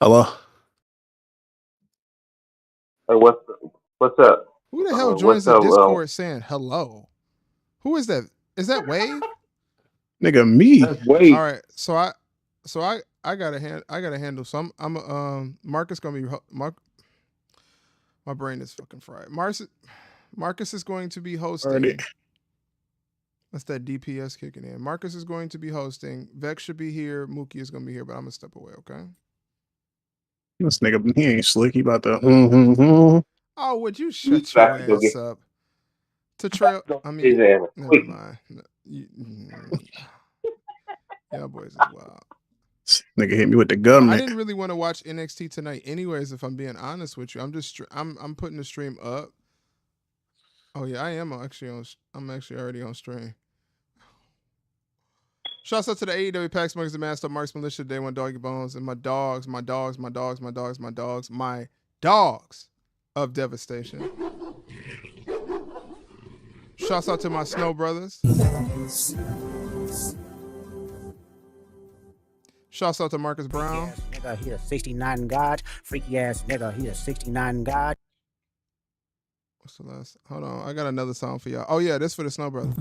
Hello? Hey, what's up? Who the hell What's joins the up? Discord saying hello? Who is that? Is that Wade? Nigga, me. That's Wade. All right, so I gotta handle. So I'm Marcus gonna be Mark. My brain is fucking fried. Marcus is going to be hosting. Already. That's that DPS kicking in. Marcus is going to be hosting. Vex should be here. Mookie is gonna be here, but I'm gonna step away. Okay. This nigga, he ain't slick. He about to. Oh, would you You shut your about to go ass get up? To trail. I his mean, ass never quick. mind. Y'all boys is wild. Nigga hit me with the gun. I didn't really want to watch NXT tonight, anyways. If I'm being honest with you, I'm putting the stream up. Oh yeah, I am actually on. I'm actually already on stream. Shouts out to the AEW Pax Muggers, the Master Marks Militia, Day One Doggy Bones, and my dogs of Devastation. Shouts out to my Snow Brothers. Shouts out to Marcus Brown. Nigga, he a 69 God. Freaky ass nigga, he a 69 God. What's the last? Hold on, I got another song for y'all. Oh yeah, this for the Snow Brothers.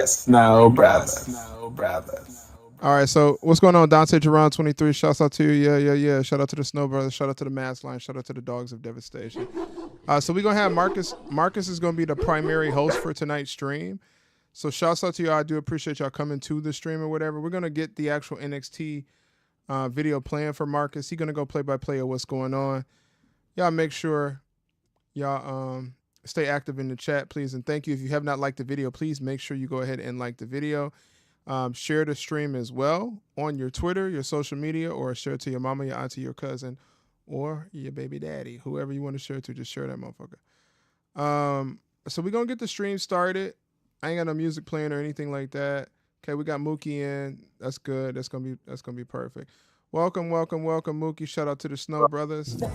Snow Brothers. All right, so what's going on, Dante Jerron 23? Shouts out to you. Yeah. Shout out to the Snow Brothers. Shout out to the Mask Line. Shout out to the Dogs of Devastation. So we're gonna have Marcus. Marcus is gonna be the primary host for tonight's stream. So shouts out to y'all. I do appreciate y'all coming to the stream or whatever. We're gonna get the actual NXT video playing for Marcus. He's gonna go play by play of what's going on. Y'all make sure y'all stay active in the chat, please, and thank you. If you have not liked the video, please make sure you go ahead and like the video. Share the stream as well on your Twitter, your social media, or share it to your mama, your auntie, your cousin, or your baby daddy, whoever you want to share it to. Just share that motherfucker. So we're gonna get the stream started. I ain't got no music playing or anything like that. Okay, we got Mookie in. That's good. That's gonna be perfect. Welcome, Mookie. Shout out to the Snow Brothers. Snow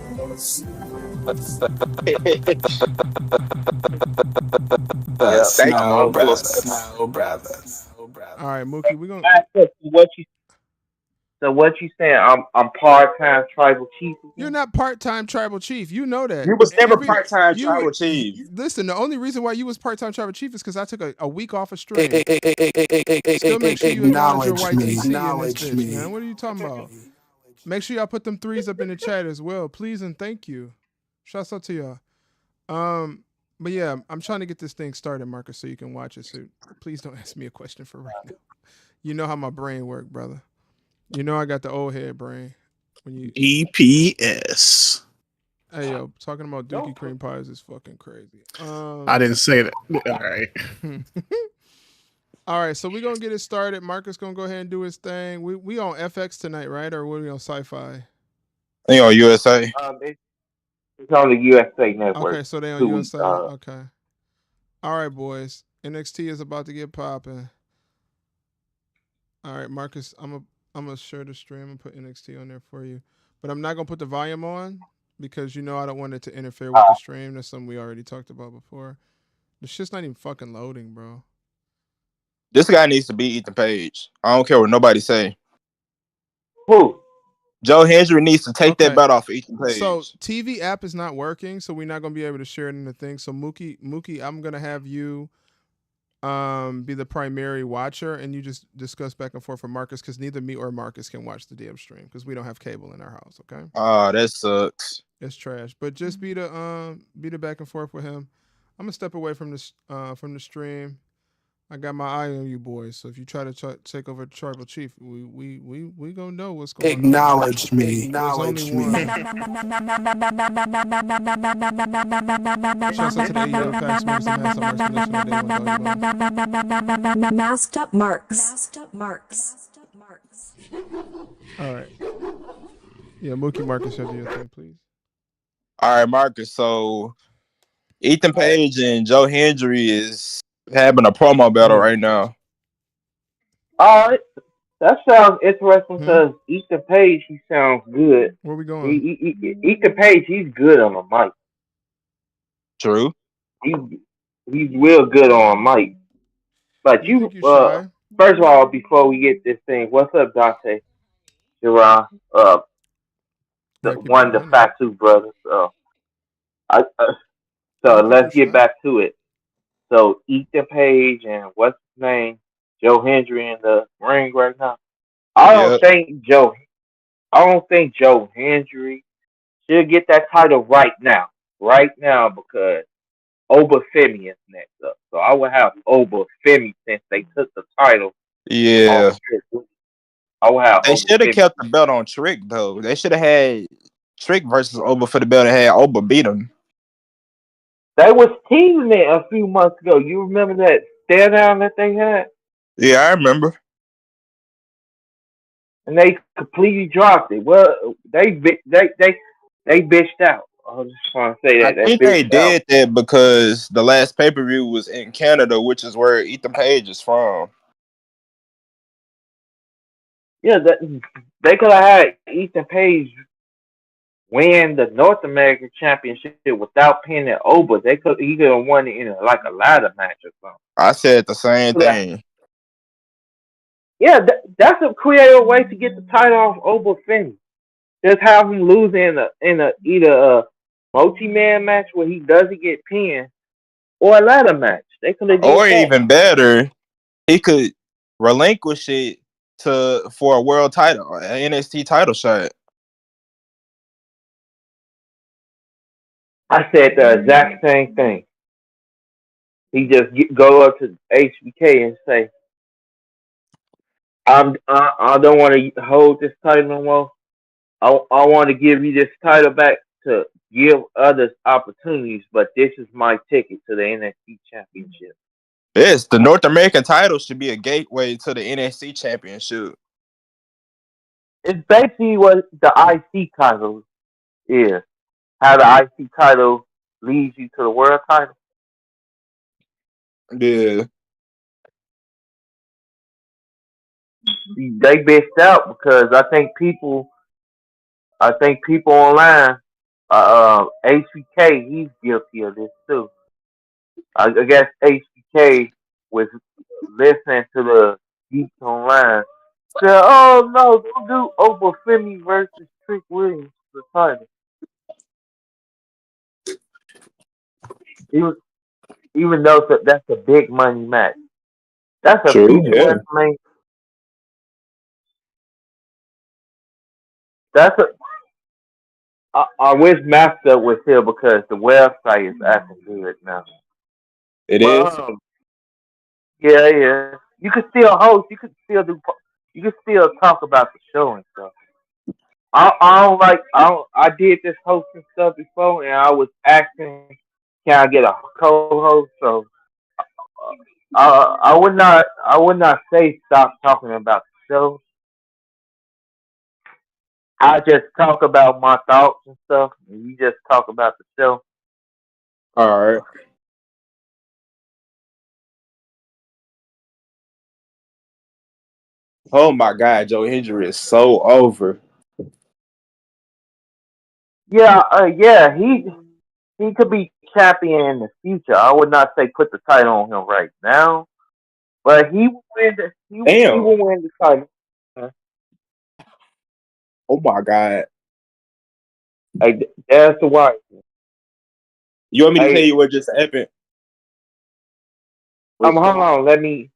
Brothers. All right, Mookie, we're gonna. What you saying? I'm part-time tribal chief. You're not part-time tribal chief. You know that. You was never part-time tribal chief. Listen, the only reason why you was part-time tribal chief is because I took a week off of stream. Still make sure you acknowledge your white TC in this bitch, man. What are you talking about? Make sure y'all put them threes up in the chat as well, please and thank you. Shouts out to y'all. But yeah, I'm trying to get this thing started, Marcus, so you can watch it. So please don't ask me a question for right now. You know how my brain works, brother. You know I got the old head brain. When you EPS. Hey yo, talking about Dookie cream pies is fucking crazy. I didn't say that. All right. All right, so we're gonna get it started. Marcus gonna go ahead and do his thing. We on FX tonight, right? Or we on Sci-Fi? They on USA. It's on the USA Network. Okay, so they on USA. Okay. All right, boys. NXT is about to get popping. All right, Marcus, I'm gonna share the stream and put NXT on there for you. But I'm not gonna put the volume on because you know I don't want it to interfere with the stream. That's something we already talked about before. The shit's not even fucking loading, bro. This guy needs to be Ethan Page. I don't care what nobody say. Who? Joe Hendry needs to take that belt off of Ethan Page. So TV app is not working, so we're not gonna be able to share it in the thing. So Mookie, I'm gonna have you be the primary watcher and you just discuss back and forth for Marcus because neither me or Marcus can watch the damn stream because we don't have cable in our house. Okay. That sucks. It's trash. But just be the back and forth with him. I'm gonna step away from the stream. I got my eye on you boys. So if you try to take over the tribal chief, we gonna know what's going on. Acknowledge me. Acknowledge me. Masked up marks. All right. Yeah, Mookie Marcus, do your thing, please. All right, Marcus. So Ethan Page and Joe Hendry is having a promo battle right now. All right. That sounds interesting because Ethan Page, he sounds good. Where we going? Ethan Page, he's good on the mic. True. He's real good on mic. But you first of all, before we get this thing, what's up, Dante? Jerron, the Yeah, keep one it of the running. Fatu brothers. I, Yeah, so we keep it let's get short. back to it. So Ethan Page and what's his name, Joe Hendry in the ring right now. I don't Yep. think Joe. I don't think Joe Hendry should get that title right now. Right now because Oba Femi is next up. So I would have Oba Femi since they took the title off Yeah. Trick Williams. I would have They Oba should have Femi. kept the belt on Trick though. They should have had Trick versus Oba for the belt and had Oba beat him. They was teasing it a few months ago. You remember that stare down that they had? Yeah, I remember. And they completely dropped it. Well, they bitched out. I was just trying to say I that they think they bitched out. did that because the last pay-per-view was in Canada, which is where Ethan Page is from. Yeah, they could have had Ethan Page win the North American Championship without pinning Oba. He could have won it in like a ladder match or something. I said the same thing. Yeah, that's a creative way to get the title off Oba Femi. Just have him lose in a either a multi-man match where he doesn't get pinned or a ladder match. They could have did Or that. even better, he could relinquish it for a world title, an NXT title shot. I said the exact same thing. He just go up to HBK and say, I don't want to hold this title no more. I want to give you this title back to give others opportunities, but this is my ticket to the NXT Championship. Yes, the North American title should be a gateway to the NXT championship. It's basically what the IC title is. How the IC title leads you to the world title. Yeah. They bitched out because I think people online, HBK, he's guilty of this too. I guess HBK was listening to the geeks online. Said, "Oh no, don't do Oba Femi versus Trick Williams for the title." Even even though that's a big money match, that's a True. feature Yeah. WrestleMania. That's a. I wish Master was here because the website is acting good now. It But is. yeah, yeah. You could still host. You could still do. You could still talk about the show and stuff. I don't like. I did this hosting stuff before, and I was asking, can I get a co-host? So I would not. I would not say stop talking about the show. I just talk about my thoughts and stuff, and you just talk about the show. All right. Oh my God, Joe Hendry is so over. Yeah, yeah. He could be champion in the future. I would not say put the title on him right now, but he will win. He Damn. will win the title. Oh my God. Hey, that's the why. You want me to tell Hey, you what just happened? hold on. Let me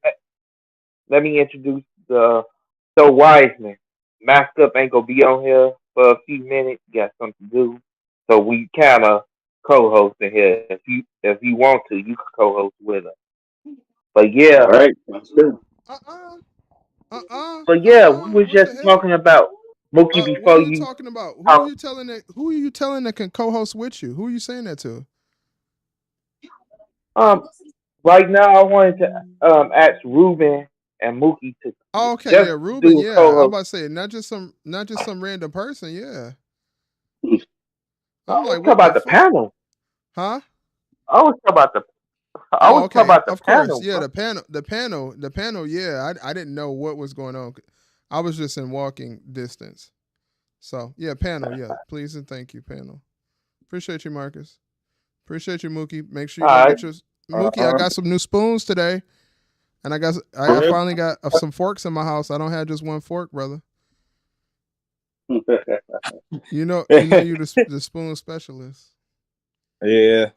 introduce the so Wiseman. Masked Up ain't gonna be on here for a few minutes. Got something to do, so we kind of co-host in here. If you want to, you can co-host with us. But All yeah, right. That's good. Uh-uh. Uh-uh. we Uh-uh. was What just the hell? talking about Mookie What are before you you talking about? talk. Who are you telling that can co-host with you? Who are you saying that to? Um, right now I wanted to ask Ruben and Mookie to Oh, okay, just yeah, Ruben, do a yeah. I'm co-host. about to say not just some random person, yeah. I I'm was like, talking what the about the fuck? panel. Huh? I was talking about the. I Oh, was talking okay. about the Of course. panel, Yeah, bro. the panel, yeah. I didn't know what was going on. I was just in walking distance. So yeah, panel, yeah. Please and thank you, panel. Appreciate you, Marcus. Appreciate you, Mookie. Make sure All you go right. get your Mookie. I got some new spoons today, and I finally got some forks in my house. I don't have just one fork, brother. You know you the spoon specialist. Yeah.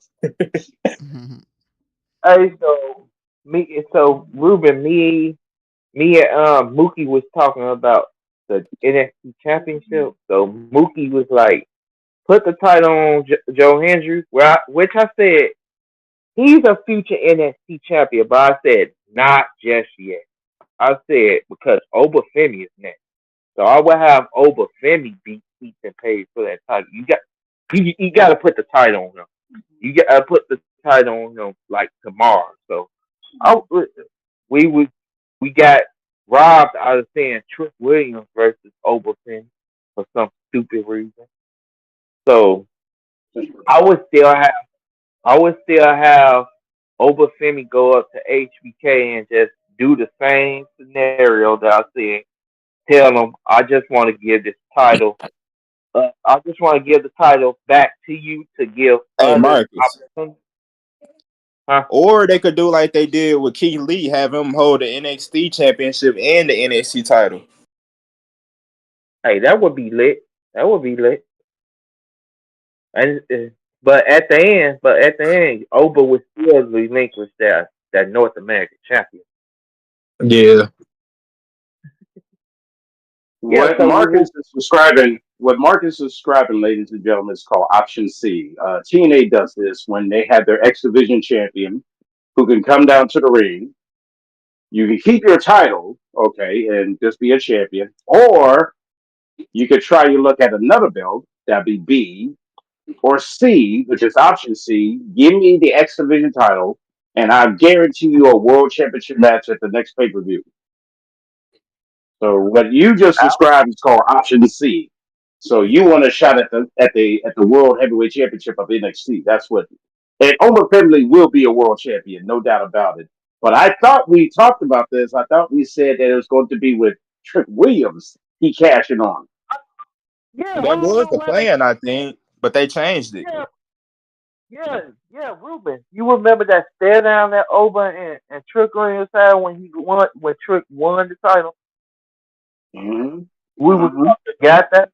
Mhm. Hey, so Ruben, me and Mookie was talking about the NXT Championship. So Mookie was like, put the title on Joe Hendry, which I said he's a future NXT champion, but I said not just yet. I said because Oba Femi is next, so I would have Oba Femi beat Ethan Page for that title. You got to put the title on him. You got to put the title on him like tomorrow. So I we would we got robbed out of saying Trick Williams versus Oba Femi for some stupid reason. So I would still have I would still have Obafemi go up to HBK and just do the same scenario that I said. Tell them I just want to give this title. I just want to give the title back to you to give Hey, others Marcus. opportunity. Huh? Or they could do like they did with Keith Lee, have him hold the NXT championship and the NXT title. Hey, that would be lit. That would be lit. And but at the end, Oba would still relinquish that North American champion. Yeah. Yeah. What Marcus is describing, ladies and gentlemen, is called Option C. TNA does this when they have their X Division champion who can come down to the ring. You can keep your title, okay, and just be a champion, or you could try your luck at another belt. That'd be B or C, which is Option C. Give me the X Division title, and I guarantee you a world championship match at the next pay per view. So what you just described is called Option C. So you want a shot at the World Heavyweight Championship of NXT. That's what. And Omar Finley will be a world champion, no doubt about it. But I thought we talked about this. I thought we said that it was going to be with Trick Williams. He cashing on. Yeah, That was the when they plan, I think, but they changed it. yeah, yeah, Ruben. You remember that stare down that Oba and Trick on his side when Trick won the title? Mm-hmm. We was supposed to got that.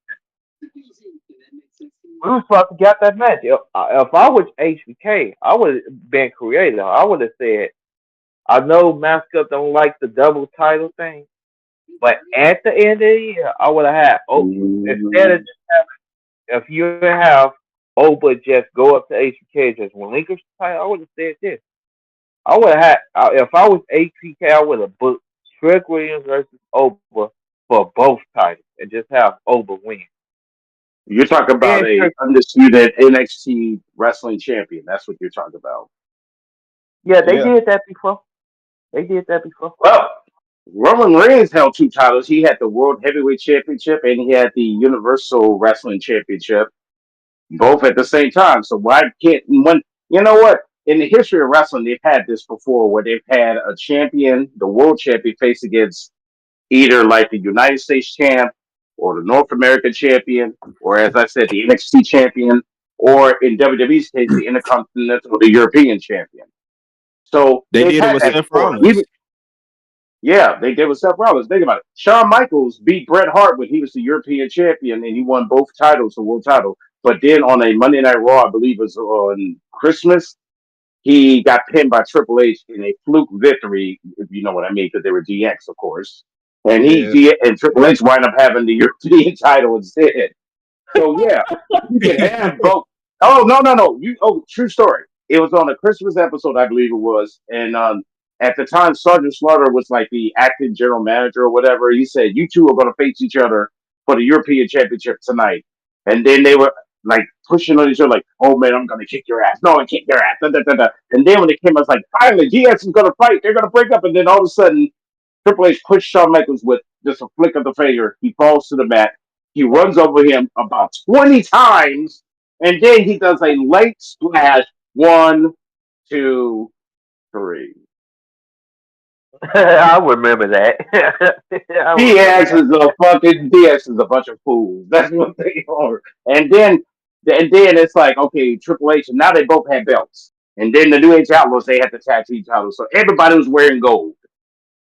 We was supposed to got that match. If I was HBK, I would have been creative. I would have said, I know Mascot don't like the double title thing, but at the end of the year, I would have had instead of if you have Oba just go up to HBK and just relinquish the title, I would have said this. I would have had if I was HBK, I would have booked Trick Williams versus Oba for both titles and just have Oba win. You're talking about Then a Trick, undisputed NXT wrestling champion. That's what you're talking about. yeah, they Yeah. did that before. They did that before. Well, Roman Reigns held two titles. He had the World Heavyweight Championship and he had the Universal Wrestling Championship, both at the same time. So why can't one? You know what? In the history of wrestling, they've had this before, where they've had a champion, the world champion, face against either like the United States champ or the North American champion, or as I said, the NXT champion, or in WWE's case, the Intercontinental or the European champion. So They they've did it had with that Seth before. Rollins. Yeah, they did with Seth Rollins. Think about it. Shawn Michaels beat Bret Hart when he was the European champion and he won both titles, the world title. But then on a Monday Night Raw, I believe it was on Christmas, he got pinned by Triple H in a fluke victory, if you know what I mean, because they were DX, of course. And Yeah. and Triple H wound up having the European title instead. So yeah, you can have both. Oh no! True story. It was on a Christmas episode, I believe it was, and at the time, Sergeant Slaughter was like the acting general manager or whatever. He said, "You two are going to face each other for the European Championship tonight," and then they were like pushing on each other, like, "Oh man, I'm going to kick your ass! No, I kick your ass!" Da, da, da, da. And then when it came, I was like, "Finally, GX is going to fight. They're going to break up," and then all of a sudden, Triple H pushed Shawn Michaels with just a flick of the finger. He falls to the mat. He runs over him about 20 times, and then he does a late splash. 1, 2, 3. I remember that. I remember DX is a fucking DX is a bunch of fools. That's what they are. And then it's like, okay, Triple H, and now they both had belts. And then the New Age Outlaws, they had the tag team titles. So everybody was wearing gold.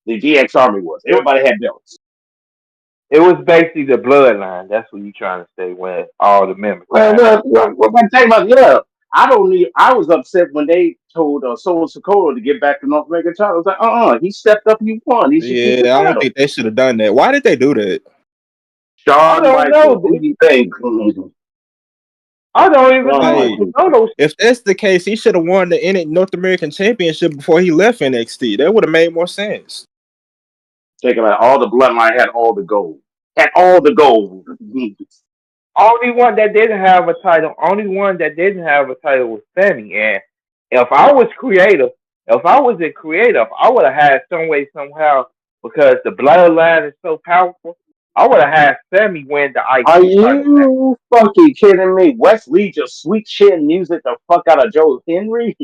The DX Army was. that. Everybody had belts. It was basically the bloodline. That's what you trying to say when all the members Well, died. I'm talking about, yeah. I don't need. I was upset when they told Solo Sokola to get back to North American title. I was like, he stepped up, he won. He should keep the Yeah, I don't title. think they should have done that. Why did they do that? I Shawn don't Michaels, know. who do you think? I don't even Shawn know. Hey, Michaels. No, if that's the case, he should have won the North American Championship before he left NXT. That would have made more sense. Take about all the bloodline had all the gold. Had all the gold. only one that didn't have a title. Only one that didn't have a title was Sammy. And if I was creative, if I was a creative, I would have had some way somehow because the bloodline is so powerful. I would have had Sammy win the Are IC title. you fucking kidding me? Wes Lee just sweet shit music the fuck out of Joe Henry?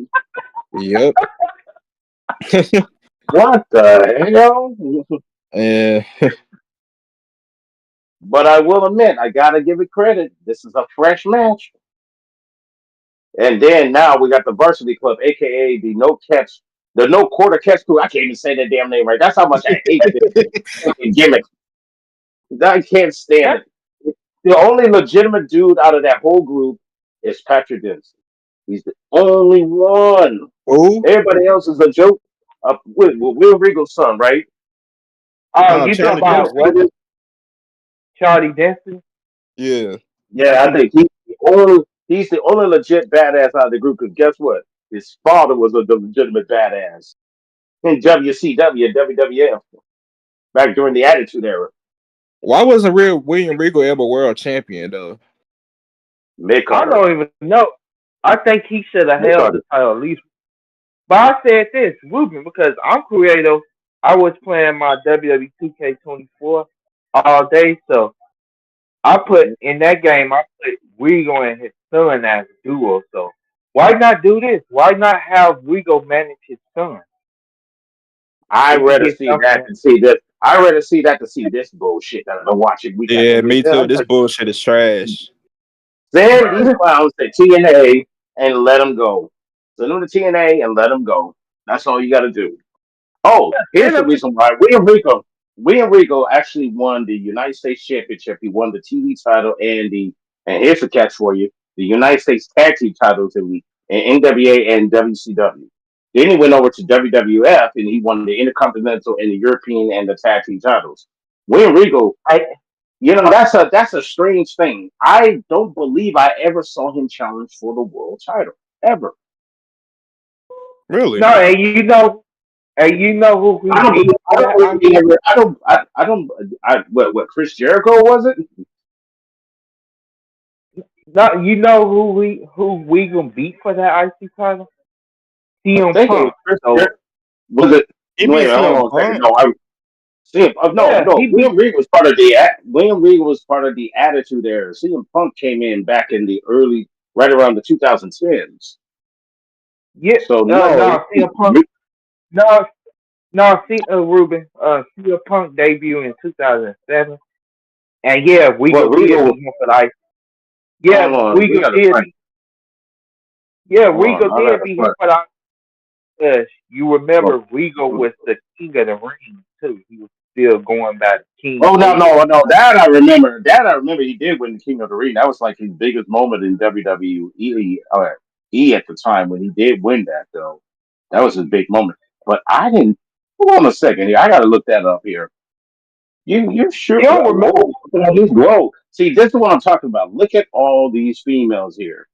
Yep. What the hell? Yeah. But I will admit, I gotta give it credit. This is a fresh match. And then now we got the Varsity Club, aka the no quarter catch crew. I can't even say that damn name right. That's how much I hate this fucking gimmick. I can't stand it. The only legitimate dude out of that whole group is Patrick Dempsey. He's the only one. Who? Everybody else is a joke. With Will Regal's son, right? Oh, Oh, you talking Charlie about Dempsey. what? Charlie Dempsey? Yeah. Yeah, I think he's the only legit badass out of the group. Because guess what? His father was a legitimate badass in WCW and WWF back during the Attitude Era. Why wasn't real William Regal ever world champion though? Mid I Carter. don't even know. I think he should have held the title at least. But I said this, Ruben, because I'm creative. I was playing my WWE 2K24 all day, so I put in that game. I put Regal and his son as a duo. So why not do this? Why not have Regal manage his son? I'd We could rather get see that something. than see this. I'd rather see that to see this bullshit that I've been watching week after Yeah, week. me too. This bullshit is trash. Send these clowns to TNA and let them go. Send them to TNA and let them go. That's all you got to do. Oh, here's Send the him. reason why. William Regal actually won the United States Championship. He won the TV title and here's the catch for you: the United States Tag Team titles in NWA and WCW. Then he went over to WWF and he won the Intercontinental and the European and the Tag Team titles. William Regal, that's a strange thing. I don't believe I ever saw him challenge for the world title ever. Really? No, and you know who he I don't beat believe. I for don't that? believe he ever. I don't. I don't. What? Chris Jericho was it? No, you know who we gonna beat for that IC title? I CM think it was Punk. Chris So Jericho. Was it? He Wait, beat hold CM on a second. Punk. No, I CM. No, yeah, no. he beat. William Regal was part of William Regal was part of the Attitude Era. CM Punk came in back in the right around the 2010s. Yeah, So no, no, CM Punk. No, no, Ruben. CM Punk debuted in 2007, and yeah, what Regal did Regal? beat him for the IC. Yeah, Hold on, we Regal got to did. find. Yeah, Hold on, Regal I got did to beat him find. for the. You Well, remember Regal was the king of the ring too. He was still going by the king. oh no, no, no! That I remember. That I remember. He did win the King of the Ring. That was like his biggest moment in WWE at the time when he did win that. Though that was his big moment. But I didn't. Hold on a second here. I got to look that up here. You sure? You don't remember? Whoa! Look at these. Whoa! See, this is what I'm talking about. Look at all these females here.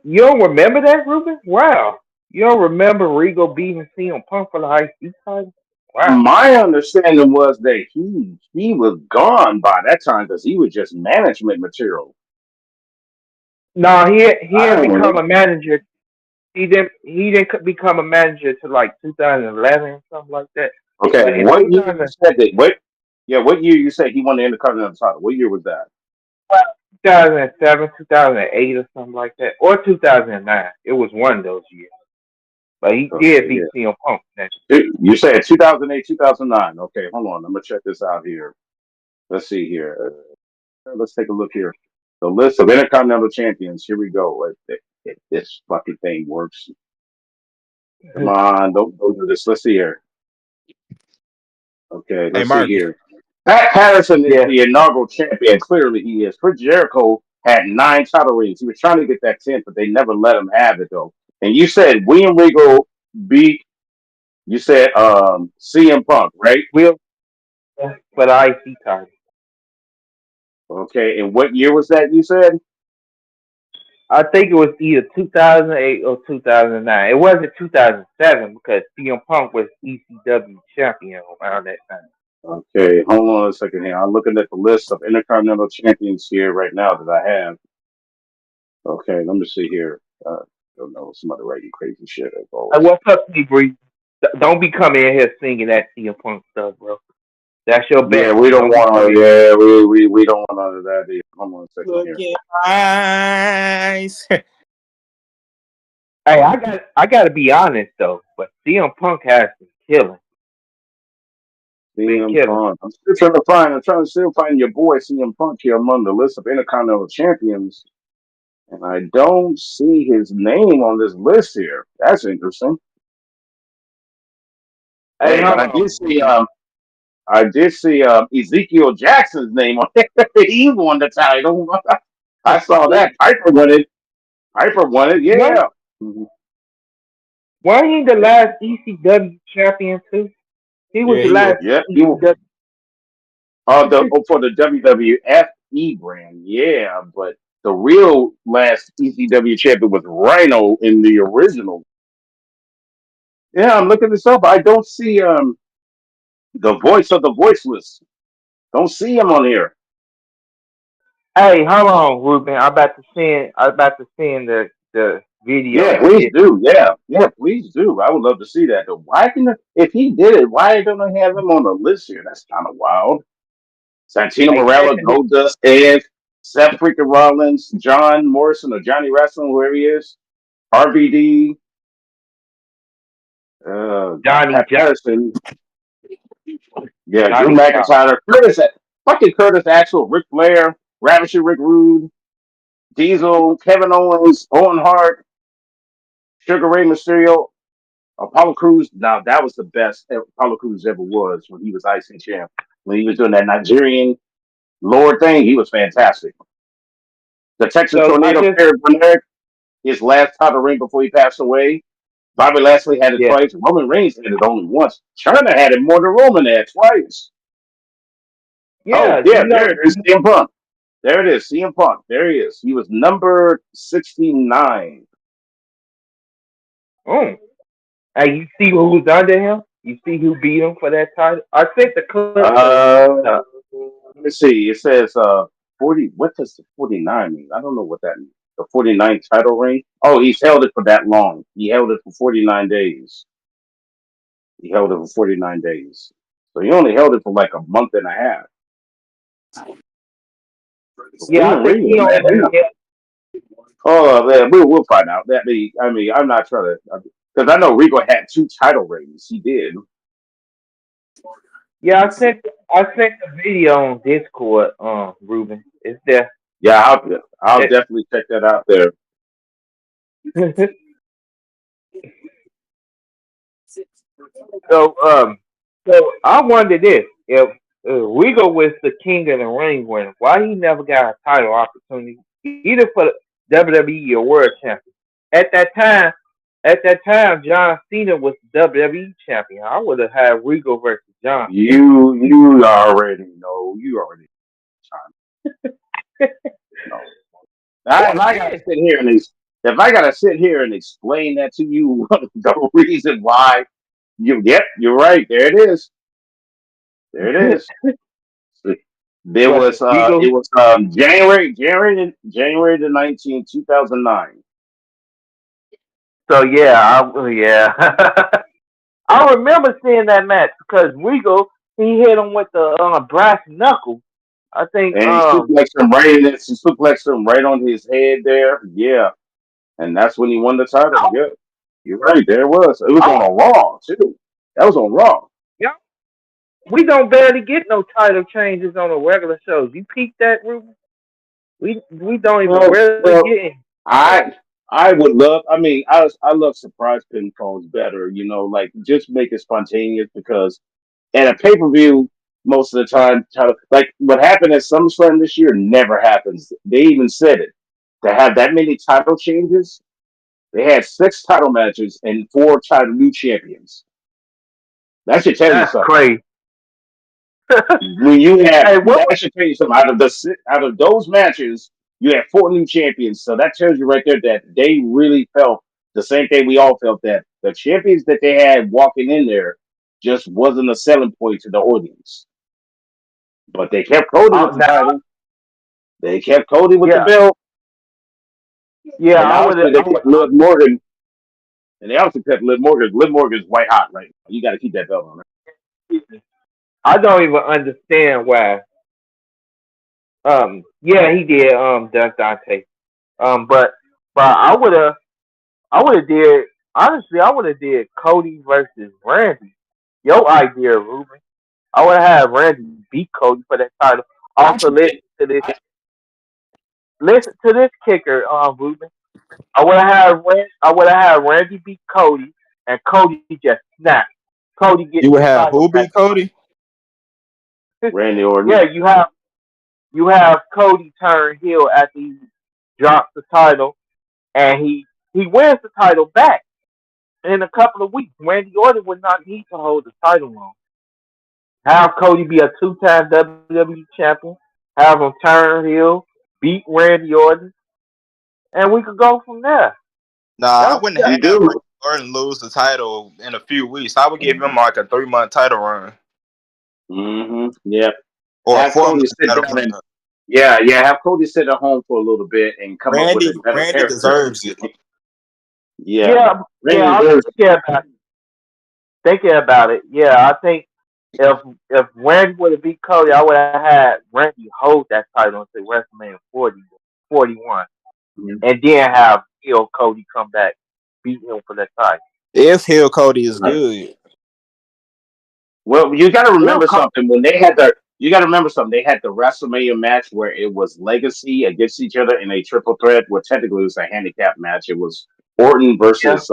You don't remember that, Ruben? Wow. You don't remember Regal beating CM Punk for the IC title? Wow. My understanding was that he was gone by that time because he was just management material. No, he I didn't don't become know. a manager. He didn't become a manager till like 2011 something like that. But Okay, in what year 2000, you said that? What? Yeah, what year you said he won the Intercontinental title? What year was that? 2007, 2008 or something like that, or 2009. It was one of those years. But he did Okay, beat CM Punk. you said 2008, 2009. Okay, hold on. I'm gonna check this out here. Let's see here. Let's take a look here. The list of Intercontinental champions. Here we go. If this fucking thing works. Come on, don't do this. Let's see here. Okay, Hey, let's see Marcus. here. Pat Patterson is Yeah, the inaugural champion. Clearly, he is. Chris Jericho had 9 title reigns. He was trying to get that 10th, but they never let him have it though. And you said William Regal beat. You said CM Punk, right? Will for the IC title. Okay, and what year was that? You said. I think it was either 2008 or 2009. It wasn't 2007 because CM Punk was ECW champion around that time. Okay, hold on a second here. I'm looking at the list of Intercontinental Champions here right now that I have. Okay, let me see here. Don't know, somebody writing crazy shit as Hey, always. what's up, T-Bree? Don't be coming in here singing that CM Punk stuff, bro. That's your Yeah, best. we don't Don't be want coming to. in. Yeah, we don't want none of that either. Hold on a second Look here. in my eyes. Hey, I gotta be honest though, but CM Punk has been killing. Been CM killing. Punk. I'm still trying to find. I'm trying to still find your boy CM Punk here among the list of Intercontinental Champions, and I don't see his name on this list here. That's interesting. Hey, Hey, but hold I did on, see. Ruben. I did see Ezekiel Jackson's name on there. He won the title. I saw that. Piper won it. Piper won it. What? Yeah. Mhm. Wasn't he the last ECW champion too? He was Yeah, the he was. last Yep. ECW. For the WWFE brand, yeah, but the real last ECW champion was Rhino in the original. Yeah, I'm looking this up. I don't see the voice of the voiceless. Don't see him on here. Hey, hold on, Ruben. I'm about to send the video Yeah, to please this. do. Yeah, yeah, please do. I would love to see that. Though, why can if he did it? Why don't I have him on the list here? That's kind of wild. Santino Hey, Morella, send it. Goldust, Edge, Seth freaking Rollins, John Morrison or Johnny Wrestling, whoever he is, RVD, Johnny Pat Patterson, yeah, Drew Johnny Job. McIntyre, fucking Curtis Axel, Ric Flair, Ravisher Rick Rude, Diesel, Kevin Owens, Owen Hart, Sugar Ray Mysterio, Apollo Cruz. Now that was the best Apollo Cruz ever was when he was IC champ. When he was doing that Nigerian Lord thing, he was fantastic. The Texas So I Tornado, just Perry Bernard, his last title ring before he passed away. Bobby Lashley had it yeah twice. Roman Reigns had it only once. China had it more than Roman had twice. Oh, yeah yeah, you there know it is. CM Punk. There it is. CM Punk. There he is. He was number 69. mm. Hey, you see who was under him? You see who beat him for that title? I sent the clip Uh, to let me see. It says 40. What does the 49 mean? I don't know what that means. The 49 title ring. Oh, he's held it for that long. He held it for 49 days. He held it for 49 days. So he only held it for like a month and a half. But yeah, William I think Regal, he only man, damn. yeah, Oh, man, we'll find out. I mean, I'm not trying to, because I know Regal had 2 title reigns. He did. yeah, I sent the video on Discord, Ruben. It's there. Yeah, I'll It, definitely check that out there. so I wonder this: if Regal was the king of the ring winner, why he never got a title opportunity, either for the WWE or World Champion? At that time, John Cena was WWE champion. I would have had Regal versus John Cena. You already know. You already know. If I gotta sit here and if I gotta sit here and explain that to you, the reason why yep, you're right. There it is. There it is. There Was was it Regal? it was January the 19th, 2009. So yeah, yeah. I remember seeing that match because Regal he hit him with the brass knuckle. I think And he suplexed him right on his head there. Yeah. And that's when he won the title. Yeah. You're right. There it was. It was oh, on a Raw too. That was on Raw. yeah. We don't barely get no title changes on the regular shows. You peep that, Ruben? We don't even rarely Well, get it. I would love. I mean, I love surprise pinfalls better. You know, like just make it spontaneous because And a pay per view most of the time, like what happened at SummerSlam this year, never happens. They even said it. To have that many title changes, they had 6 title matches and 4 title new champions. That should tell you That's something. crazy. When you have Hey, what? that should tell you something. Out of those matches, you had 4 new champions. So that tells you right there that they really felt the same thing we all felt, that the champions that they had walking in there just wasn't a selling point to the audience. But they kept Cody with the Now, title. They kept Cody with the yeah, belt. yeah. And I would. obviously they kept Liv Morgan. And they also kept Liv Morgan. Liv Morgan's white hot right now. You got to keep that belt on her. I don't even understand why. Yeah, he did. Dante. But I would have did. Honestly, I would have did Cody versus Randy. Your idea, Ruben. I would have had Randy beat Cody for that title. Also, to this. Listen to this kicker, Ruben. I would have had Randy beat Cody, and Cody just snapped. Cody gets You would the have title who back. beat Cody? Randy Orton. Yeah, you have Cody turn heel after he drops the title, and he wins the title back in a couple of weeks. Randy Orton would not need to hold the title long. Have Cody be a 2-time WWE champion. Have him turn heel, beat Randy Orton, and we could go from there. Nah, I That's wouldn't that. You have do. Randy Orton lose the title in a few weeks. I would give him like a 3-month title run Yep. or a Have 4-month Cody sit title down and run. have Cody sit at home for a little bit and come up with a better Randy character. deserves it. Yeah. Yeah, Randy I'm deserves thinking about it. Yeah, I think if Randy would have beat Cody, I would have had Randy hold that title until WrestleMania 41, it. and then have heel Cody come back, beat him for that title. If heel Cody is Right. good. Well, you got to Heel remember Cody, something. When they had the, you got to remember something. They had the WrestleMania match where it was Legacy against each other in a triple threat. Well, technically, it was a handicap match. It was Orton yeah, versus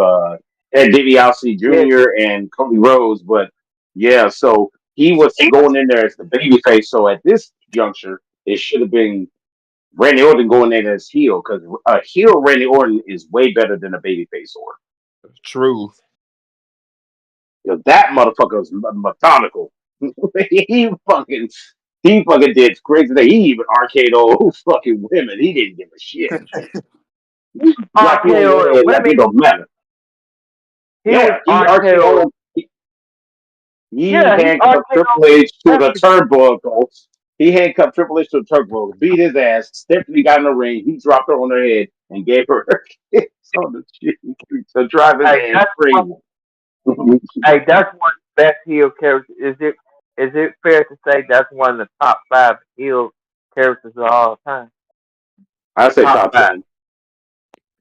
Ted DiBiase yeah. Jr. and Cody Rhodes. But yeah, so he was going in there as the babyface. So at this juncture, it should have been Randy Orton going in as heel, because a heel Randy Orton is way better than a babyface Orton. True. That motherfucker was methodical. he fucking he fucking did crazy thing. He even arcade old fucking women. He didn't give a shit. He dropped you on your RKO head like women. it don't matter. He was Yeah, he RKO. RKO. He Yeah, he handcuffed RKO Triple H to the every. turnbuckle. He handcuffed Triple H to the turnbuckle, beat his ass. Stephanie got in the ring. He dropped her on her head and gave her a kiss on the cheek to drive his Hey, ass that's one. crazy. That's one of the best heel characters. Is it fair to say that's one of the top 5 heel characters of all time? I say Top top 5. 10.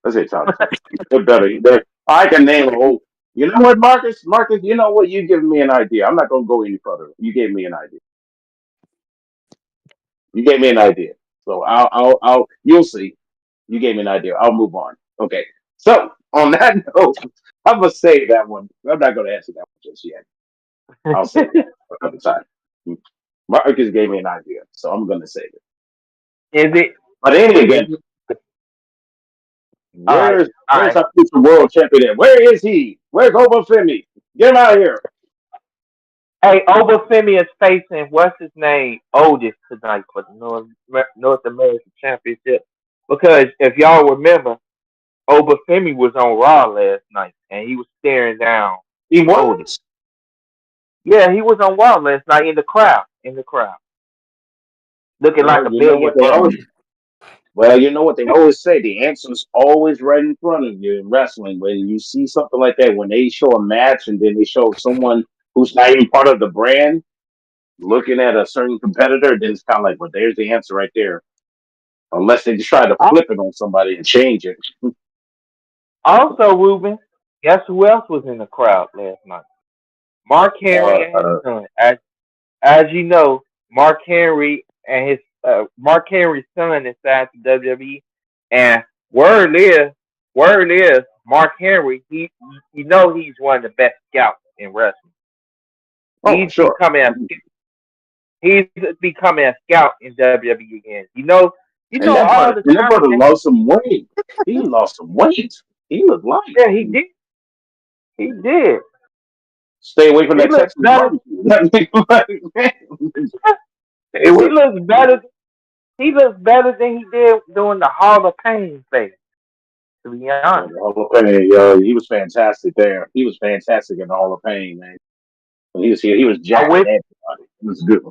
I say top 10. They're better. I can name a whole. You know what, Marcus? Marcus, you know what? You giving me an idea. I'm not gonna go any further. You gave me an idea. You gave me an idea. So you'll see. You gave me an idea. I'll move on. Okay. So on that note, I'm gonna save that one. I'm not gonna answer that one just yet. I'll save that for another time. Marcus gave me an idea, so I'm gonna save it. Is it? But in any event, All right. All where's right. our future world champion at? Where is he? Where's Obafemi? Get him out of here. Hey, Obafemi is facing what's his name Otis tonight for the North American Championship. Because if y'all remember, Obafemi was on Raw last night and he was staring down He Otis. was. Yeah, he was on Raw last night in the crowd. Looking like Well, a you know what they billionaire. always. Well, you know what they always say. The answer's always right in front of you in wrestling. When you see something like that, when they show a match and then they show someone who's not even part of the brand looking at a certain competitor, then it's kind of like, well, there's the answer right there. Unless they just try to flip it on somebody and change it. Also, Ruben, guess who else was in the crowd last night? Mark Henry and his Uh, son. As you know, Mark Henry's son is signed to WWE, and word is Mark Henry. He's one of the best scouts in wrestling. Oh, He's sure. he's becoming a scout in WWE again. You And know all the that time brother that lost some weight. He lost some weight. He looked light. yeah, he did. He did. Stay away from He that looks Texas better. barbecue. Stay He away. looks better. He looks better than he did during the Hall of Pain phase. To be Oh, honest, the Hall of Fame, he was fantastic there. He was fantastic in the Hall of Fame, man. When he was here, he was I jacking wish everybody. It was good.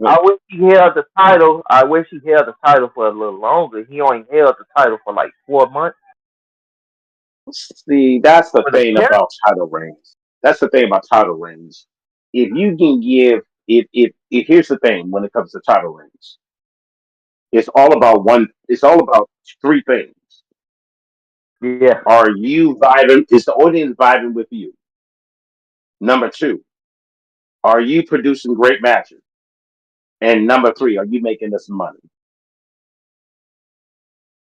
I wish he held the title. I wish he held the title for a little longer. He only held the title for like 4 months. See, that's the But the thing champ, about title reigns. That's the thing about title reigns. If you can give, if here's the thing when it comes to title reigns, it's all about one. It's all about three things. yeah, Are you vibing? Is the audience vibing with you? Number two, are you producing great matches? And number three, are you making us money?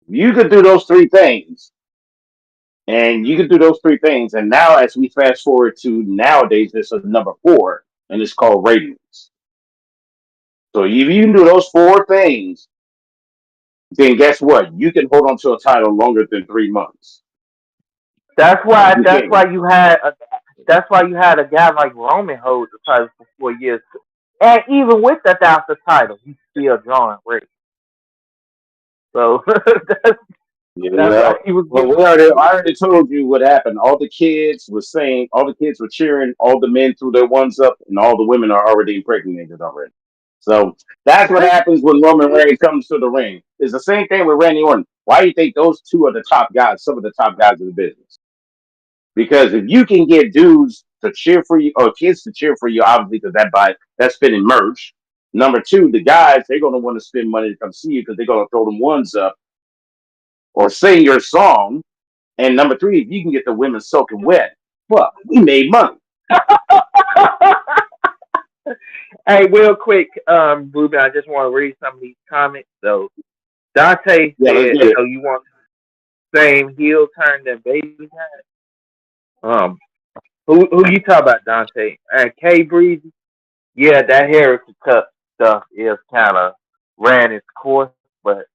You could do those three things, and you could do those three things. And now, as we fast forward to nowadays, there's a number four, and it's called ratings. So if you can do those four things, then guess what? You can hold on to a title longer than 3 months. that's why. You That's can. why you had. That's why you had a guy like Roman hold the title for 4 years, and even with the title, he's still drawing ratings. So Yeah, that's why he was well, getting. I already told you what happened. All the kids were saying, all the kids were cheering, all the men threw their ones up, and all the women are already impregnated already. So that's what happens when Roman Reigns comes to the ring. It's the same thing with Randy Orton. Why do you think those two are the top guys, some of the top guys in the business? Because if you can get dudes to cheer for you, or kids to cheer for you, obviously, because that's spending merch. Number two, the guys, they're going to want to spend money to come see you because they're going to throw them ones up or sing your song. And number three, if you can get the women soaking wet, fuck, we made money. Hey, real quick, Ruben, I just want to read some of these comments. So Dante Yeah, let's said, get it. "So you want the same heel turn that Baby had?" Who you talk about, Dante? K Breezy. Yeah, that Heritage Cup stuff is kind of ran its course, but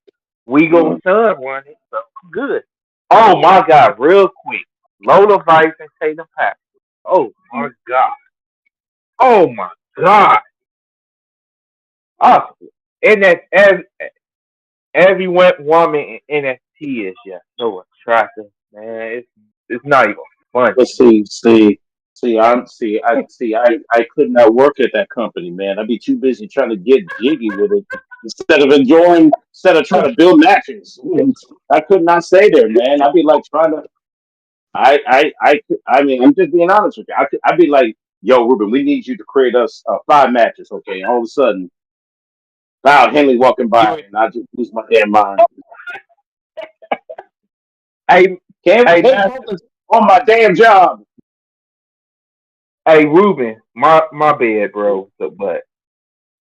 we go Mhm. Sun won it, so good. Oh my God! Real quick, Lola Vice and Tatum Paxton. Oh my God! Oh my God! Oh, and that every woman in NXT is just so attractive, man. It's not even funny. Let's I could not work at that company, man. I'd be too busy trying to get jiggy with it instead of trying to build matches. I could not stay there, man. I'd be like trying to. I mean, I'm just being honest with you. I'd be like, yo, Ruben, we need you to create us 5 matches, okay? And all of a sudden, wow, Henley walking You by, ain't- and I just lose my damn mind. Hey, hey, Can't man, focus on my damn job. hey, Ruben, my bad, bro. So, but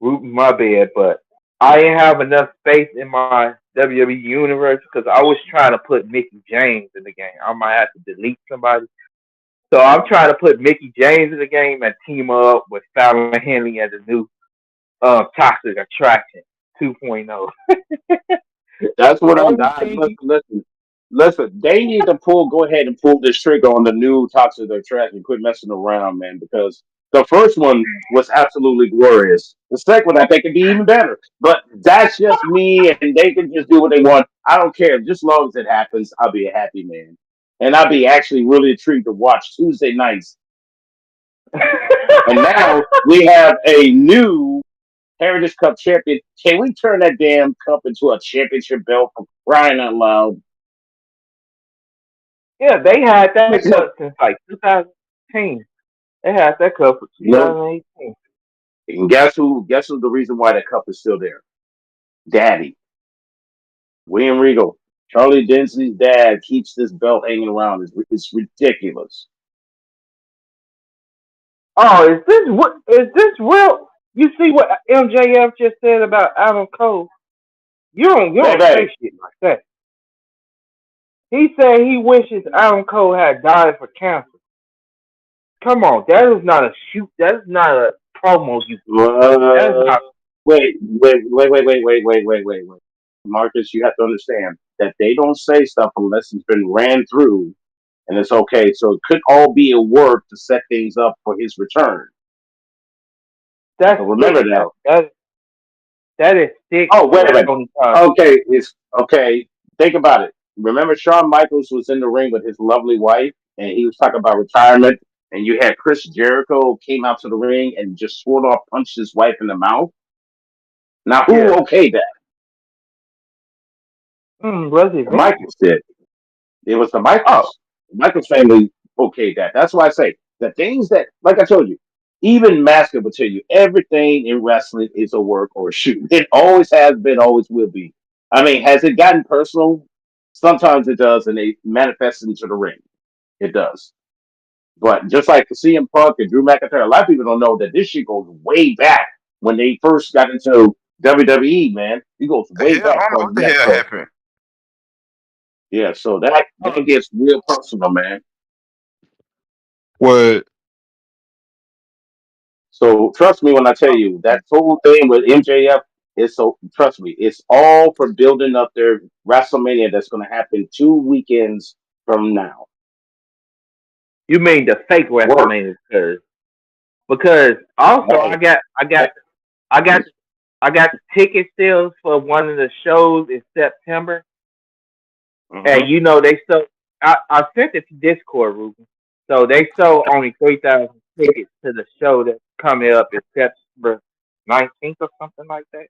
Ruben, my bad, but I ain't have enough space in my WWE universe because I was trying to put Mickey James in the game. I might have to delete somebody. So I'm trying to put Mickey James in the game and team up with Fallon Henley as a new Toxic Attraction 2.0. That's what I'm dying. Everything. Listen. They need to go ahead and pull this trigger on the new Toxic Attraction and quit messing around, man. Because the first one was absolutely glorious. The second one, I think, could be even better. But that's just me, and they can just do what they want. I don't care. Just as long as it happens, I'll be a happy man. And I'll be actually really intrigued to watch Tuesday nights. And now we have a new Heritage Cup champion. Can we turn that damn cup into a championship belt for crying out loud? Yeah, they had that Makes no. cup since like 2018. They had that cup for No. 2018. And guess who? Guess who's the reason why that cup is still there? Daddy, William Regal, Charlie Dempsey's dad keeps this belt hanging around. It's ridiculous. Oh, is this real? You see what MJF just said about Adam Cole? You don't say Baby, shit like that. He said he wishes Adam Cole had died for cancer. Come on, that is not a shoot. That is not a promo. That is not. Wait. Marcus, you have to understand that they don't say stuff unless it's been ran through and it's okay. So it could all be a work to set things up for his return. That's So remember sick, that. though. That is sick. Oh, wait a For minute. Tony Khan. Okay, it's okay. Think about it. Remember, Shawn Michaels was in the ring with his lovely wife, and he was talking about retirement. And you had Chris Jericho came out to the ring and just sort of punched his wife in the mouth. Now, who Yeah. okayed that? Was it The Vince? Michaels did. It was the Oh, Michaels. The Michaels family okayed that. That's why I say the things that, like I told you, even Masker will tell you everything in wrestling is a work or a shoot. It always has been, always will be. I mean, has it gotten personal? Sometimes it does, and it manifests into the ring. It does. But just like CM Punk and Drew McIntyre, a lot of people don't know that this shit goes way back when they first got into WWE, man. It goes The way hell, I back. don't know what the hell happened. Yeah, so that gets real personal, man. What? So trust me when I tell you that whole thing with MJF is so. Trust me, it's all for building up their WrestleMania that's going to happen 2 weekends from now. you mean the fake Work. WrestleMania because also Right. I got ticket sales for one of the shows in September, and Mhm. you know they sold. I sent it to Discord, Ruben. So they sold only 3,000 tickets to the show that's coming up in September 19th or something like that.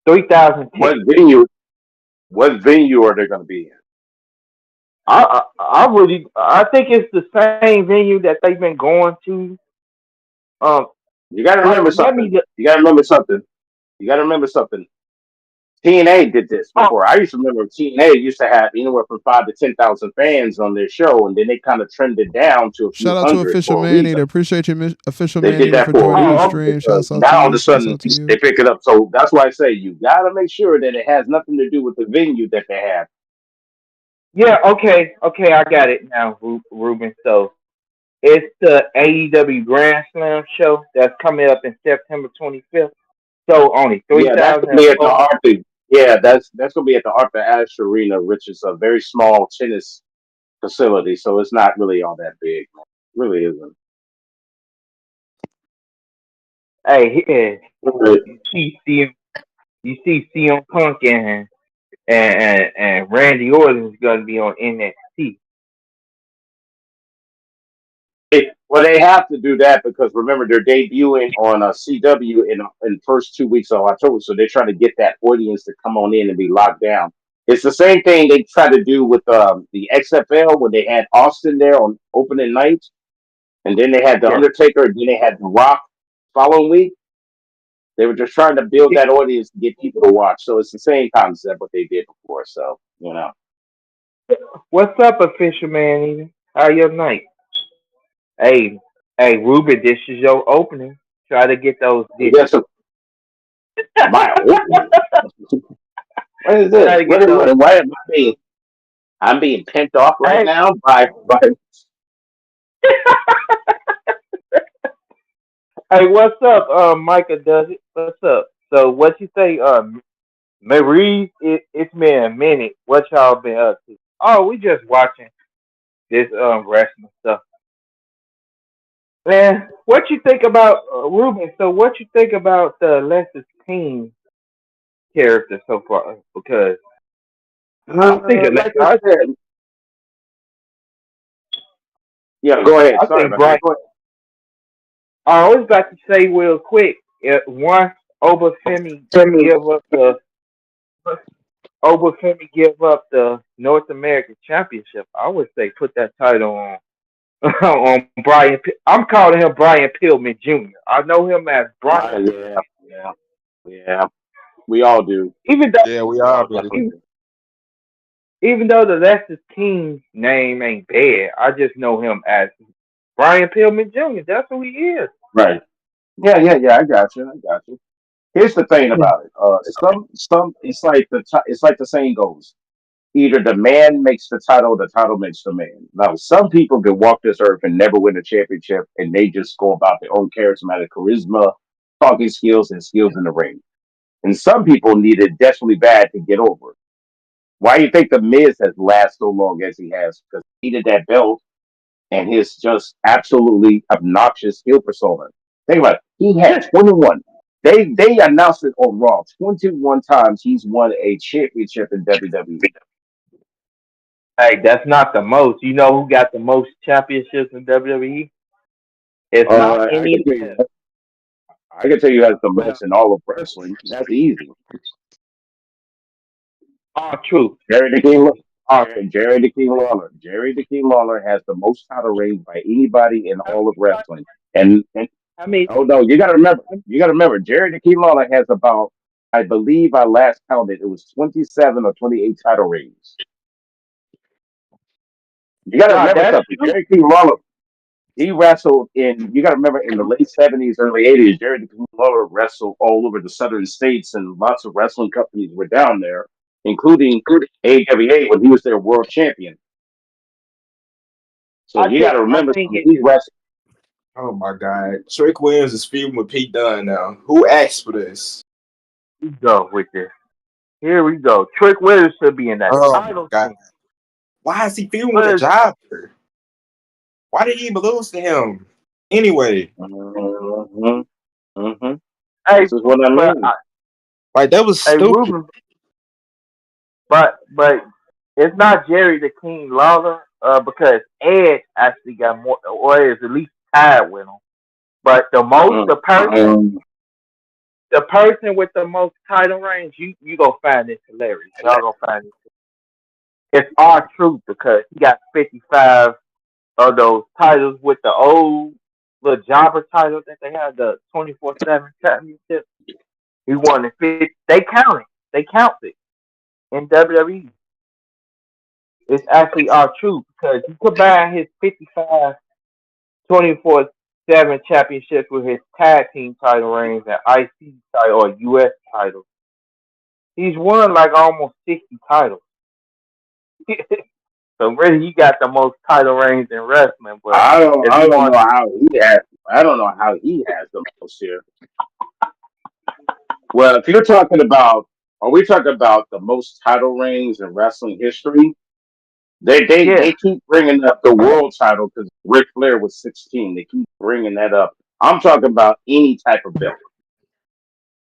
3,000 What tickets. venue? What venue are they going to be in? I think it's the same venue that they've been going to. Um, You got to remember let me. something. You got to remember something. You got to remember something. TNA did this Oh, before. I used to remember TNA used to have anywhere from 5 to 10,000 fans on their show, and then they kind of trended down to a few Shout out to hundred Official for a Man reason. Eater. Appreciate you, Official They Man did Eater, that for for a joining the reason stream. because Shouts out to now all of you. a Shouts sudden out to you. they pick it up. So that's why I say you got to make sure that it has nothing to do with the venue that they have. yeah. Okay. I got it now, Ruben. So it's the AEW Grand Slam show that's coming up in September 25th. So only Yeah, that's gonna 3,000 be at the folks. Arthur. Yeah, that's gonna be at the Arthur Ashe Arena, which is a very small tennis facility. So it's not really all that big. It really isn't. Hey, yeah, Right. you see CM, you see CM Punk and Randy Orton is going to be on NXT. Well, they have to do that because remember they're debuting on CW in the first 2 weeks of October, so they're trying to get that audience to come on in and be locked down. It's the same thing they tried to do with the XFL when they had Austin there on opening night, and then they had the Yeah. Undertaker, and then they had the Rock following week. They were just trying to build that audience to get people to watch. So it's the same concept what they did before. So What's up, official man? Even how your night? Hey, Ruben, this is your opening. Try to get those yes, digits. my opening. What is Try this? to get those. Why am I being? I'm being pent off right Hey, now by. hey, what's up? Micah does it. What's up? So what you say? Marie, it's been a minute. What y'all been up to? Oh, we just watching this wrestling stuff. Man, what you think about Ruben? So what you think about the Lexus King character so far? Because I'm thinking, Like I said, yeah. Go ahead. I Sorry think about that. Brian. Go ahead. I was about to say real quick. Once Obafemi give up the North American Championship, I would say put that title on on Brian. I'm calling him Brian Pillman Jr. I know him as Brian. Yeah. We all do. Even though Yeah, we We all all do. definitely even, do. even though the Lexus King name ain't bad, I just know him as Brian Pillman Jr. That's who he is. Right. Yeah. I got you. Here's the thing about it. It's like the saying goes. either the man makes the title or the title makes the man. Now, some people can walk this earth and never win a championship, and they just go about their own charismatic charisma, talking skills, and skills in the ring. And some people need it desperately bad to get over it. Why do you think the Miz has lasted so long as he has? Because he needed that belt and his just absolutely obnoxious heel persona. Think about it. He had 21. They announced it on Raw. 21 times he's won a championship in WWE. Hey, that's not the most. You know who got the most championships in WWE? It's not I any can tell of you, them. I can tell you that's the most in all of wrestling. That's easy. True. Jerry the King, Jerry the King Lawler. Jerry the King Lawler has the most title reigns by anybody in all of wrestling. And I mean, oh no, you got to remember, Jerry the King Lawler has about, I believe I last counted, it was 27 or 28 title reigns. You got to remember that's something. true. Jerry King Lawler, he wrestled in. You got to remember in the late 70s, early 80s. Jerry the King Lawler wrestled all over the southern states, and lots of wrestling companies were down there, including AWA when he was their world champion. So you got to I remember think something. He wrestled. Oh my God, Trick Williams is feuding with Pete Dunne now. Who asked for this? we go with this. Here we go. Trick Williams should be in that Oh my title God, thing. why is he feuding with a jobber? Why did he even lose to him? Anyway, Mm-hmm, mm-hmm. Hey, This is what I but mean. like that was hey, stupid. Ruben, but it's not Jerry the King Lawler, because Edge actually got more, or is at least tied with him. But Mm-hmm. the person with the most title reigns, you gonna find this hilarious. Y'all gonna find it. It's R-Truth because he got 55 of those titles with the old little jobber title that they had, the 24/7 championship. He won the 50. They count it. They count it in WWE. It's actually R-Truth because you combine his 55 24/7 championships with his tag team title reigns and IC title or US title. He's won like almost 60 titles. So really, he got the most title reigns in wrestling. But if I you don't want, know how he has. I don't know how he has the most here. Well, if you're talking about, are we talking about the most title reigns in wrestling history? yeah, They keep bringing up the world title because Ric Flair was 16. They keep bringing that up. I'm talking about any type of belt,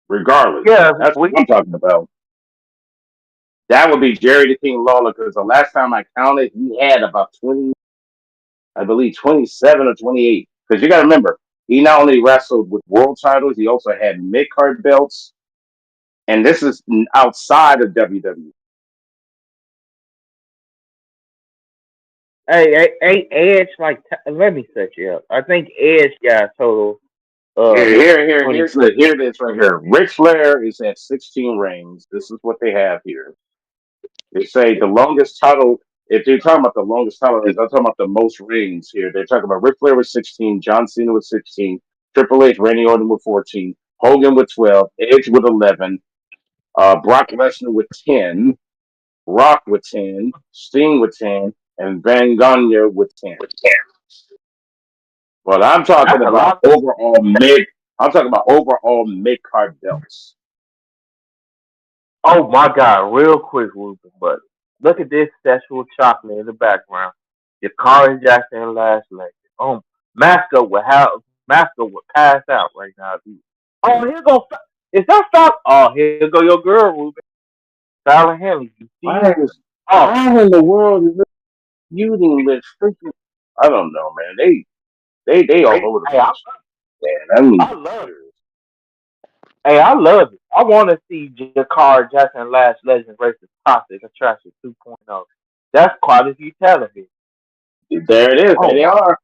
regardless. yeah, That's what I'm talking about. That would be Jerry the King Lawler because the last time I counted, he had about 20, I believe 27 or 28. Because you got to remember, he not only wrestled with world titles, he also had mid card belts, and this is outside of WWE. hey, Edge like let me set you up. I think Edge got a total of 20. Here it is right here. Ric Flair is at 16 reigns. This is what they have here. They say the longest title, if they're talking about the longest title reigns, I'm talking about the most reigns here. They're talking about Ric Flair with 16, John Cena with 16, Triple H, Randy Orton with 14, Hogan with 12, Edge with 11, Brock Lesnar with 10, Rock with 10, Sting with 10, and Van Gagne with 10. But I'm talking That's a about lot. overall mid. I'm talking about overall mid card belts. Oh my God! Real quick, Ruben, but look at this sexual chocolate in the background. Your Carl Jackson and last leg. Oh, Masco would pass out right now. Dude. Oh, here go. Is that stop? Oh, here go your girl, Ruben. Silent Henry. You see Why her? is Oh, how in the world is this feuding with freaking? I don't know, man. They all over the hey, place. Man, I mean, I love it. Hey, I love it. I want to see Jakar Jackson and Last Legend versus Toxic Attraction 2.0. That's quality television. there it is. There Oh they my. are.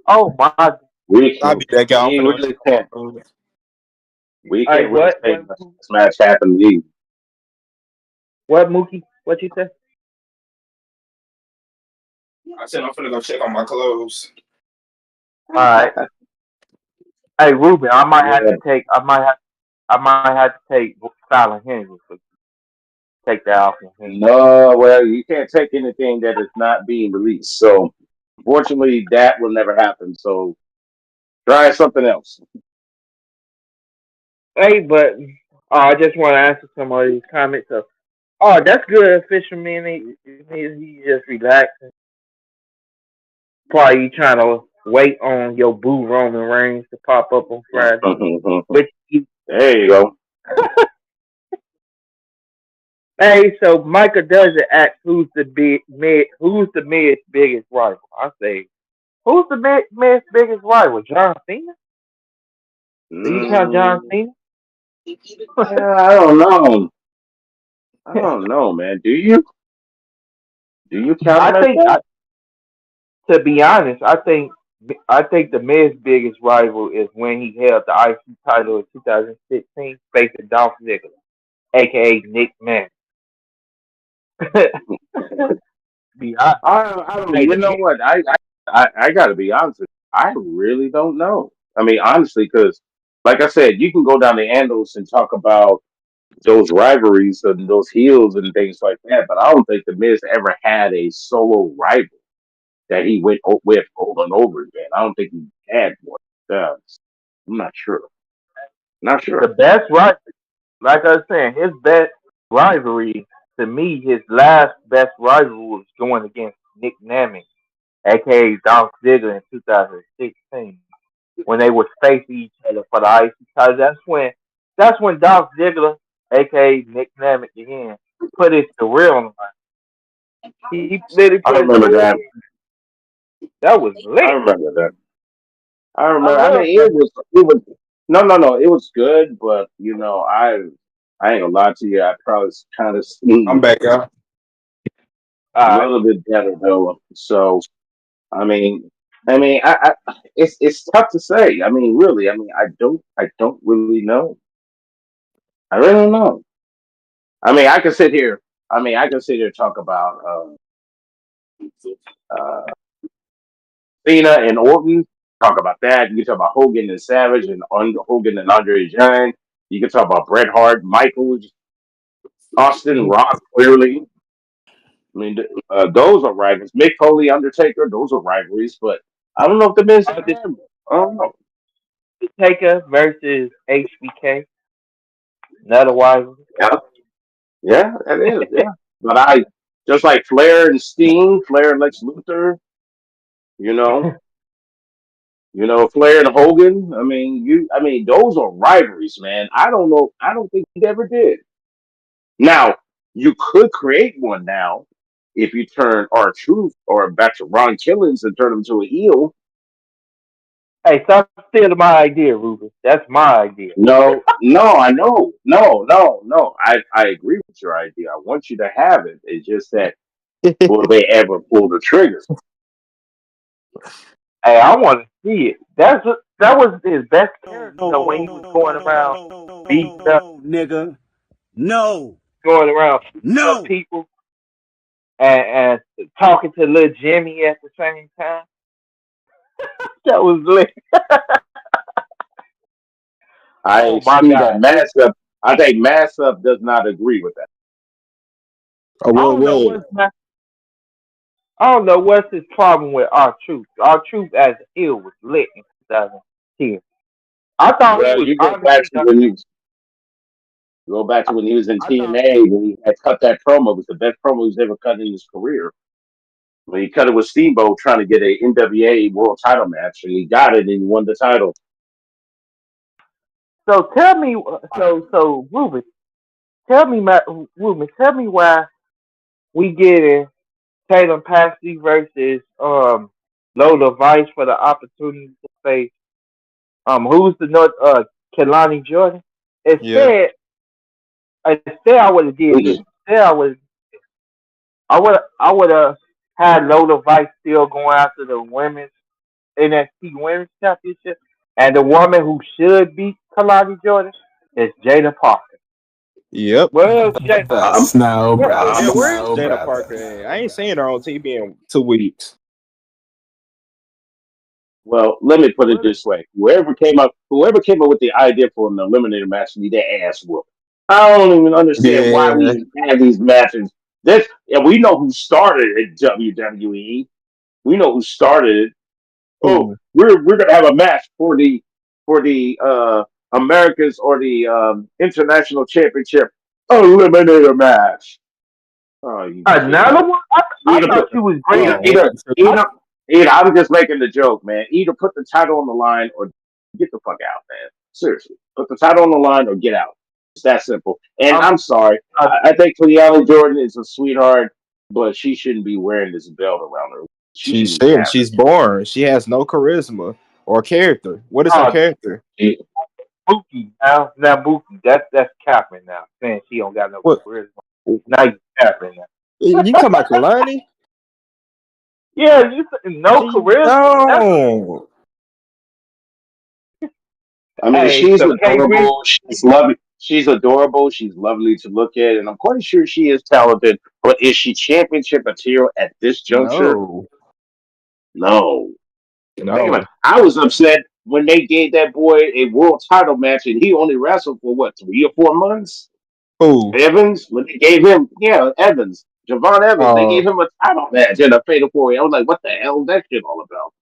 Oh my. We I'll can, be that guy. I'm we finna go check really on my can't. food. We Hey, can't really say what? this match happened. What, Mookie? What you say? I said I'm finna go check on my clothes. All right. Hey, Ruben, I might have Yeah, to take. I might have to take Silent Henry. take that off your hands. No, well, you can't take anything that is not being released. So, fortunately, that will never happen. So, try something else. Hey, but I just want to answer some of these comments. Oh, that's good, Fisherman. He just relaxing. Probably you trying to wait on your boo Roman Reigns to pop up on Friday. Which There you go. Hey, so Micah does it ask who's the Mid's biggest rival? I say, who's the Mid's biggest rival? John Cena? Do you count John Cena? Yeah, I don't know. I don't know, man. Do you? Do you count him I as think, that? to be honest, I think the Mid's biggest rival is when he held the IC title in 2016, facing Dolph Ziggler, aka Nick Man. Be honest. I don't. Hey, You know what? I got to be honest with you. I really don't know. I mean, honestly, because like I said, you can go down the annals and talk about those rivalries and those heels and things like that, but I don't think the Miz ever had a solo rival that he went with over and over again. I don't think he had one. I'm not sure. Not the sure. best rival, like I was saying, his best rivalry, to me, his last best rival was going against Nick Nemeth, aka Dolph Ziggler in 2016, when they would face each other for the IC title. That's when Dolph Ziggler, aka Nick Nemeth again, put his career on the line. He literally I put his remember career. that. That was I lit. remember that. I I remember. I love mean, that. it was. No, no, no. It was good, but I ain't gonna lie to you. I probably kind of I'm seen back, y'all. a All right. little bit better though. So I mean, it's tough to say. I mean, really. I mean, I don't really know. I really don't know. I mean, I can sit here. I mean, I can sit here and talk about uh, Cena and Orton. Talk about that. You can talk about Hogan and Savage and Hogan and Andre the Giant. You can talk about Bret Hart, Michaels, Austin, Rock. Clearly, I mean, those are rivals. Mick Foley, Undertaker, those are rivalries. But I don't know if the Miz ever had one. I don't know. Undertaker versus HBK, another rival. Yeah, yeah, that is. Yeah, but I just like Flair and Steen, Flair and Lex Luthor. You know, Flair and Hogan. I mean, those are rivalries, man. I don't know. I don't think he ever did. Now, you could create one now if you turn R-Truth or back to Ron Killings and turn him into a heel. Hey, stop stealing my idea, Ruben. That's my idea. No, no, I know. No, no, no. I agree with your idea. I want you to have it. It's just that will they ever pull the trigger? Hey, I want to see it. That was his best No, character no, though, when no, he no, was no, going no, no, around no, no, beating no, up, no, nigga. No, beating up no. people and talking to little Jimmy at the same time. That was lit. I Oh my see that god! Mass Up. I think Mass Up does not agree with that. Oh, I well, don't know well. what's his problem with our truth. Our truth as a heel was lit in 2010. I thought he Well, was you honestly. go back to when he was in I thought TNA when he had cut that promo. It was the best promo he's ever cut in his career. When he cut it with Steamboat trying to get a NWA World Title match, and he got it, and he won the title. so. Tell me, Ruben. Tell me why we getting Tatum Paxley versus Lola Vice for the opportunity to face who's the North Kelani Jordan. Yeah. Instead I would have did this. Instead I would have had Lola Vice still going after the women's NXT Women's Championship, and the woman who should beat Kalani Jordan is Jada Parker. Yep. Well, Jada, I'm, Snow Yeah, brother, I'm, where is snow Jada brother. Parker at? I ain't seen her on TV in 2 weeks. well, let me put it this way: whoever came up with the idea for an eliminator match need their ass whooped. I don't even understand why we Yeah. even have these matches. We know who started it, WWE. We know who started it. Oh, Who? we're gonna have a match for the Americas or the international championship eliminator match. Oh, you kidding me? Another one? I Either thought put you was either bringing. Oh, either either either. I was just making the joke, man. Either put the title on the line or get the fuck out, man. Seriously, put the title on the line or get out. It's that simple. And Um, I'm sorry. uh, I think Cleella Jordan is a sweetheart, but she shouldn't be wearing this belt around her. She she's shouldn't even shit. have She's boring. She has no charisma or character. What is her oh, character? it. Buki. Now Buki. That's capping now. Saying she don't got no What? charisma. Now you capping now. You talking about Kalani? Yeah, you said no She charisma. That's, don't. I mean, hey, she's so K-Rig, adorable. She's lovely. She's adorable. She's lovely to look at, and I'm quite sure she is talented. But is she championship material at this juncture? No. No. Think about No. it. I was upset when they gave that boy a world title match, and he only wrestled for what 3 or 4 months. Who? Evans, when they gave him, yeah, Evans, Javon Evans, they Uh, gave him a title match in a fatal 4. I was like, what the hell is that shit all about?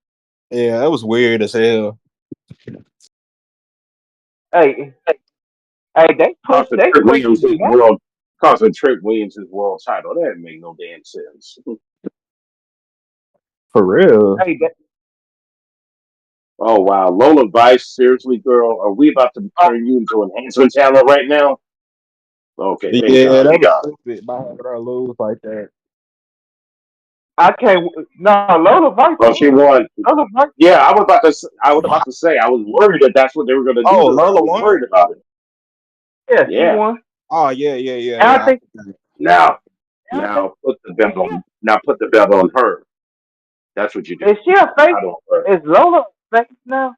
yeah, that was weird as hell. hey, Costing they Trick pushed Williams the his match. world, costing Trick Williams his world title. That didn't make no damn sense. For real. Hey, that, Oh wow, Lola Vice, seriously, girl, are we about to oh, turn you into enhancement talent right now? Okay, thank Yeah, God. that was stupid by having her lose like that. I can't. No, Lola Vice Well, she won. won. Lola Vice. Yeah, I was about to say. I was worried that that's what they were going to do Oh, to her. I Lola was won? worried about it. Yeah, she Yeah. won. Oh, yeah, yeah, yeah, And I yeah. think. Now, And I think. now put the belt on her. That's what you do. Is she Put a the face? title on her. Is Lola a face now?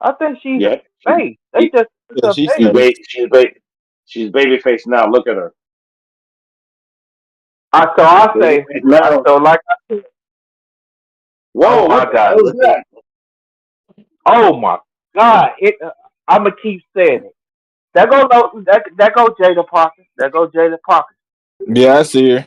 I think she's Yeah. face. They She, just put Yeah, her she's face. face. she's baby face now. Look at her. I Baby say. face now. So like I said. Oh Whoa, my what the God! hell is Look at. that? Oh my God! It. I'm gonna keep saying it. That go Jada Parker. That go Jada Parker. Yeah, I see her.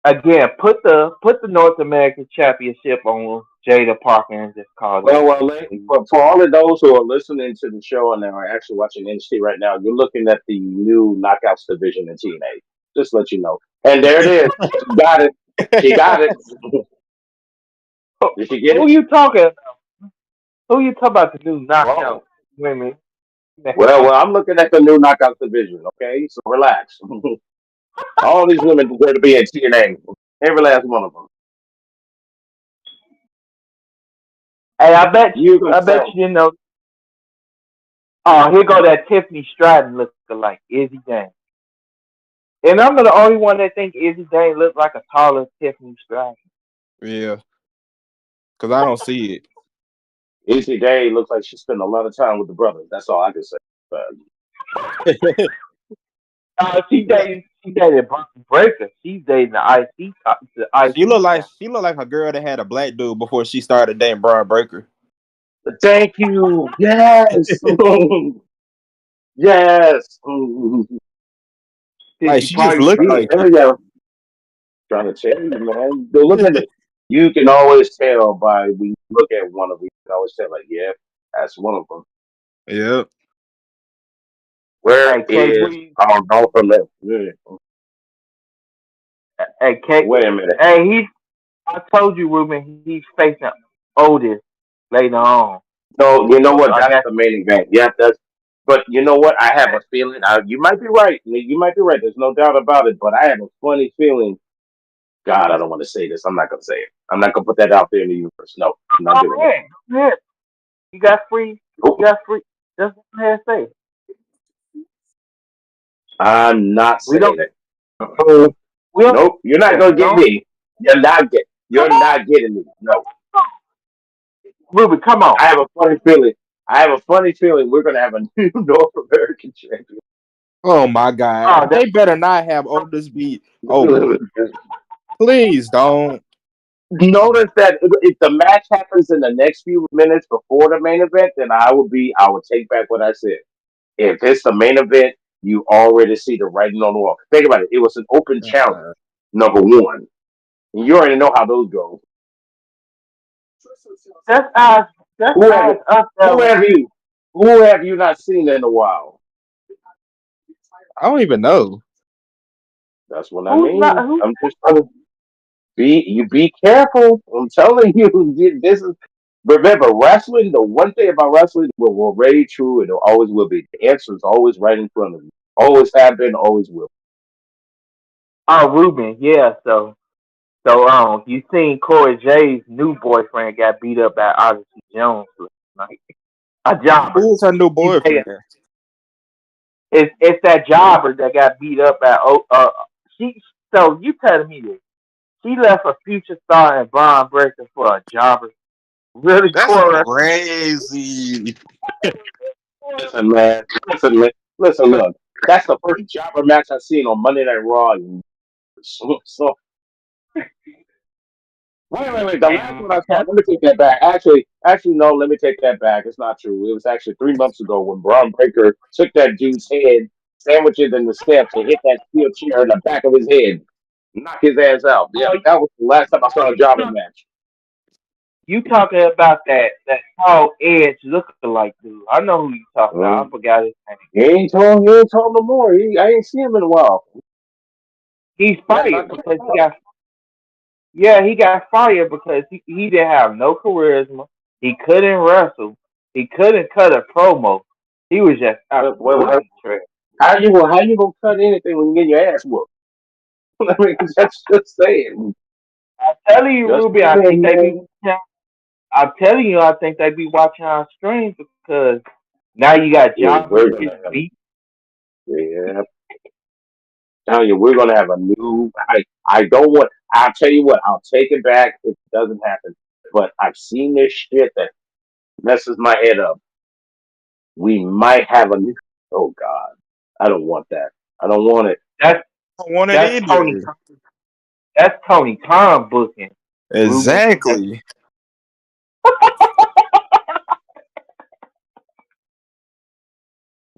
Again, put the North American Championship on Jada Parker and just call it a Well, day, please. for all of those who are listening to the show and are actually watching NXT right now, you're looking at the new Knockouts division in TNA. Just let you know. And there it is. She got it. She got it. Who, Did she get who it? you talking? Who you talking about the new Whoa. knockout women? I'm looking at the new Knockouts division. Okay, so relax. All these women deserve to be in TNA. Every last one of them. Hey, You can I say bet you didn't know. Oh, here go that Tiffany Stratton looking like Izzy Dane. And I'm the only one that think Izzy Dane looks like a taller Tiffany Stratton. Yeah, because I don't see it. Easy Day looks like she spent a lot of time with the brothers. That's all I can say. But She dated Bron Breaker. She's dating the IC top, the IC champ. She look like a girl that had a black dude before she started dating Braun Breaker. thank you. Yes. Yes. Like You she just probably looked did. like There it. we go. Trying to tell you, man. Go look at it. You can always tell by when you look at one of them. You can always tell, like, yeah, that's one of them. Yeah. Where Hey, is our North left? Yeah. Hey, K, Wait a minute. hey, I told you, Ruben, he's facing Otis later on. No, you know So what? I That's got the main event. Yeah, that's. But you know what? I have a feeling. You might be right. You might be right. There's no doubt about it. But I have a funny feeling. God, I don't want to say this. I'm not gonna say it. I'm not gonna put that out there in the universe. No, I'm not doing it. go ahead. You got free. Nope. You got free. Just go ahead and say it. I'm not We saying don't. it. We don't. Nope. You're not gonna get Don't. me. You're Come on, not getting me. No. Ruben. Come on. I have a funny feeling. I have a funny feeling we're gonna have a new North American champion. Oh my Oh, God. They better not have Otis beat. Oh, Well, please don't. Notice that if the match happens in the next few minutes before the main event, then I would take back what I said. If it's the main event, you already see the writing on the wall. Think about it. It was an open challenge, number one. And you already know how those go. That's us. That's Who have us. Us. who have you who have you not seen in a while? I don't even know. That's what I Who's not? mean. Who? I'm just trying to be careful. I'm telling you, this is remember wrestling. The one thing about wrestling will very true, and it always will be. The answer is always right in front of you. Always have been, always will. Oh, Ruben. Yeah. So you seen Corey J's new boyfriend got beat up by Odyssey Jones last night. A jobber. Who is her new He's boyfriend? it's that jobber that got beat up at she. So you telling me this? She left a future star and Braun Breaker for a jobber. Really, That's Corey? crazy. Listen, man. Listen. Look. That's the first jobber match I've seen on Monday Night Raw. So wait. The last one I saw. Let me take that back. Actually, no. Let me take that back. It's not true. It was actually 3 months ago when Braun Breaker took that dude's head, sandwiched it in the steps, and hit that steel chair in the back of his head, knock his ass out. Yeah, that was the last time I saw a jobber match. You talking about that tall Edge lookalike dude? I know who you talking about. I forgot his name. He ain't told no more. I ain't seen him in a while. He's Yeah, fired because he got fired because he didn't have no charisma. He couldn't wrestle. He couldn't cut a promo. He was just Well, absolutely trash. how you gonna cut anything when you get your ass whooped? I mean, that's just saying. I'm telling you, Just Ruby. saying, man. I'm telling you, I think they be watching our streams because now you got Yeah, jobbers getting beat. yeah. Tell you, we're gonna have a new. I don't want. I'll tell you what. I'll take it back if it doesn't happen. But I've seen this shit that messes my head up. We might have a new. Oh God, I don't want that. I don't want it. That's I don't want it that's Tony. either. That's Tony Khan booking. Ruben. Exactly.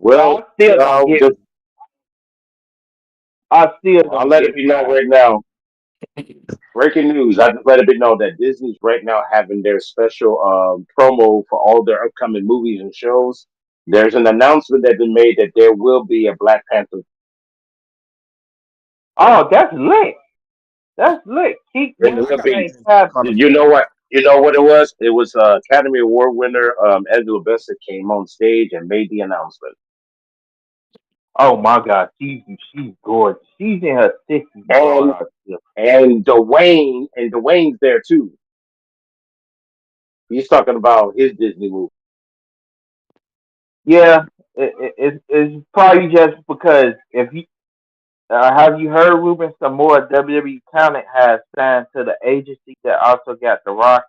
Well, I still don't get. just I still I'll don't let get it be known why. right now. Breaking news. I just let it be known that Disney's right now having their special promo for all their upcoming movies and shows. There's an announcement that's been made that there will be a Black Panther. Oh, that's lit. That's lit. Keep It what's I will his got be. name? Tab. You know what? You know what it was? It was Academy Award winner Angela Bassett came on stage and made the announcement. Oh my God, she's gorgeous. She's in her 60s, And bro. Dwayne's there too. He's talking about his Disney movie. Yeah, it's probably just because if you have you heard Ruben, some more WWE talent has signed to the agency that also got The Rock,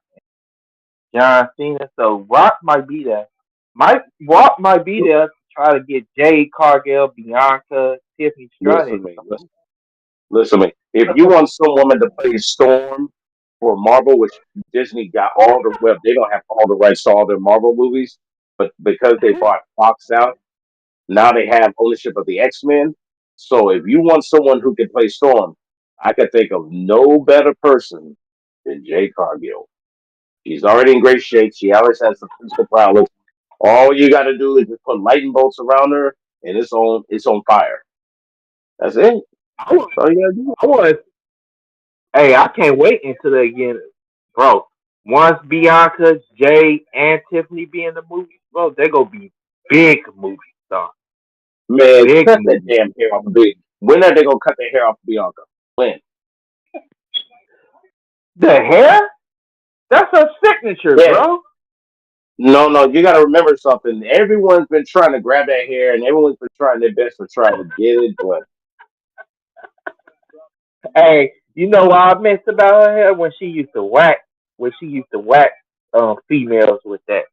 John Cena. So Rock might be there. Rock might be there to try to get Jade Cargill, Bianca, Tiffany Stratton. Listen to me. Listen to me. If you want some woman to play Storm for Marvel, which Disney got they don't have all the rights to all their Marvel movies, but because they bought Fox out, now they have ownership of the X-Men. So if you want someone who can play Storm, I could think of no better person than Jay Cargill. She's already in great shape. She always has the physical prowess. All you got to do is just put lightning bolts around her, and it's on fire. That's it. I want, That's all you got to do. I want. Hey, I can't wait until they get bro. Once Bianca, Jay, and Tiffany be in the movie, bro, they gonna be big movie stars. Man, Big cut that movie. damn hair off of Bianca. When are they gonna cut their hair off of Bianca? When? The hair? That's her signature, Yeah. bro. No, you got to remember something. Everyone's been trying to grab that hair, and everyone's been trying their best to try to get it, but Hey, you know why I messed about her hair when she used to wax females with that.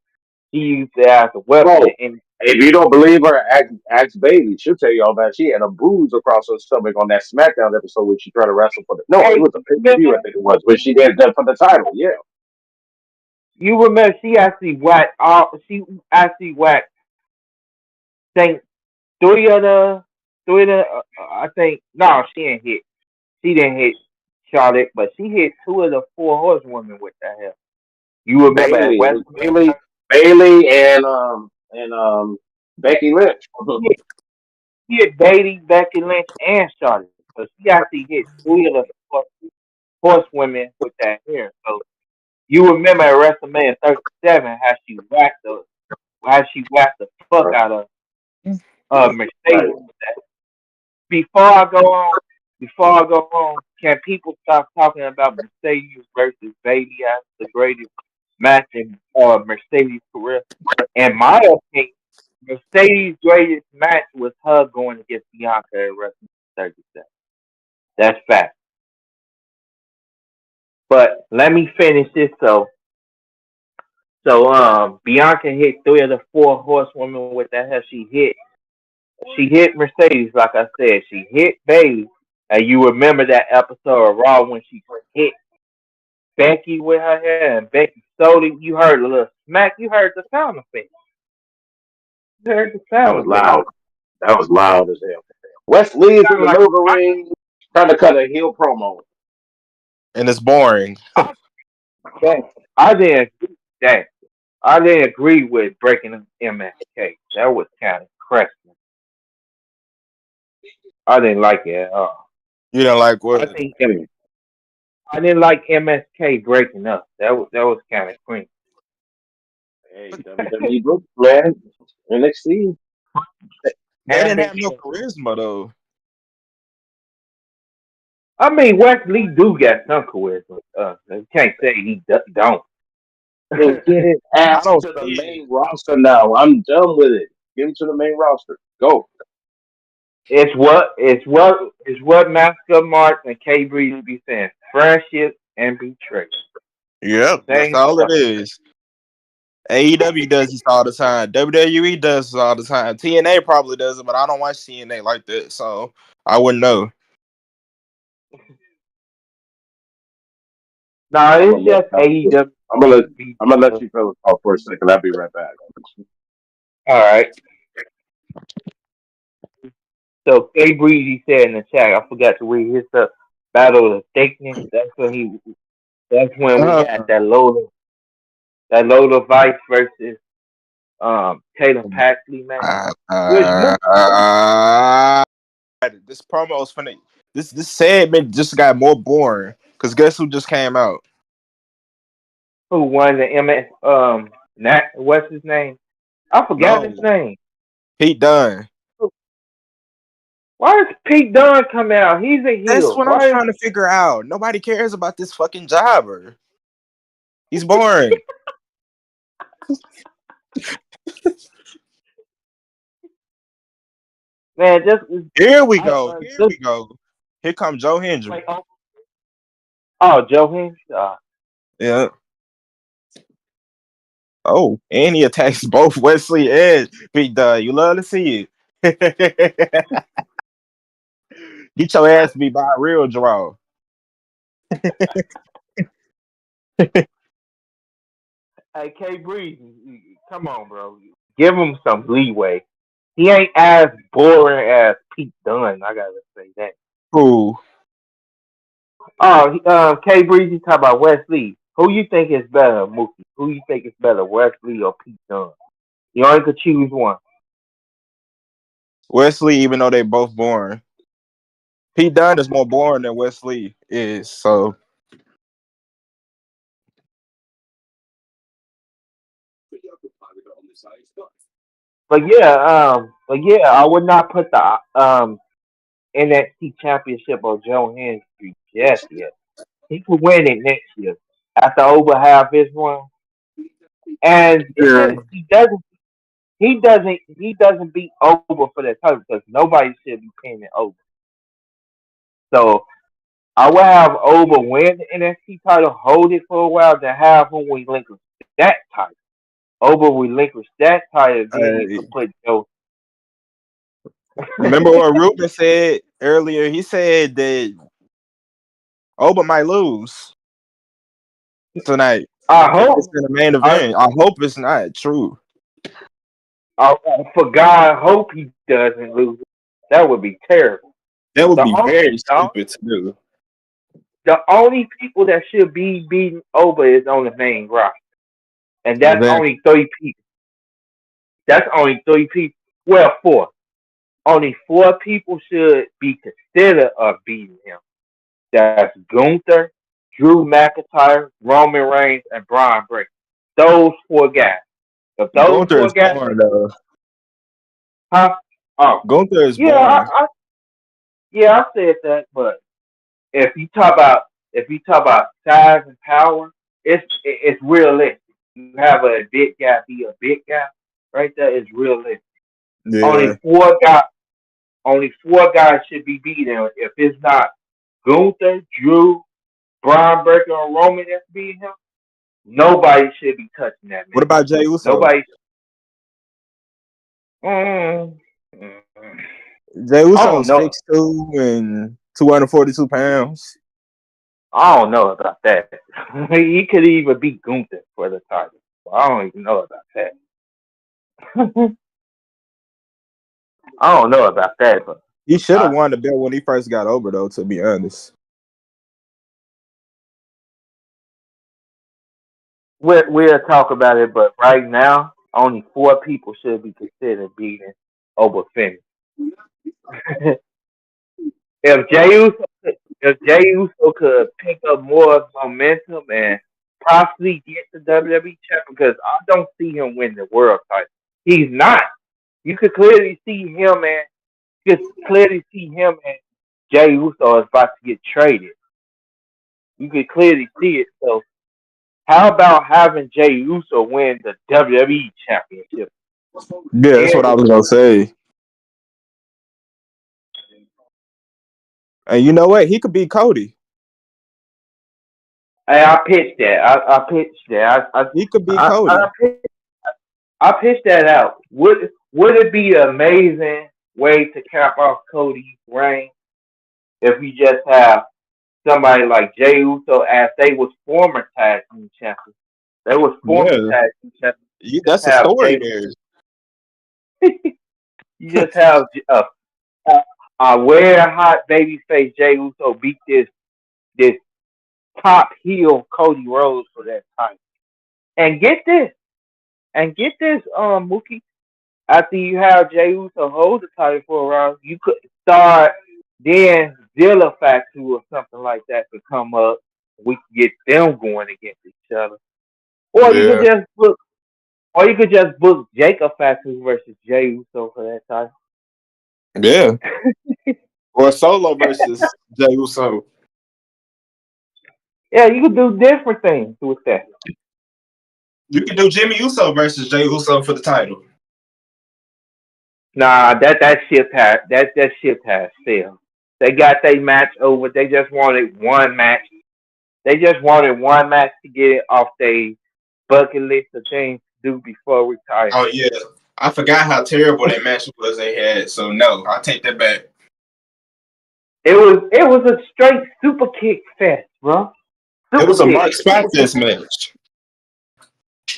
She used to as a weapon bro, and If you don't believe her, ask Bailey. She'll tell you all that. She had a bruise across her stomach on that SmackDown episode when she tried to wrestle for the. No, it Hey, was a pay per view. I remember, think it was when she did that for the title. Yeah, you remember she actually whacked think three of the I think no, she didn't hit Charlotte, but she hit two of the four horsewomen with that hell. You remember at Bailey. It was WrestleMania? Bailey and Becky Lynch. She hit Bailey, Becky Lynch, and Charlotte. So she actually hit three of the four horsewomen with that hair. So you remember at WrestleMania 37 how she whacked the fuck out of Right. Mercedes with that. Before I go on, can people stop talking about Mercedes versus Bailey as the greatest match in Mercedes' career? In my opinion, Mercedes' greatest match was her going against Bianca at WrestleMania 37. That's fact. But let me finish this. So Bianca hit three of the four horsewomen with that hell. She hit Mercedes, like I said. She hit Bailey. And you remember that episode of Raw when she hit Becky with her hair and Becky sold it. You heard a little smack. You heard the sound effect. You heard the That sound was effect. loud. That was loud as hell. Wes Lee is in Sound the like middle of the ring trying to cut a heel promo. And it's boring. that. I didn't agree with that. I didn't agree with breaking MSK. That was kind of crazy. I didn't like it at all. You don't like I what? think I didn't like MSK breaking up. That was kind of cringy. Hey, WWE book, man. NXT. They And didn't they have no charisma though. I mean, Wesley do got some charisma. You can't say he don't. Well, get his I ass don't to the see it. main roster now. I'm done with it. Get him to the main roster. Go. It's what Mascot Mark and K Breeze be saying. Friendship and betrayal. Yep, that's Same all it stuff. is. AEW does this all the time. WWE does this all the time. TNA probably does it, but I don't watch TNA like that, so I wouldn't know. No, I'm it's gonna let just AEW. I'm gonna let I'm gonna let you fellas talk for a second. I'll be right back. All right. So K Breezy said in the chat, I forgot to read his stuff. Battle of Thickness. That's when we had Uh, that load of Vice versus Tatum Paxley match. Which this promo is funny. This segment just got more boring because guess who just came out? who won the MS what's his name? I forgot No, his name. Pete Dunne. Why does Pete Dunne come out? He's a That's heel. what I'm Why is trying to figure out. Nobody cares about this fucking jobber. He's boring. man just Here we I go. Here just we go. Here comes Joe Hendry. like Joe Hinch. Yeah. Oh, and he attacks both Wesley and Pete Dunne. You love to see it. Get your ass beat by a real draw. Hey K Breeze, come on, bro. Give him some leeway. He ain't as boring as Pete Dunne. I gotta say that. Cool. K Breezy talk about Wesley. Who you think is better, Mookie? Who you think is better, Wesley or Pete Dunne? You only could choose one. Wesley, even though they both boring. Pete Dunne is more boring than Wesley is. So But yeah, I would not put the NXT Championship on Joe Hendry just yet. He could win it next year after over half his run. And it's Yeah. just he doesn't beat over for that title because nobody should be pinning it over. So I would have over win the NXT title, hold it for a while, then have him relinquish that title. Oba relinquished that title, then you Uh, could put Joe. remember what Ruben said earlier? He said that Oba might lose tonight I if it's hope. in the main I, event. I hope it's not true. I for God, hope he doesn't lose. That would be terrible. That would The be only, very the, stupid to do. the only people that should be beating Oba is on the main roster, and that's Exactly. only 30 people. That's only 3 people. Well, four. Only 4 people should be considered of beating him. That's Gunther, Drew McIntyre, Roman Reigns, and Braun Breaker. Those 4 guys. If those Gunther four is guys, born though. huh? Oh, Gunther is yeah, born. I said that. But if you talk about size and power, it's realistic. You have a big guy be a big guy, right there is realistic. Yeah. Only 4 guys. Only 4 guys should be beating him. If it's not Gunther, Drew, Braun Breaker, or Roman that's beating him, nobody should be touching that What man. about Jey Uso? Nobody. Mm, mm, Jey I Uso don't know. 6'2" and 242 pounds. I don't know about that. He could even beat Gunther for the title. I don't even know about that. I don't know about that, but He should have I, won the belt when he first got over, though. To be honest, we'll talk about it. But right now, only 4 people should be considered beating over Finn. if Jey Uso, if Jey Uso could pick up more momentum and possibly get the WWE champion, because I don't see him win the world title. He's not. You could clearly see him, and you could clearly see him and Jey Uso is about to get traded. You could clearly see it. So how about having Jey Uso win the WWE championship? yeah, that's Yeah, what I was gonna say. And you know what? He could beat Cody. I pitched that. I pitched that. He could beat I, I, Cody. I pitched I pitched that out. Would it be an amazing way to cap off Cody's reign if we just have somebody like Jey Uso as they was former tag team champions? They was former Yeah, tag team champions. that's a Have story Jey. there. You just have a red hot babyface Jey Uso beat this top heel Cody Rhodes for that title. And get this, Mookie. After you have Jey Uso hold the title for a while, you could start then Zilla Factory or something like that to come up. We could get them going against each other. Or you could Yeah, just book Jacob Factory versus Jey Uso for that title. yeah. Or Solo versus Jey Uso. Yeah, you could do different things with that. You can do Jimmy Uso versus Jey Uso for the title. Nah, that ship has failed. They got their match over. They just wanted one match. They just wanted one match to get it off their bucket list of things to do before retirement. Oh yeah, I forgot how terrible that match was they had. So no, I take that back. It was a straight super kick fest, bro. Super It was a kick. Mark Spot Fest match.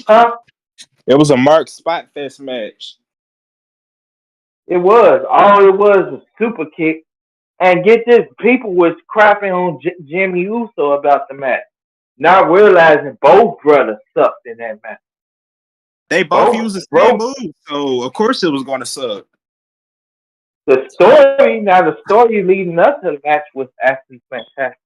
Huh? It was a Mark Spot Fest match. It was. All it was super kick. And get this, people was crapping on Jimmy Uso about the match, not realizing both brothers sucked in that match. They both used the same move, so of course it was going to suck. The story leading up to the match was actually fantastic.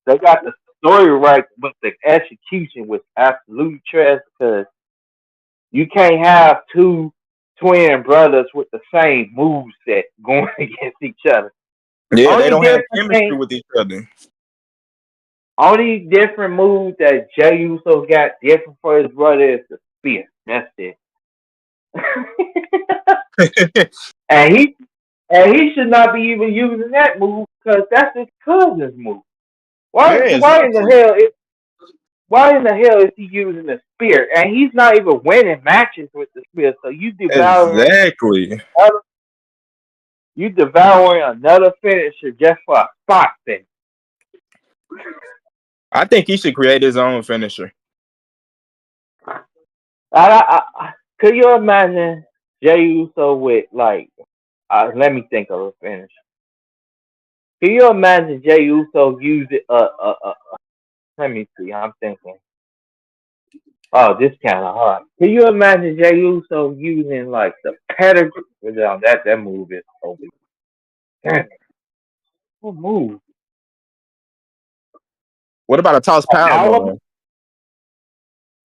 They got the story right, but the execution was absolutely trash because you can't have two twin brothers with the same move set going against each other. Yeah, Only they don't have different chemistry thing- with each other. Only different move that Jey Uso got different for his brother is the spear. That's it. and he should not be even using that move because that's his cousin's move. Why Yeah, in the hell Why in the hell is he using the spear? And he's not even winning matches with the spear. So Exactly. devouring another finisher just for a spot finish. I think he should create his own finisher. Could you imagine Jey Uso with like? Let me think of a finish. Can you imagine Jey Uso use it? Let me see. I'm thinking. Oh, this kind of hard. Can you imagine Jey Uso using like the pedigree? Well, that move is over. Damn it. What move? What about a toss power bomb?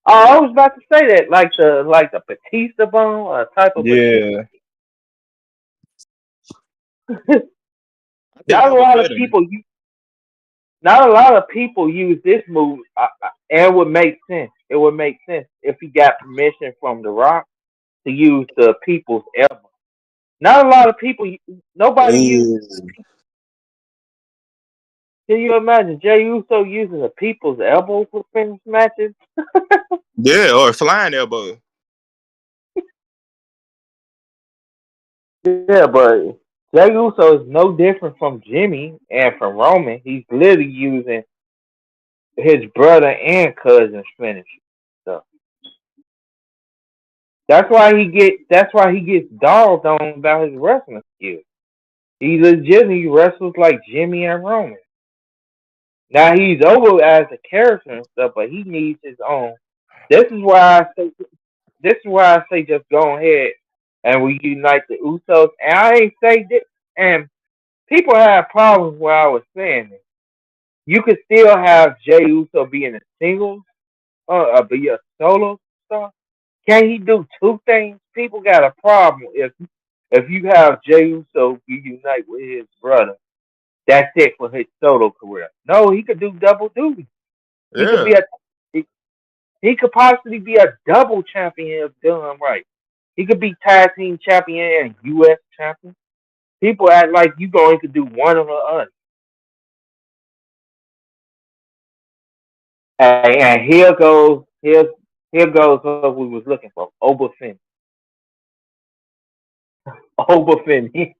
Oh, I was about to say that, like the Batista bomb, or a type of Yeah. Batista. I think that would fit him. Not a lot of people use this move, and it would make sense. It would make sense if he got permission from The Rock to use the people's elbow. Not a lot of people. Nobody uses. Can you imagine Jey Uso using the people's elbow for finish matches? Yeah, or flying elbow. Yeah, but Jey Uso is no different from Jimmy and from Roman. He's literally using his brother and cousin's finish. So that's why he gets dogged on about his wrestling skills. He legitimately wrestles like Jimmy and Roman. Now he's over as a character and stuff, but he needs his own. This is why I say just go ahead and we unite the Usos. And I ain't say this, and people have problems where I was saying this. You could still have Jey Uso being a singles, be a solo star. Can he do two things? People got a problem if you have Jey Uso reunite with his brother. That's it for his solo career. No, he could do double duty. He could be Yeah. he could possibly be a double champion if done right. He could be tag team champion and U.S. champion. People act like you going to do one or the other. And here goes what we was looking for. Oberfin. Oberfin.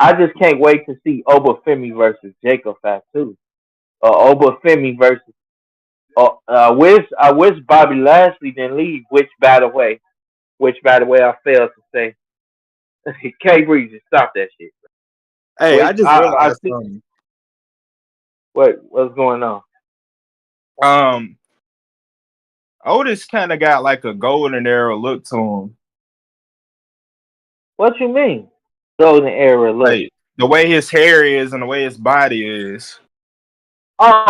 I just can't wait to see Oberfemi versus Jacob Fatu. Oberfemi versus. I wish Bobby Lashley didn't leave. Which by the way, I failed to say. K Breezy, stop that shit. Hey, Which I just I realized think. something. What's going on? Otis kind of got like a golden era look to him. What you mean? Golden era look. Like the way his hair is and the way his body is. Oh,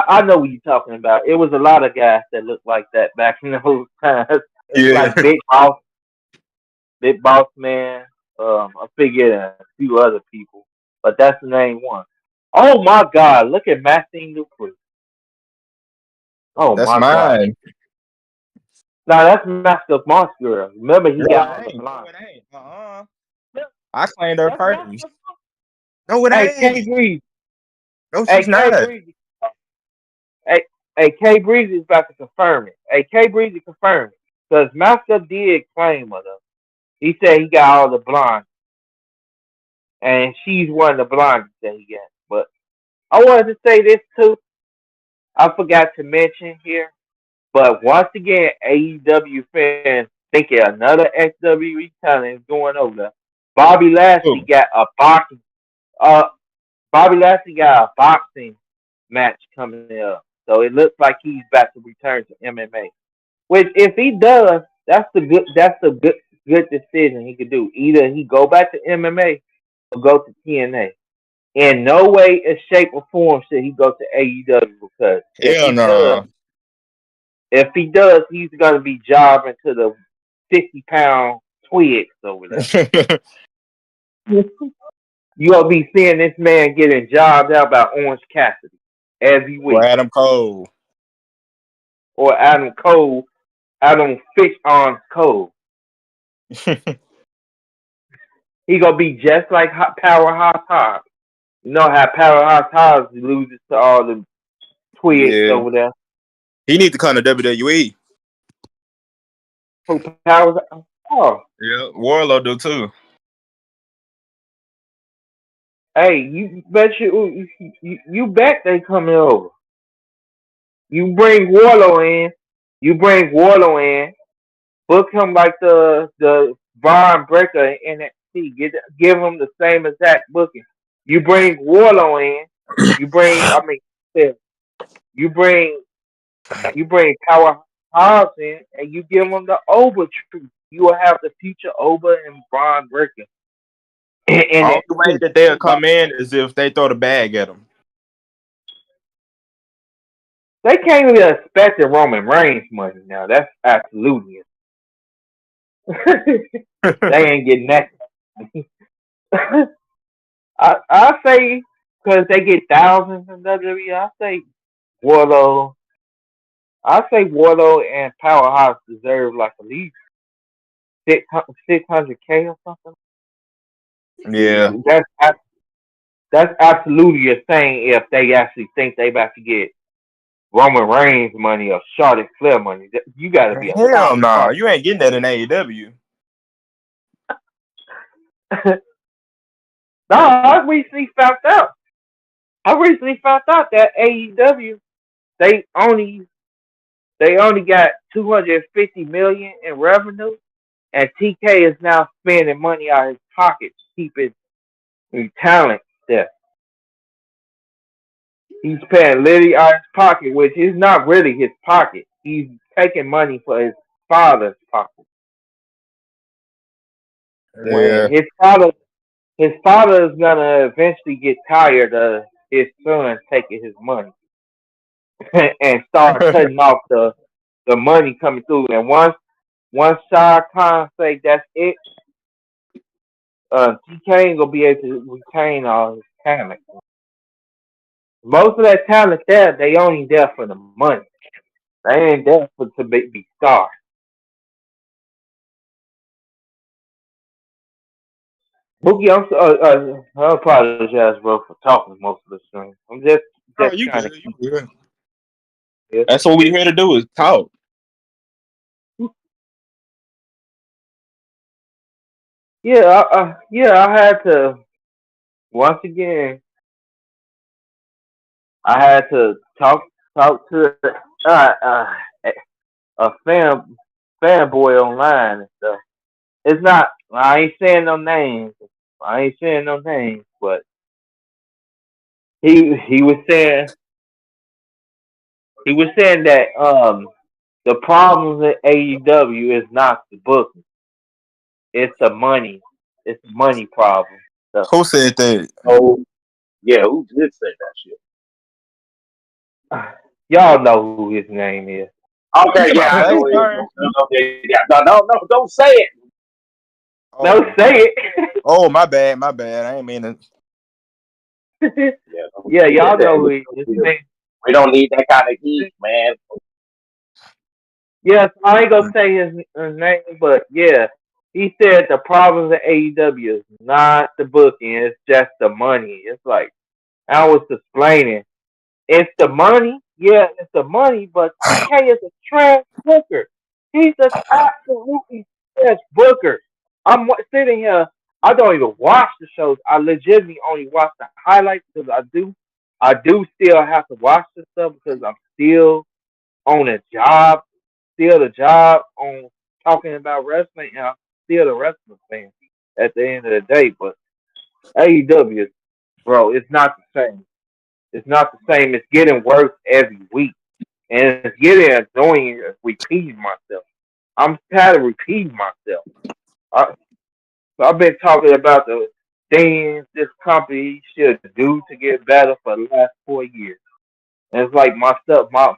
I know what you're talking about. It was a lot of guys that looked like that back in those times. Yeah. Like Big Boss Man. I figured a few other people, but that's the main one. Oh my God! Look at Maxine Dupree. Oh That's my God! mine. Now that's Master Moss Girl. Remember he No, got it on the ain't. No, line. it ain't. I claimed her That's first. Master. No, it Hey K ain't. Breeze. No, Hey she's K not. Breeze. Hey K Breeze is about to confirm it. Hey K Breeze confirm it because Master did claim her though. He said he got all the blondes, and she's one of the blondes that he got. But I wanted to say this too. I forgot to mention here. But once again, AEW fans thinking another XWE talent is going over. Bobby Lashley Ooh. got a boxing. Uh, Bobby Lashley got a boxing match coming up, so it looks like he's about to return to MMA. Which, if he does, That's a good decision he could do. Either he go back to MMA or go to TNA. In no way, shape, or form should he go to AEW because Hell no. if he does, he's gonna be jobbing to the 50-pound twigs over there. You gonna be seeing this man getting jobbed out by Orange Cassidy every Or week, Adam Cole. or Adam Fish Arms Cole. He gonna be just like Powerhouse Hobbs. You know how Powerhouse Hobbs loses to all the twigs Yeah. over there. He need to come to WWE. Who powers? Oh, Yeah, Warlow do too. hey, you bet they coming over. You bring Warlow in. You bring Warlow in. Book him like the Von Breaker in NXT. Give him the same exact booking. You bring Warlow in. You bring. I mean, you bring Power Hobbs in, and you give him the Oba truth. You will have the future Oba and Von Breaker. And Only way that they'll come in is if they throw the bag at him. they can't even expect the Roman Reigns money now. That's absolutely they ain't getting that. I say because they get thousands in WWE. Warlow. I say Warlow and Powerhouse deserve like at least 600K or something. Yeah. That's absolutely a thing if they actually think they about to get Roman Reigns money or Charlotte Flair money. You got to be a Hell no, you ain't getting that in AEW. No, I recently found out that AEW they only got 250 million in revenue, and TK is now spending money out of his pocket to keep his talent there. He's paying literally out of his pocket, which is not really his pocket. He's taking money for his father's pocket. Yeah. When his father is gonna eventually get tired of his son taking his money and start cutting off the money coming through. And once Shah Khan say that's it, TK ain't gonna be able to retain all his talent. Most of that talent there, they only there for the money. They ain't there to be stars. Boogie, I apologize, bro, for talking most of the stream. I'm just You trying good, to you good. Yeah. That's what we here to do is talk. I had to once again. I had to talk to a fanboy online and stuff. It's not. I ain't saying no names. But he was saying that the problems at AEW is not the booking. It's the money. It's the money problem. So, Who said that? Oh, yeah, who did say that shit? y'all know who his name is. Okay, yeah, I know it. No, don't say it. Oh. No, say it. Oh, my bad. I ain't mean to. Yeah, y'all know who he is. We don't need that kind of heat, man. Yes, I ain't gonna say his name, but yeah, he said the problems at AEW is not the booking, it's just the money. It's like I was explaining, it's the money. Yeah, it's the money, but TK is a trash booker. He's an absolutely trash booker. I'm sitting here. I don't even watch the shows. I legitimately only watch the highlights because I do still have to watch this stuff because I'm still on a job, still a job on talking about wrestling, and I'm still a wrestling fan at the end of the day. But AEW, bro, it's not the same. It's not the same. It's getting worse every week, and it's getting annoying repeating myself. I'm tired of repeating myself. I've been talking about the things this company should do to get better for the last 4 years. And it's like my stuff, my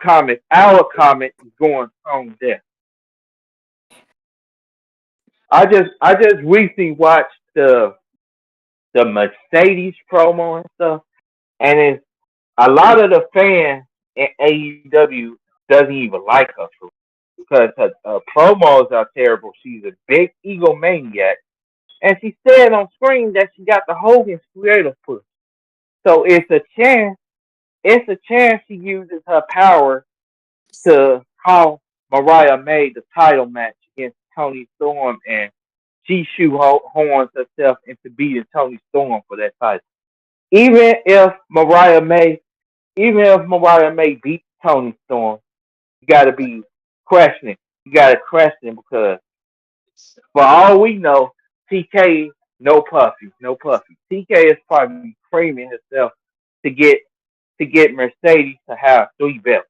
comment, our comment is going on there. I just recently watched the Mercedes promo and stuff, and it's a lot of the fans in AEW doesn't even like her because her promos are terrible. She's a big egomaniac, and she said on screen that she got the Hogan's creative push. So it's a chance she uses her power to how Mariah made the title match against Tony Storm, and she shoehorns herself into beating Tony Storm for that title. Even if Mariah May beat Tony Storm, you got to be questioning. You got to question because for all we know, TK no puffy. TK is probably framing herself to get Mercedes to have 3 belts.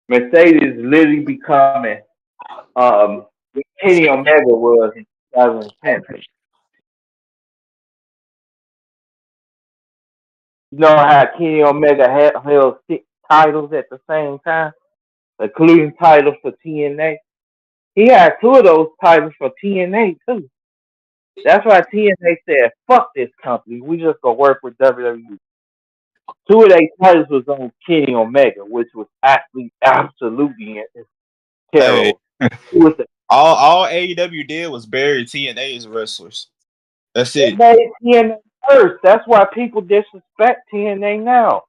Mercedes is literally becoming what Kenny Omega was in 2010. You know how Kenny Omega held 6 titles at the same time, including titles for TNA. He had 2 of those titles for TNA too. That's why TNA said, "Fuck this company. We just gonna work with WWE." 2 of their titles was on Kenny Omega, which was actually absolutely Hey, terrible. It was all AEW did was bury TNA's wrestlers. That's They it. made TNA first. That's why people disrespect TNA now.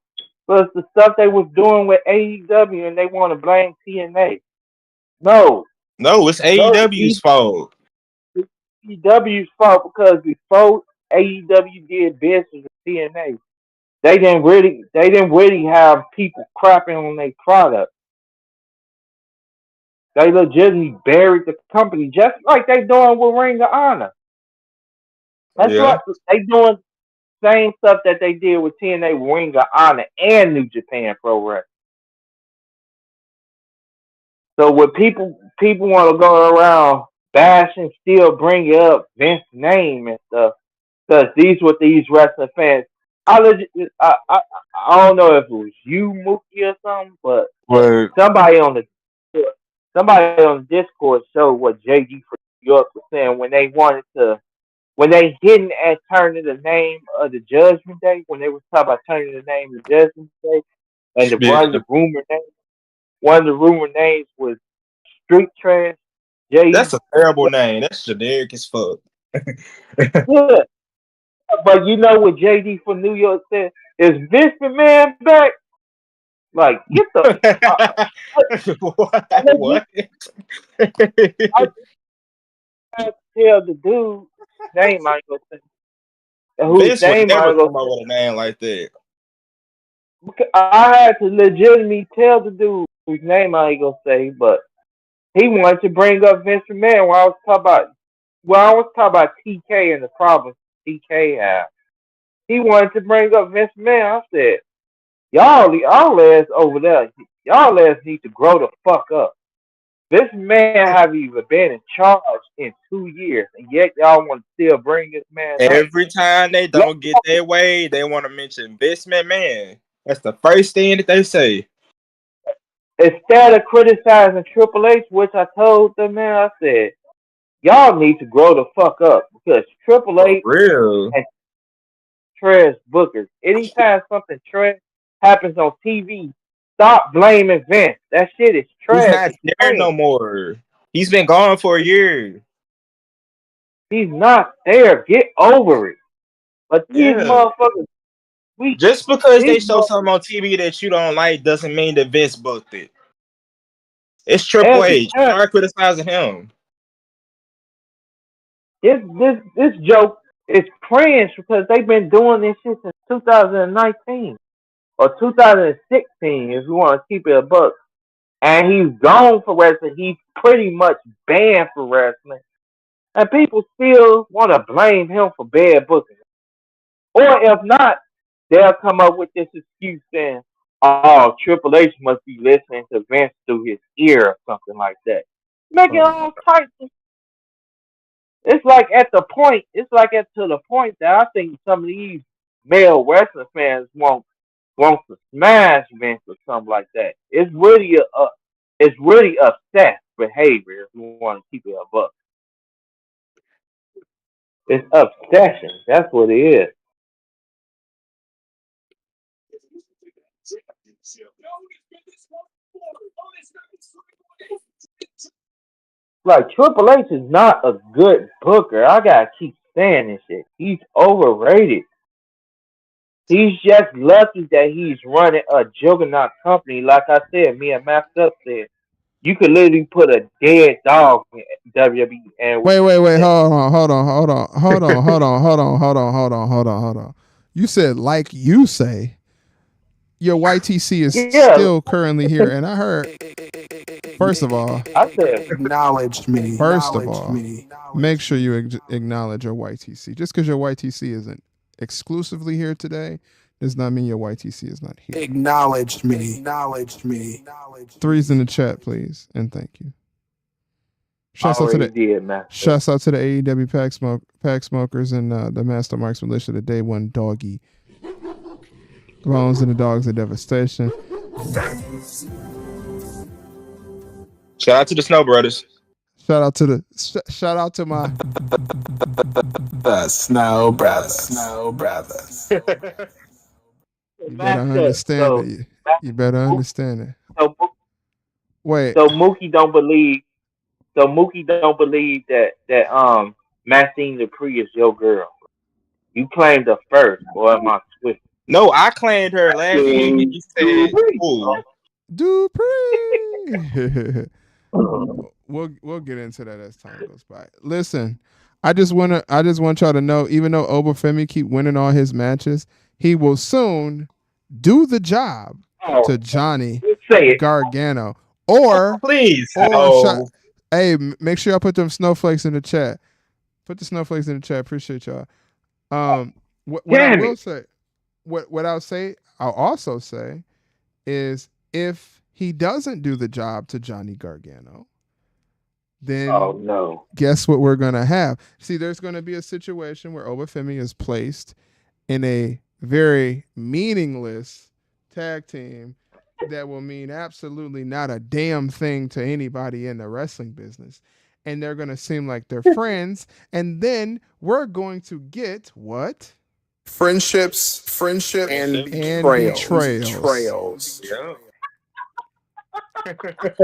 Because the stuff they was doing with AEW and they want to blame TNA. No. No, it's AEW's fault. It's AEW's fault because before AEW did business with TNA, they didn't really have people crapping on their product. They legitimately buried the company just like they doing with Ring of Honor. That's Yeah. what they doing. Same stuff that they did with TNA, Ring of Honor, and New Japan Pro Wrestling. So when people want to go around bashing, still bring up Vince's name and stuff, because these wrestling fans. I don't know if it was you, Mookie, or something, but But somebody on the Discord showed what JD from New York was saying when they didn't turning the name of the Judgment Day, when they was talking about turning the name of Judgment Day, and one of the rumor names was Street Trash. that's a terrible name. That's generic as fuck. Yeah, but you know what JD from New York said? Is Vince McMahon back? Like, get the What? I can't tell the dude name I ain't gonna say. Whose Vince would name I never ain't gonna come up with a name like that. say. I had to legitimately tell the dude whose name I ain't gonna say, but he wanted to bring up Vince McMahon while I was talking about TK and the problems TK had. He wanted to bring up Vince McMahon. I said, y'all ass over there, y'all ass need to grow the fuck up. This man haven't even been in charge in 2 years, and yet y'all want to still bring this man up. Every time they don't get their way, they want to mention Vince McMahon. That's the first thing that they say. Instead of criticizing Triple H, which I told them, man, I said, y'all need to grow the fuck up because Triple For H real. and trash bookers. Anytime something trash happens on TV, stop blaming Vince. That shit is He's trash. not It's there trash. no more. He's been gone for a year. He's not there. Get over it. But these Yeah. motherfuckers, Just because they these show something on TV that you don't like doesn't mean that Vince booked it. It's Triple every H. time Start criticizing him. this joke is cringe because they've been doing this shit since 2019 or 2016 if you want to keep it a buck. And he's gone for wrestling. He's pretty much banned for wrestling. And people still want to blame him for bad booking. Or if not, they'll come up with this excuse saying, "Oh, Triple H must be listening to Vince through his ear or something like that." Make it all types of. It's like to the point that I think some of these male wrestling fans want to smash Vince or something like that. It's really obsessed behavior if you want to keep it a buck. It's obsession. That's what it is. Like Triple H is not a good booker. I gotta keep saying this shit. He's overrated. He's just lucky that he's running a juggernaut company. Like I said, me and Master Up said, you could literally put a dead dog in WWE and Wait. Hold on. You said like you say. Your YTC is yeah, still currently here, and I heard. First of all, I said, Acknowledge me. First of all, make sure you acknowledge your YTC. Just because your YTC isn't exclusively here today does not mean your YTC is not here. Acknowledge me. Acknowledge me. Threes in the chat, please, and thank you. Shouts out to the AEW pack smokers and the Master Marks Militia, the Day One Doggy. Bones and the Dogs of Devastation. Shout out to the Snow Brothers. Shout out to my The Snow Brothers. You better understand it. You better understand it. Wait. So Mookie don't believe that Maxine Dupree is your girl. You claimed her first, or am I twisted? No, I claimed her last week. You said, Dupree. We'll get into that as time goes by. Listen, I just want y'all to know, even though Obafemi keep winning all his matches, he will soon do the job to Johnny Gargano. Or please, hey, make sure y'all put them snowflakes in the chat. Put the snowflakes in the chat. Appreciate y'all. I'll also say is if he doesn't do the job to Johnny Gargano, then guess what we're gonna have? See, there's gonna be a situation where Obafemi is placed in a very meaningless tag team that will mean absolutely not a damn thing to anybody in the wrestling business. And they're gonna seem like they're friends, and then we're going to get what? Friendship, and betrayals. Yeah.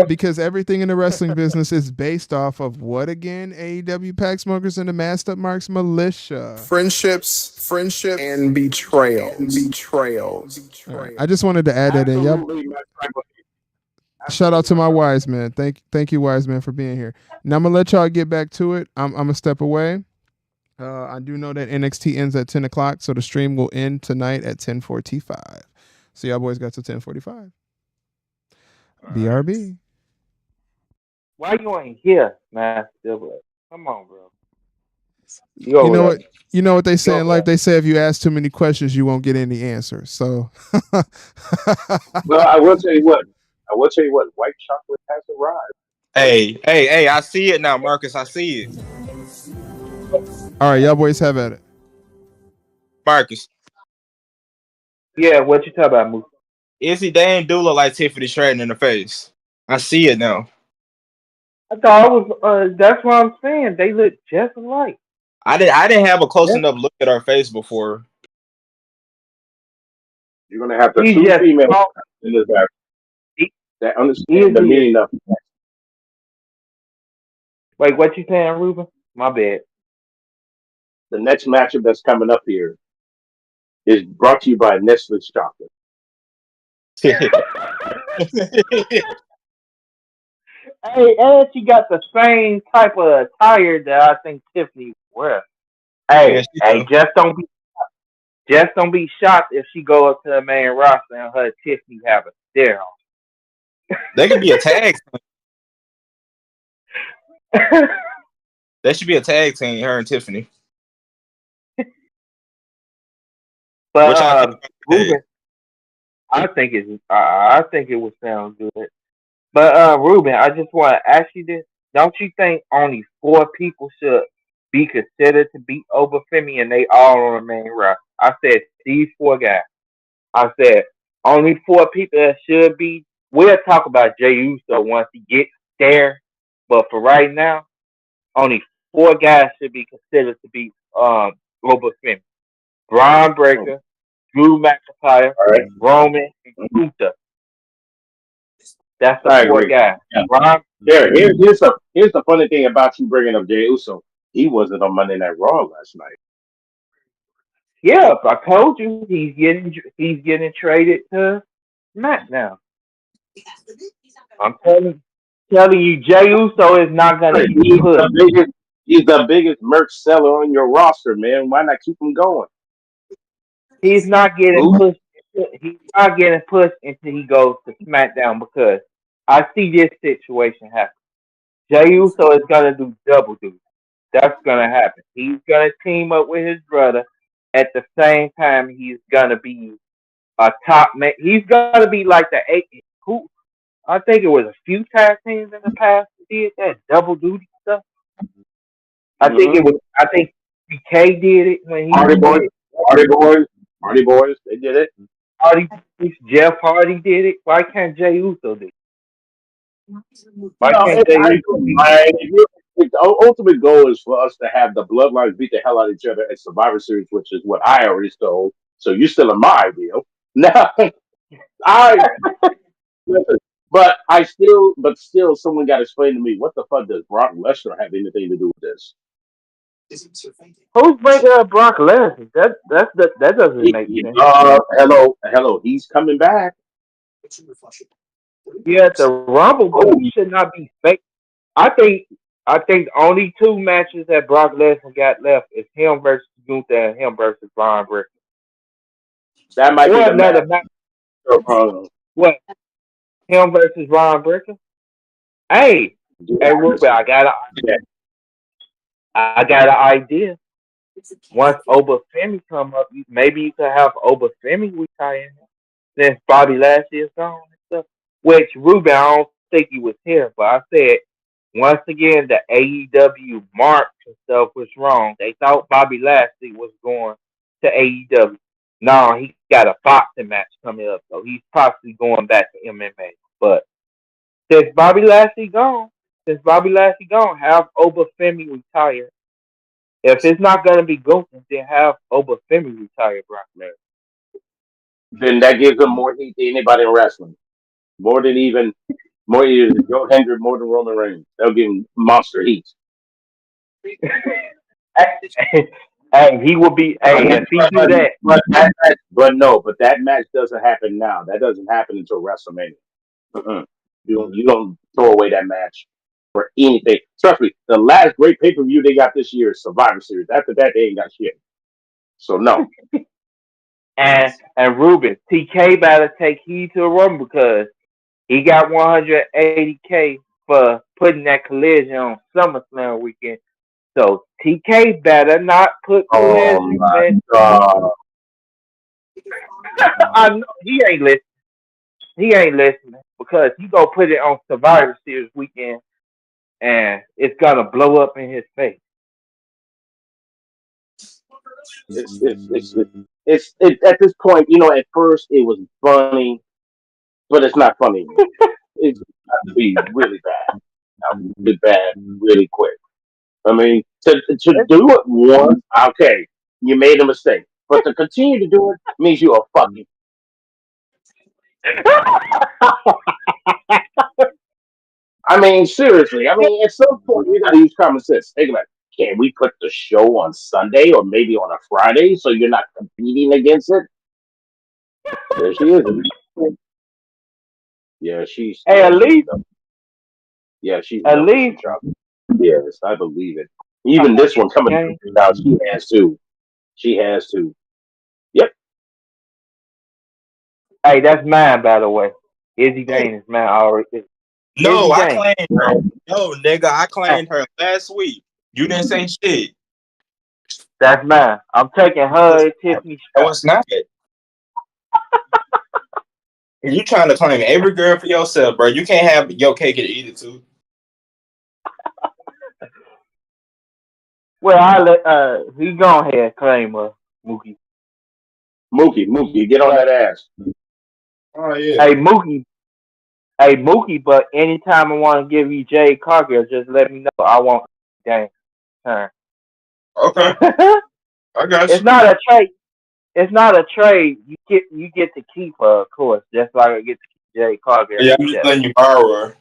Because everything in the wrestling business is based off of what again? AEW Pack Smokers and the Masked Up Marks Militia. Friendship, and betrayals. Right. I just wanted to add that in. Yep. Shout out to my wise man. Thank you, wise man, for being here. Now I'm gonna let y'all get back to it. I'm gonna step away. I do know that NXT ends at 10 o'clock, so the stream will end tonight at 10:45. So y'all boys got to 10:45. BRB. Why you ain't here, man? Come on, bro. You know what they say in life? They say if you ask too many questions, you won't get any answers. So Well, I will tell you what. White chocolate has arrived. Hey, I see it now, Marcus. I see it. All right, y'all boys have at it. Marcus. Yeah, what you talking about, Moose? Izzy, they ain't do look like Tiffany Stratton in the face. I see it now. I thought I was. That's what I'm saying. They look just alike. I didn't have a close enough look at her face before. You're gonna have the two females in this battle that understand the meaning of it. Wait, what you saying, Ruben? My bad. The next matchup that's coming up here is brought to you by Netflix Chocolate. Hey, and she got the same type of attire that I think Tiffany wears. Hey, just don't be shocked if she go up to the main roster and her Tiffany have a stare on. They could be a tag. They should be a tag team, her and Tiffany. But Ruben, I think it would sound good. But Ruben, I just want to ask you this: don't you think only 4 people should be considered to beat Obafemi, and they all on the main roster? I said these 4 guys. I said only 4 people that should be. We'll talk about Jey Uso once he gets there, but for right now, only 4 guys should be considered to beat Obafemi: Braun Breaker, Drew McIntyre, Roman, and Gunther. That's the 4 guys. Yeah. Here's the funny thing about you bringing up Jey Uso. He wasn't on Monday Night Raw last night. Yeah, I told you he's getting traded to Matt now. I'm telling you, Jey Uso is not gonna get He's pushed. the biggest. He's the biggest merch seller on your roster, man. Why not keep him going? He's not getting Who? pushed. He's not getting pushed until he goes to SmackDown because I see this situation happen. Jey Uso is gonna do double duty. That's gonna happen. He's gonna team up with his brother. At the same time, he's gonna be a top man. He's gonna be like the eight. Who I think it was a few tag teams in the past that did that double duty stuff. I think Mm-hmm. it was. I think PK did it when he Hardy Boys. did it. Hardy Boys. Hardy Boys. They did it. Hardy, Jeff Hardy did it. Why can't Jey Uso do it? Why No, can't Jey I Uso agree, be? man. The ultimate goal is for us to have the bloodlines beat the hell out of each other at Survivor Series, which is what I already stole. So you're still in my ideal. Now, I listen, but still, someone got to explain to me what the fuck does Brock Lesnar have anything to do with this? Who's bringing up Brock Lesnar? That doesn't make sense. Hello, he's coming back. Yeah, at the Rumble, but Oh, he should not be fake. I think the only two matches that Brock Lesnar got left is him versus Gunther and him versus Braun Breaker. that might be Or the match. another match. What? Him versus Braun Breaker? Hey, Ruben, I got an idea. Once Oba Femi come up, maybe you could have Oba Femi retire since Bobby Lashley is gone and stuff. Which Ruben, I don't think he was here, but I said once again the AEW marks and stuff was wrong. They thought Bobby Lashley was going to AEW. No, he got a boxing match coming up, so he's possibly going back to MMA. But since Bobby Lashley gone, have Oba Femi retire. If it's not gonna be Gunther, then have Oba Femi retire Brock Lesnar. Then that gives them more heat than anybody in wrestling. More than Joe Hendry, more than Roman Reigns. They'll give him monster heat. Hey, he will be. Hey, if he do that, But that match doesn't happen now. That doesn't happen until WrestleMania. You don't throw away that match for anything. Trust me, the last great pay per view they got this year is Survivor Series. After that, they ain't got shit. So no. and Ruben TK better take heed to the Rumble because he got 180K for putting that collision on SummerSlam weekend. So TK better not put Oh collision. my god. I know he ain't listening. He ain't listening because he gonna put it on Survivor Series weekend, and it's gonna blow up in his face. It's at this point, at first it was funny, but it's not funny anymore. It's got to be really bad. Really bad, really quick. I mean, to do it once, okay, you made a mistake. But to continue to do it means you are fucking. I mean, seriously. I mean, at some point, you got to use common sense. Think about it. Can we put the show on Sunday or maybe on a Friday so you're not competing against it? There she is. Yeah, she's. Hey, Yeah, at least, she's at milking some least, chocolate. Yes, I believe it. Even this one coming okay. now, she has to. She has to. Yep. Hey, that's mine, by the way. Izzy Dane is mine already. No, Izzy I Dane. claimed her. No, nigga, I claimed her last week. You didn't say shit. That's mine. I'm taking her and Tiffany No, Stratton. it's not. You trying to claim every girl for yourself, bro. You can't have your cake and eat it too. Well, I let he go ahead and claim her, Mookie. Mookie, get on that ass. Oh yeah. Hey Mookie, but anytime I want to give you Jay Cargill, just let me know. I want Dang turn. Okay, I got It's you. not a trade. It's not a trade. You get to keep her, of course. Just like I get to keep Jay Cargill. Yeah, I'm just letting you borrow her.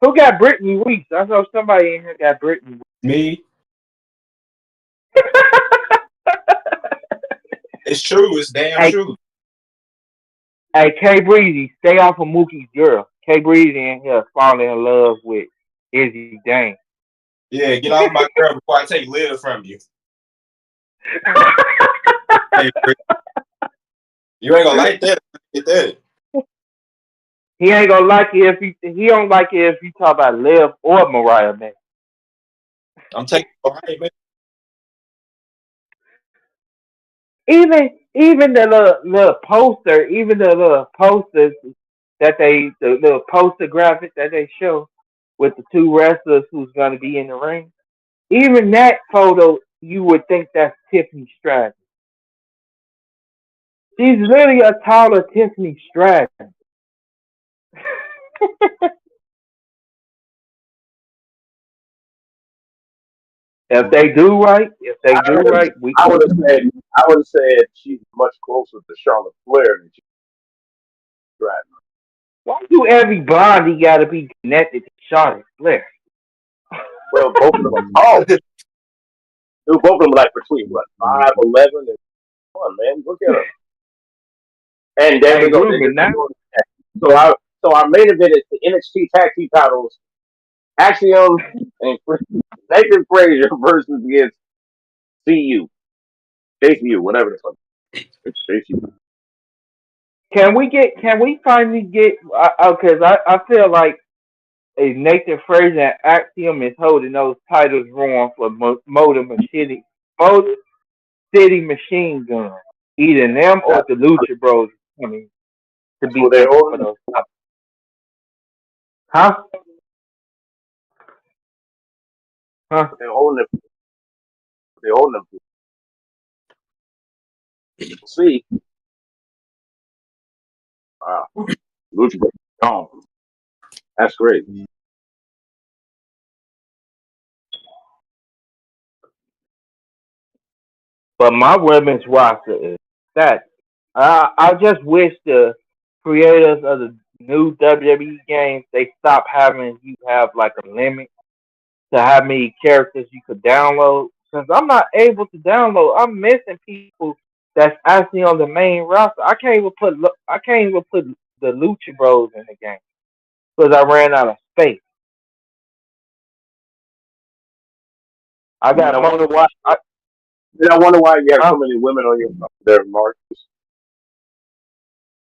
Who got Brittany Weeks? I know somebody in here got Brittany Weeks. Me? It's true. It's damn Hey, true. hey, K Breezy, stay off of Mookie's girl. K Breezy in here falling in love with Izzy Dane. Yeah, get off my girl before I take Liv from you. Hey, you ain't gonna like that. Get that. He ain't gonna like it if he don't like it if you talk about Liv or Mariah, man. I'm taking Mariah, man. Even the little poster, even the little posters the little poster graphic that they show with the two wrestlers who's gonna be in the ring. Even that photo, you would think that's Tiffany Stratton. She's literally a taller Tiffany Stratton. If they do right, we I can. would have said she's much closer to Charlotte Flair than she's right. Why do every blondie got to be connected to Charlotte Flair? Well, both of them are tall. Dude, both of them are like between what 5'11" and one. Man, look at them. And there Hey, we go. Ruben, now So our main event is the NXT Tag Team titles. Axiom and Nathan Frazier versus against CU, JCU, whatever the fuck. It's JCU. can we finally get? Because I feel like Nathan Frazier and Axiom is holding those titles wrong for Motor City Machine Gun. Either them or the Lucha Bros coming to be So they're open for holding, those titles. Huh? Huh? they're holding them. They're holding them. We'll see. Wow, Lucha Bros gone. That's great. But my women's roster is that. I just wish the creators of the new WWE games they stop having you have like a limit to how many characters you could download. Because I'm not able to download. I'm missing people that's actually on the main roster. I can't even put the Lucha Bros in the game because I ran out of space. I And got I more. wonder why. And I wonder why you have Uh, so many women on your there, Mark.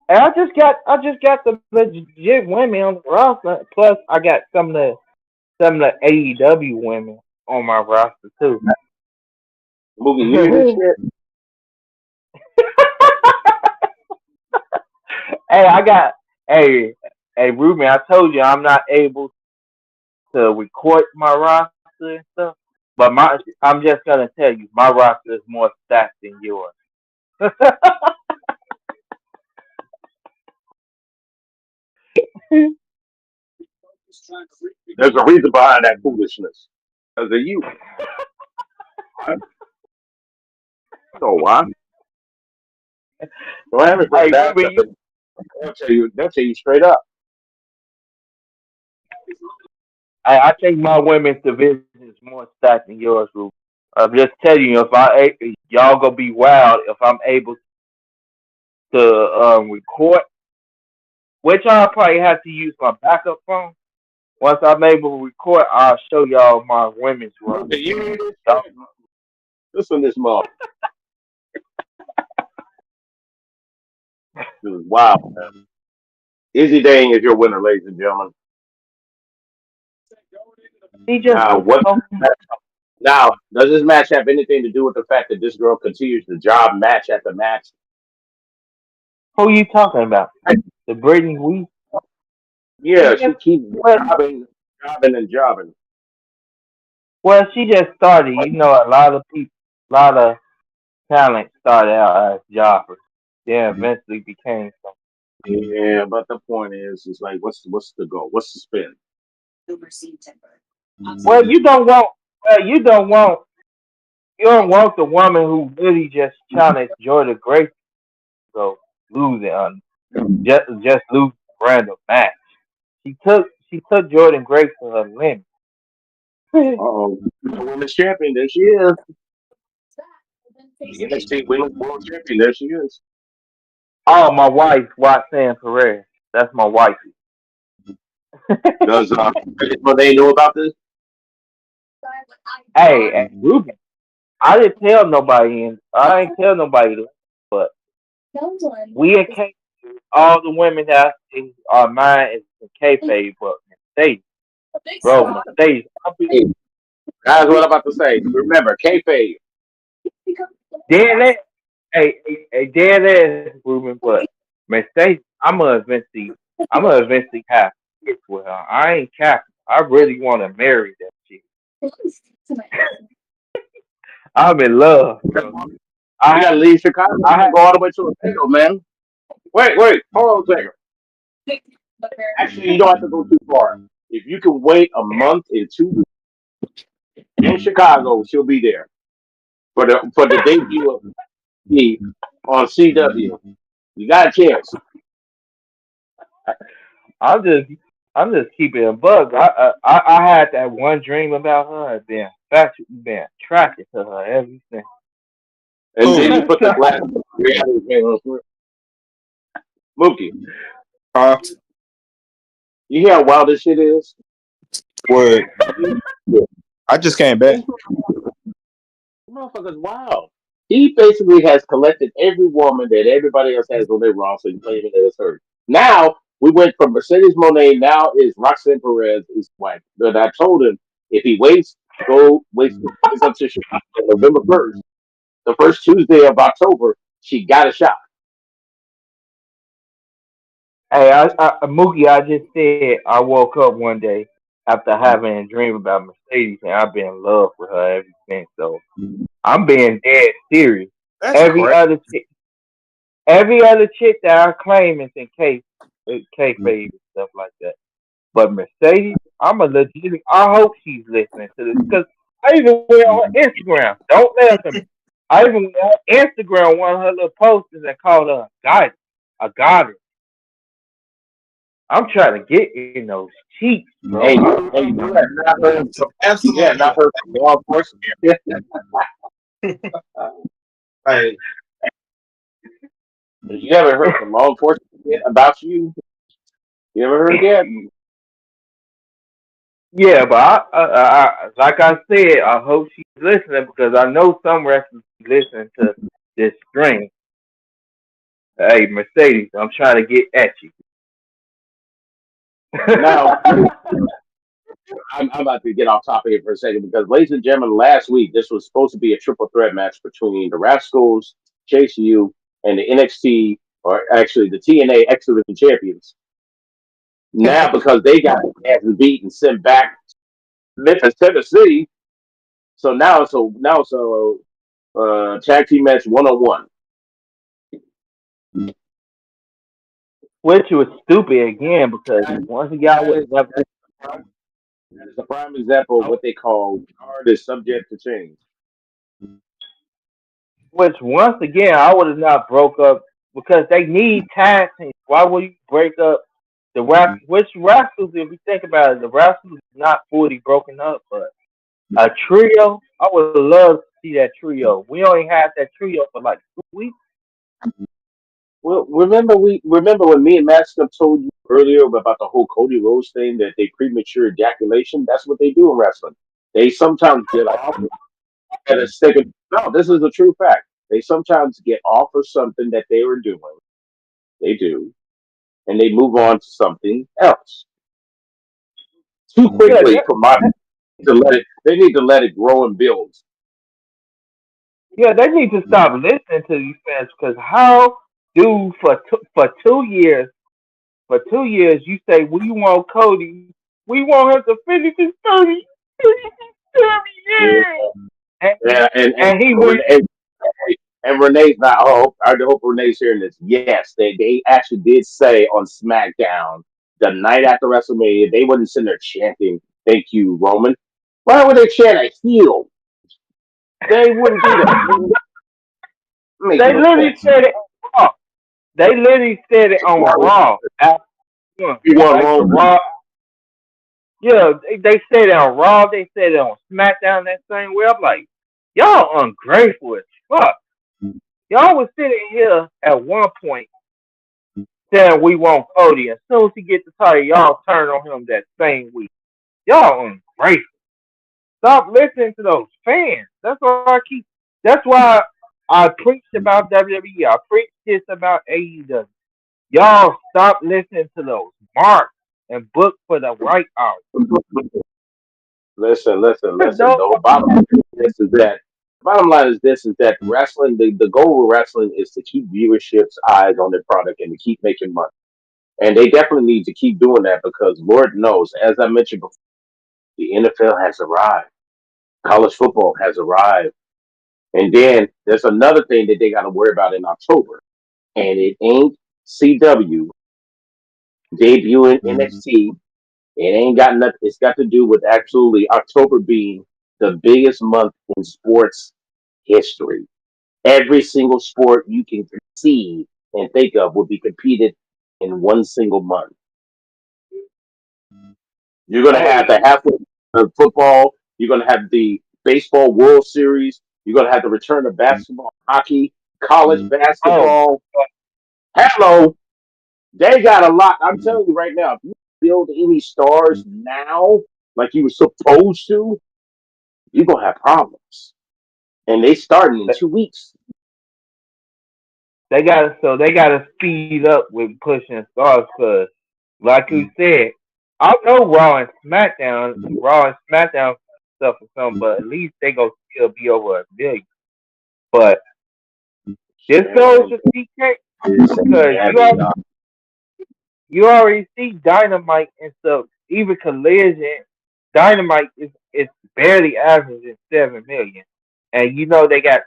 and I just got the legit women on the roster. Plus, I got some of the AEW women on my roster too. Movie news and shit. Hey, I got hey Ruben. I told you I'm not able to record my roster and stuff, but I'm just gonna tell you my roster is more stacked than yours. There's a reason behind that foolishness. Because of you. I don't know why. Don't have it Hey written down. Ruben, They'll tell you straight up. I think my women's division is more stacked than yours, Ruben. I'm just telling you, if y'all gonna be wild if I'm able to record, which I'll probably have to use my backup phone. Once I'm able to record, I'll show y'all my women's run. Y'all- Listen to this mom. This is wild, man. Izzy Dang is your winner, ladies and gentlemen. He just Now, now, does this match have anything to do with the fact that this girl continues to job match after match? who you talking about? The Brittany Weed? Yeah, She she just keeps well, jobbing and jobbing. well, she just started. You know, a lot of talent started out as jobbers. Then eventually became some. Yeah, but the point is like, what's the goal? What's the spin? Well, you don't want. Well, you don't want. You don't want the woman who really just challenged Jordan Grace to go losing on just lose a random match. She took Jordan Grace to her limit. Uh-oh. The women's champion, there she is. The NXT Women's World Champion. There she is. Oh, my wife, Roxanne Perez. That's my wife. Does they know about this? Hey, Ruben, I didn't tell nobody, and I didn't tell nobody, but we in K, all the women that are mine is in kayfabe, but Mercedes, bro, Mercedes, Hey, that's what I'm about to say. Remember, kayfabe. dead ass, hey, dead ass, Ruben, but Mercedes, I'm gonna eventually have kids with her. I ain't capping. I really want to marry that chick. I'm in love, bro. You gotta leave Chicago I and go all the way to Orlando, man. Wait, hold on a second. Actually, you don't have to go too far. If you can wait a month and 2 weeks in Chicago, she'll be there for the debut of me on CW. You got a chance. I'm just I'm just keeping a bug. I had that one dream about her and been attracted to her ever since. And then you put the glass reality thing on Mookie. Huh? You hear how wild this shit is? What? I just came back. Motherfucker's wild. He basically has collected every woman that everybody else has on their roster and claiming that it's hers. Now we went from Mercedes Monet. Now is Roxanne Perez his wife. But I told him if he waits until Chicago November 1st, the first Tuesday of October, she got a shot. Hey, Mookie, I just said I woke up one day after having a dream about Mercedes, and I've been in love with her ever since. So I'm being dead serious. That's Every correct. every other chick that I claim is in kayfabe and stuff like that. But Mercedes, I'm a legit. I hope she's listening to this because I even went on Instagram. Don't listen to me. I even went on Instagram one of her little posters and called her a goddess. I'm trying to get in those cheeks, bro. Hey, you have not heard from, Absolutely. law enforcement. Like, You haven't heard from law enforcement yet about you. You ever heard yet? Yeah, but like I said, I hope she's listening because I know some wrestlers listen to this string. Hey, Mercedes, I'm trying to get at you. Now, I'm about to get off topic here for a second because, ladies and gentlemen, last week this was supposed to be a triple threat match between the Rascals, Chase U, and the NXT, or actually the TNA X Division champions. Now, because they got ass beat and sent back to Memphis, Tennessee, so now it's a tag team match 1-on-1. Which was stupid again because once he got with That is a prime example of what they call guard is subject to change. which once again I would have not broke up because they need tag teams. Why would you break up the rap? Which Rascals, if you think about it, the Rascals is not fully broken up, but a trio. I would love to see that trio. We only had that trio for like 2 weeks. Well, remember when me and Master told you earlier about the whole Cody Rhodes thing that they premature ejaculation. That's what they do in wrestling. They sometimes get off at a second. No, this is a true fact. They sometimes get off of something that they were doing. They do, and they move on to something else too Yeah, quickly for my to let it. They need to let it grow and build. yeah, they need to stop listening to these fans because how do for 2 years for 2 years you say we want Cody, we want him to finish his 30 Yeah, years, and, yeah, and he went. and Renee's not. I hope Renee's hearing this. Yes, they actually did say on SmackDown the night after WrestleMania they wouldn't sitting there chanting "Thank you, Roman." Why would they chant a heel? They wouldn't do that. Make They no literally sense. said it on Raw. They literally said it on Raw after You want like the Roman? Raw. Yeah, they said it on Raw. They said it on SmackDown that same way. I'm like, y'all ungrateful as fuck. Y'all was sitting here at one point saying we want Cody. As soon as he gets the title, y'all turn on him that same week. Y'all ungrateful. Stop listening to those fans. That's why I keep. That's why I preached about WWE. I preached this about AEW. Y'all stop listening to those marks and book for the right hours. Listen. No, The bottom line is this is that wrestling, the goal of wrestling is to keep viewership's eyes on their product and to keep making money. And they definitely need to keep doing that because Lord knows, as I mentioned before, the NFL has arrived. College football has arrived. And then there's another thing that they got to worry about in October. And it ain't CW debuting NXT. It ain't got nothing. It's got to do with actually October being the biggest month in sports history. Every single sport you can conceive and think of will be competed in one single month. You're going to have the halfway of football. You're going to have the baseball World Series. You're going to have the return of basketball, hockey, college basketball. Hello. They got a lot. I'm telling you right now, if you build any stars now, like you were supposed to, you're going to have problems. And they starting in 2 weeks. they gotta speed up with pushing stars because, like you said, I know Raw and SmackDown stuff or something, but at least they gonna still be over a million. But this goes to CK because you already see Dynamite and stuff. Even Collision, Dynamite is barely averaging 7 million, and you know they got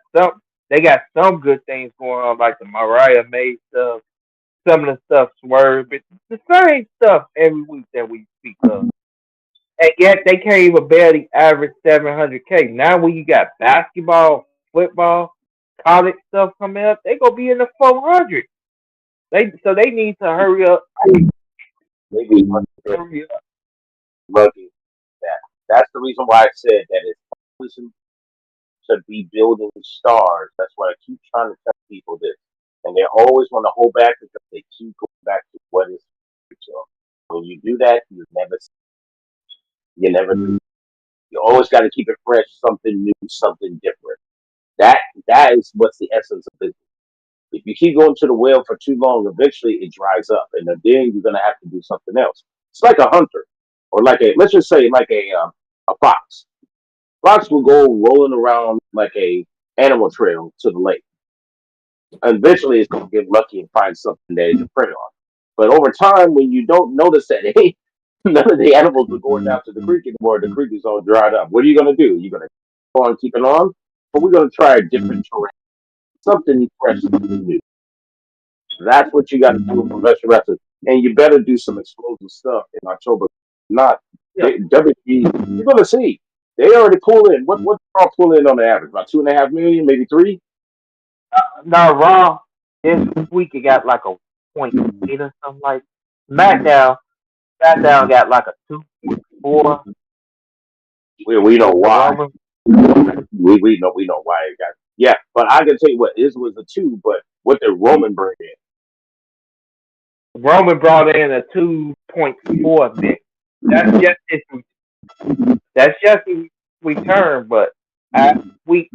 some good things going on like the Mariah May stuff, some of the stuff Swerve, but the same stuff every week that we speak of, and yet they can't even barely average 700K. Now when you got basketball, football, college stuff coming up, they gonna be in the 400. They need to hurry up. Maybe Hurry up. lucky that. That's the reason why I said that it's listen to be building stars. That's why I keep trying to tell people this. And they always want to hold back because they keep going back to what is so when you do that, you never do. You always got to keep it fresh, something new, something different. That is what's the essence of business. If you keep going to the well for too long, eventually it dries up, and then you're gonna have to do something else. It's like a hunter, or like let's just say like a fox. Fox will go rolling around like a animal trail to the lake. Eventually, it's gonna get lucky and find something that it can prey on. But over time, when you don't notice that, hey, none of the animals are going down to the creek anymore. The creek is all dried up. What are you gonna do? You're gonna keep on keeping on, but we're gonna try a different terrain, something fresh, something new. That's what you got to do in professional wrestling, and you better do some explosive stuff in October. Not WWE. You're gonna see they already pull in. What they pull in on the average? About 2.5 million, maybe 3. Now Raw this week it got like a 0.8 or something like. SmackDown SmackDown got like a 2.4. We know why. Roman We know why it got. Yeah, but I can tell you what this was a 2. But what did Roman bring Roman brought in a 2.4 million. That's just his return, but at week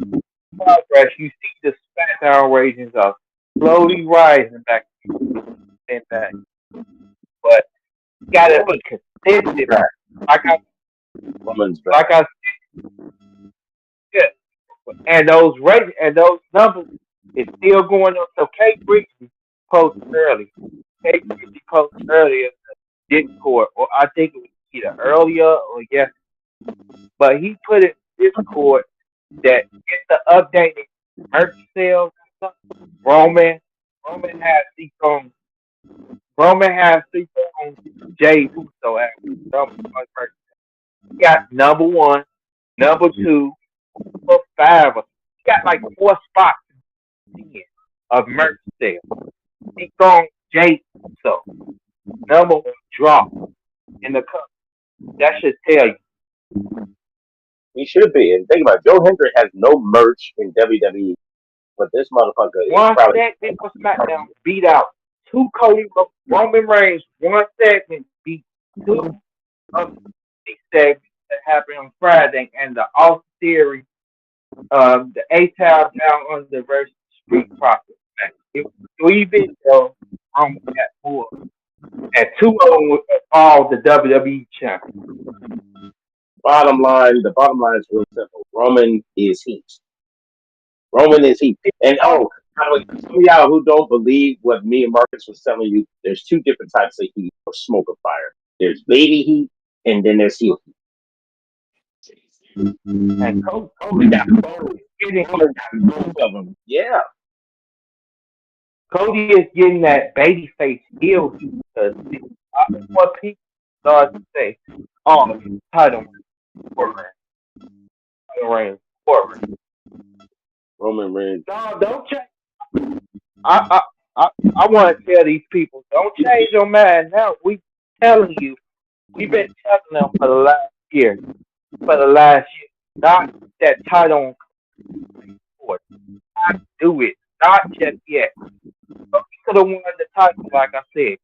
progress, you see the SmackDown ratings are slowly rising back and back. But you gotta be consistent. Like I Roman's back? like I said, and those ratings and those numbers is still going up. So Kate Brixton posted early. Kate Brixton posted earlier in Discord, or I think it was either earlier or yes, but he put it in Discord that it's the updated merch sales. Roman has these on Roman has these on Jay Uso actually. He got number 1, number 2, number 5. He got like 4 spots in of merch sales. He's on Jay Uso. Number 1 drop in the cup. That should tell you. He should be. And think about it, Joe Hendry has no merch in WWE but this motherfucker is One probably segment for SmackDown beat out two Roman Reigns. One segment beat two of the segments that happened on Friday, and the off theory, the A-Town down on the versus Street Profits match. It was 3 videos. Roman got more, and two of them were all the WWE champions. bottom line. The bottom line is real simple. Roman is heat. Roman is heat. And by the way, some of y'all who don't believe what me and Marcus was telling you, there's two different types of heat or smoke of fire. There's baby heat, and then there's heel heat. And Cody got Both of them. Yeah. Cody is getting that babyface heel because what people start to say, oh, title reign, Roman Reigns. No, don't change. I want to tell these people, don't change your mind now. We telling you, we've been telling them for the last year, not that title on not do it, not just yet. Cody could have won the title, like I said.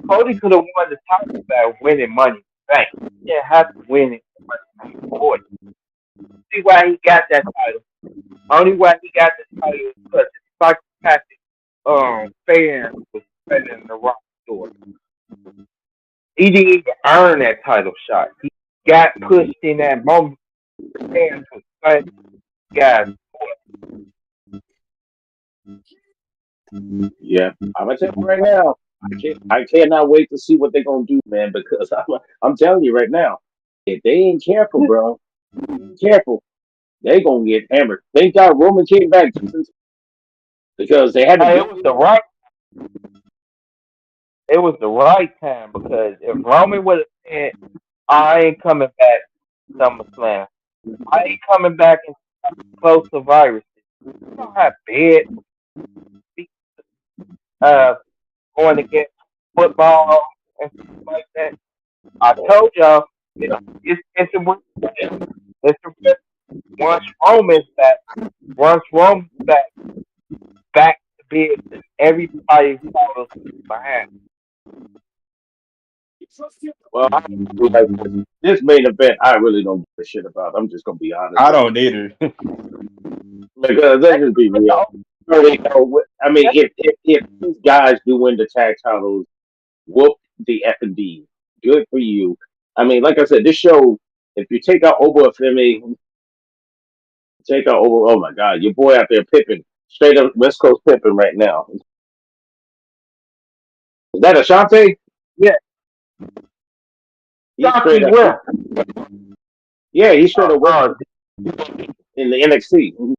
Cody could have won the title by winning Money Bank. He didn't have to win it for it. See why he got that title. Only why he got the title is because it's psychopathic fans was spending the rock store. He didn't even earn that title shot. He got pushed in that moment. Fans was fighting guys. Yeah, I'm gonna tell you right now. I cannot wait to see what they're gonna do, man. Because I'm telling you right now, if they ain't careful, bro, careful, they gonna get hammered. Thank God Roman came back because they had to. Hey, it was the right time because if Roman would have said, "I ain't coming back," SummerSlam, I ain't coming back and close to viruses. You don't have bed, going to get football and stuff like that. I told y'all, it's a win. It's a win. Once Roman's back to business, everybody follows behind. Well, this main event, I really don't give a shit about. I'm just gonna be honest. I don't either. Because let's just be real. I mean, if these guys do win the tag titles, whoop the F and D. Good for you. I mean, like I said, this show. If you take out Oba Femi, take out Oba. Oh my God, your boy out there Pippin, straight up West Coast Pippin right now. Is that Ashante? Yeah. He's straight up. Yeah, he's straight up in the NXT.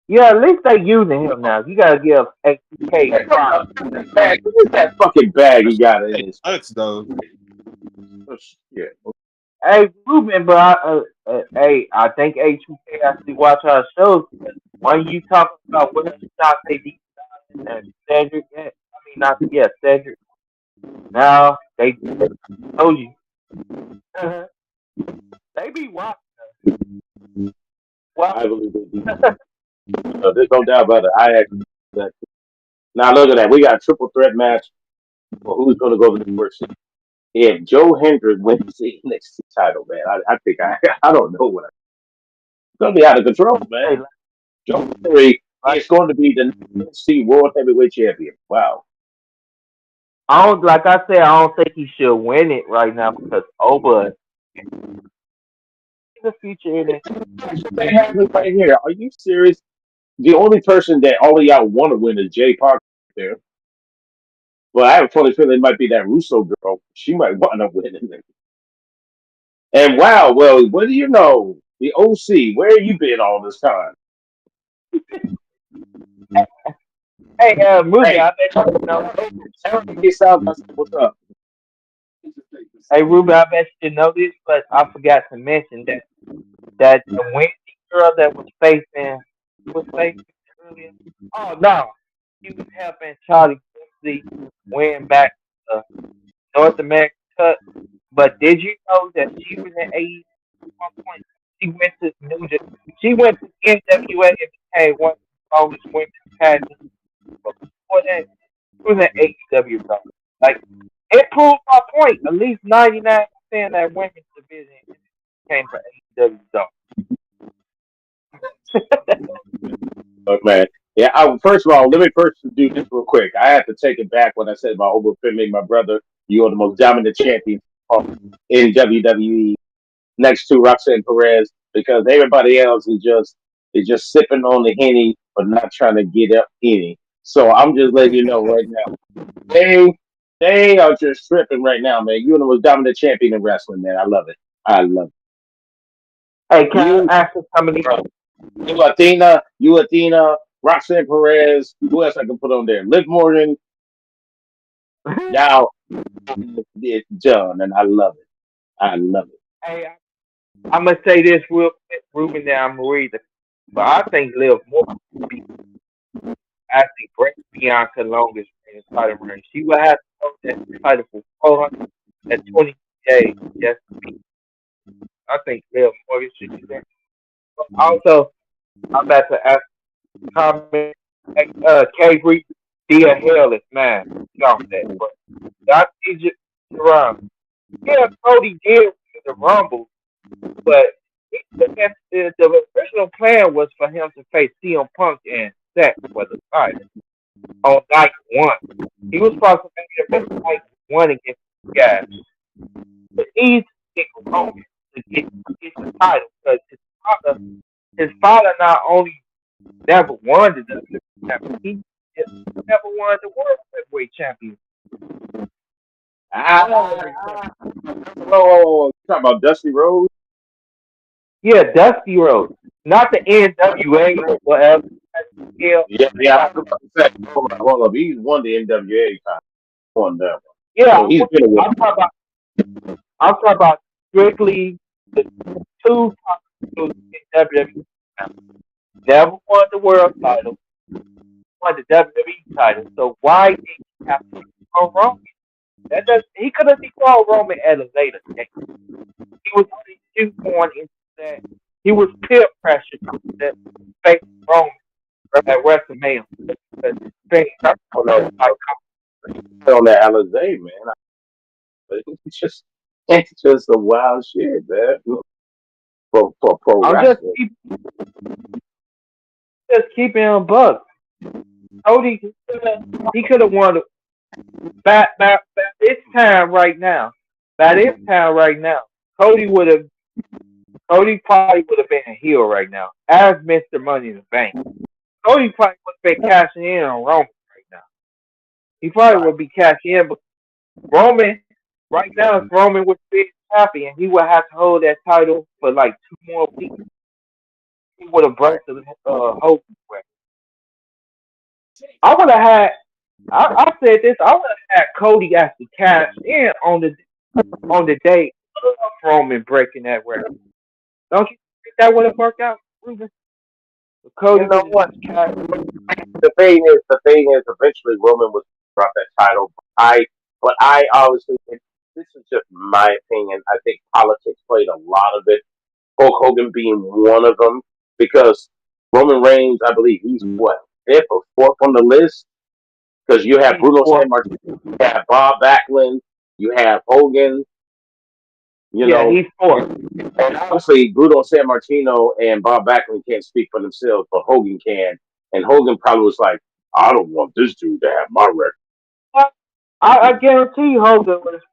Yeah, at least they using him now. You gotta give HK props. What's that fucking bag he got in his? Sucks though. Yeah. Hey, Ruben, but I think HK actually watch our shows. When you talking about what shot they did and Cedric, Cedric. Now they told you. They be watching. I believe they do. There's no doubt about it. I actually. Now look at that. We got a triple threat match for who's going to go to the first. If Joe Hendrick wins the NXT title, man, I think I don't know what. It's going to be out of control, man. Joe Hendrick is going to be the NXT World Heavyweight Champion. Wow. I don't think he should win it right now because Oba is the future in it. They have it right here. Are you serious? The only person that all of y'all want to win is Jay Parker there. Well, I have a funny feeling it might be that Russo girl. She might want to win it. And wow, well, what do you know? The OC, where have you been all this time? Hey, Ruby, I bet you know. What's up? Hey, Ruby, I bet you know this, but I forgot to mention that the Wednesday girl that was facing earlier. Oh no, she was helping Charlie Quincy win back the North American Cup. But did you know that she was in AEW at one point? She went to New Japan She went to NWA and became one of the longest women's tag teams. But before that, she was an AEW star. Like, it proves my point. At least 99% of that women's division came from AEW stars. Look, man. Yeah, first of all, let me first do this real quick. I have to take it back when I said about overfilming my brother. You are the most dominant champion in WWE next to Roxanne Perez because everybody else is just sipping on the Henny but not trying to get up any. So I'm just letting you know right now. They are just tripping right now, man. You're the most dominant champion in wrestling, man. I love it. I love it. Hey, can I ask you how many? You Athena, Roxanne Perez. Who else I can put on there? Liv Morgan. Now it's done, and I love it. I love it. Hey, I'm gonna say this real quick, Ruben. Now I'm read it, but I think Liv Morgan would be actually break Bianca longest reigning title reign. She would have to hold that title for 420 days just to be. I think Liv Morgan should do that. But also, I'm about to ask comment. K. Reed, be a hairless man. Y'all that, but y'all Egypt around. Yeah, Cody did win the Rumble, but the original plan was for him to face CM Punk and Seth for the title on night one. He was supposed to make it night one against the guys. But he's getting Roman to get the title because his father not only never won the WWE championship, he just never won the World Heavyweight Championship. Whoa. Talking about Dusty Rhodes? Yeah, Dusty Rhodes, not the NWA or whatever. Yeah. I was about to say, hold up. He's won the NWA title. Won that one. Yeah, So he's been a winner. I'm talking about strictly the two titles in WWE. Never won the world title, won the WWE title. So why did he have to go Roman? He could have declared Roman at a later date. He was only shoehorned into that. He was peer pressured to face Roman at WrestleMania. On that Alizé, man. But it's just a wild shit, man. For pro I'm wrestling. just keeping him bugged. Cody, he could have won by this time right now. By this time right now, Cody probably would have been a heel right now as Mr. Money in the Bank. Cody probably would have been cashing in on Roman right now. He probably would be cashing in, but Roman right now, if Roman would be happy and he would have to hold that title for like 2 more weeks, he would have broke the Hogan record. I would have had. I said this. I would have had Cody actually cash in on the day of Roman breaking that record. Don't you think that would have worked out, Ruben? Cody, You know what? The thing is, eventually Roman was drop that title. But I obviously, this is just my opinion. I think politics played a lot of it. Hulk Hogan being one of them, because Roman Reigns, I believe he's what, fifth or fourth on the list. Because you have Bruno Sammartino, you have Bob Backlund, you have Hogan. You know, he's fourth. And obviously, Bruno Sammartino and Bob Backlund can't speak for themselves, but Hogan can. And Hogan probably was like, I don't want this dude to have my record. I guarantee Hogan would have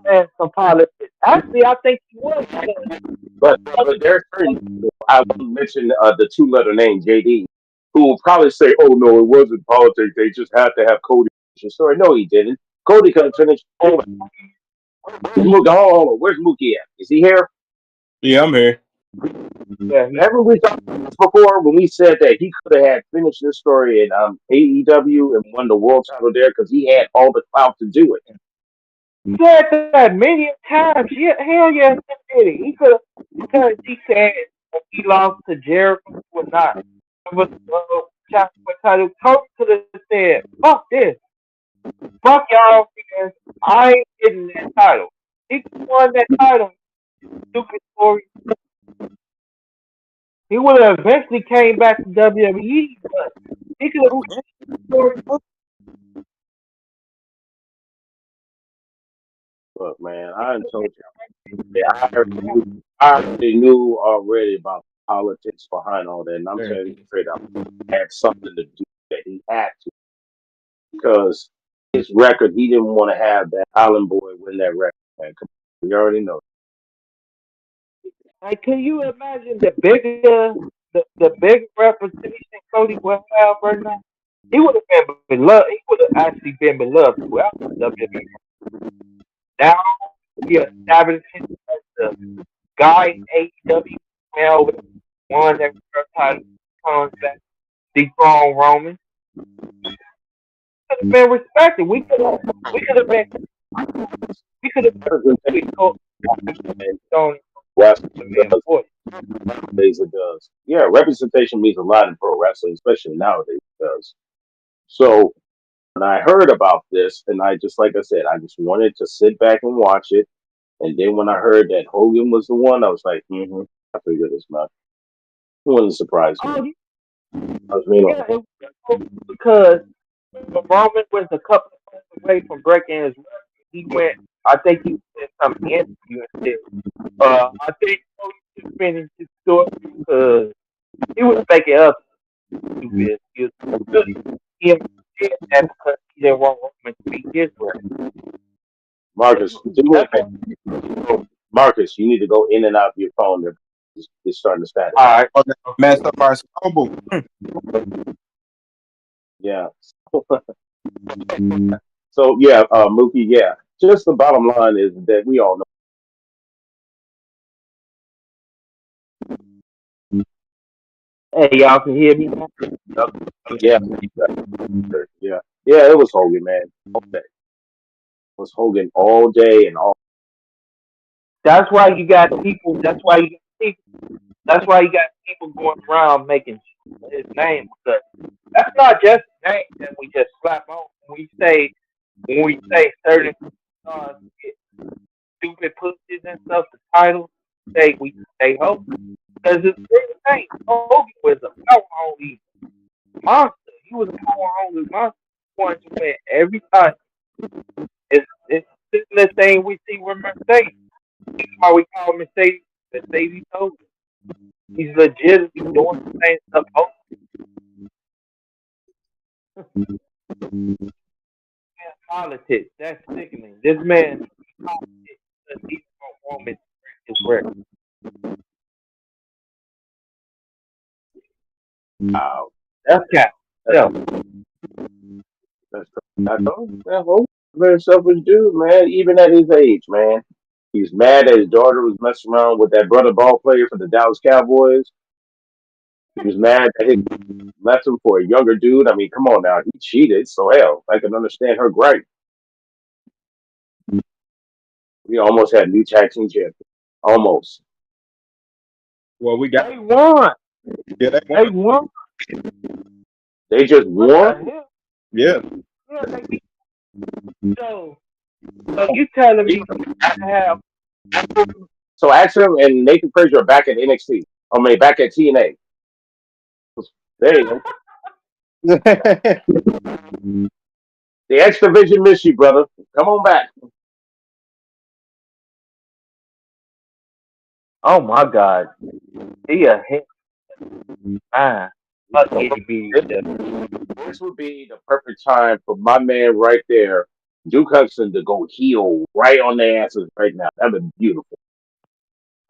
said some politics. Actually, I think he would. But there's certain, I mentioned the 2-letter name, JD, who will probably say, oh, no, it wasn't politics. They just had to have Cody finish the story. No, he didn't. Cody could have finished. Hold on. Where's Mookie at? Is he here? Yeah, I'm here. Yeah, Remember we talked about this before when we said that he could have had finished this story in AEW and won the world title there because he had all the clout to do it. He said that many times. Yeah, hell yes, he did it. He could have, because he said when he lost to Jericho or not. It was title. Coach could have said, fuck this. Fuck y'all, because I ain't getting that title. He won that title. Stupid story. He would have eventually came back to WWE, but he could have. Look, man, I done told you. Yeah, I already knew already about the politics behind all that, and I'm telling you straight up, it had something to do that he had to because his record, he didn't want to have that Island Boy win that record. Man. Come on, we already know. Like, can you imagine the bigger representation Cody would have right now? He would have been beloved. He would have actually been beloved throughout the WWE. Now he established him as the guy in AEW. Now won that first title, comes back, dethrone Roman. Could have been respected. We could have we told Tony Wrestling man does boy. nowadays it does. Yeah, representation means a lot in pro wrestling, especially nowadays it does. So when I heard about this, and I just like I said, I just wanted to sit back and watch it. And then when I heard that Hogan was the one, I was like, I figured it's not. It wouldn't surprise me. Oh I was mean, yeah, because Roman was a couple of months away from breaking his record. He went. I think he did some interview and said, I think Cody should finish his story because he was making up stupid. He was really he did that because he didn't want Roman to beat his record. Marcus, do it. That's Marcus, you need to go in and out of your phone. It's starting to static. all right. Oh, that messed up our snowball. Yeah. So yeah, Mookie, yeah. Just the bottom line is that we all know. Hey, y'all can hear me now? Yeah, yeah, yeah. It was Hogan, man. All day. It was Hogan all day and all. That's why you got people. That's why you got people going around making his name. Because that's not just a name that we just slap on. When we say certain get stupid pussies and stuff, the title we say Hogan because it's the thing. Hogan was a power hungry monster. He was a power hungry monster. He wanted to win every time. It's the similar thing we see with Mercedes. That's why we call Mercedes Hogan. He's legitimately doing the same stuff. Politics. That's sickening. This man politics because he don't want me to break his record. Wow. That's cap. Yeah. That's I know. Yeah, Hogan, very selfish dude, man. Even at his age, man. He's mad that his daughter was messing around with that brother ball player for the Dallas Cowboys. He was mad that he left him for a younger dude. I mean, come on now. He cheated, so hell, I can understand her gripe. We almost had new tag team champion. Almost. Well, we got They won. yeah, that They one. won. They just What won. the hell? Yeah. Yeah, they beat. So you telling me I have So Axel and Nathan Frazier are back at NXT. I mean, back at TNA. There you go. The X Division miss you, brother. Come on back. oh my god. He a hit man. Fuck AB. This would be the perfect time for my man right there, Duke Hudson, to go heel right on their asses right now. That'd be beautiful.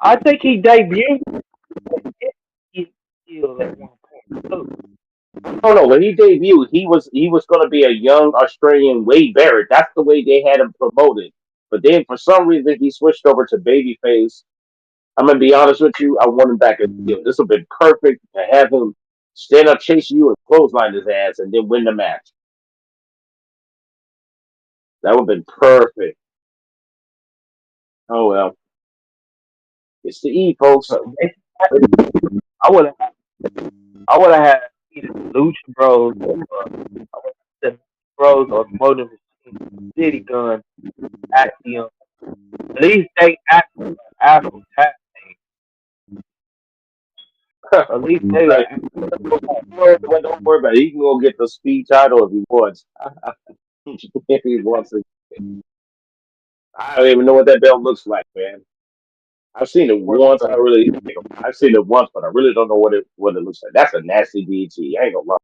I think he debuted. He at one point too. Oh no, when he debuted, he was going to be a young Australian Wade Barrett. That's the way they had him promoted. But then for some reason he switched over to babyface. I'm gonna be honest with you. I want him back as heel. This would have been perfect to have him stand up, chase you, and clothesline his ass, and then win the match. That would have been perfect. Oh well, it's the E, folks. I would have had either Lucha Bros the Bros or Motor Machine City Gun Axiom. At least they actually Afro tag team. At least they like. Don't worry about it. He can go get the speed title if he wants. If he wants it. I don't even know what that belt looks like, man. I've seen it once. I've seen it once, but I really don't know what it looks like. That's a nasty DT. I ain't gonna lie,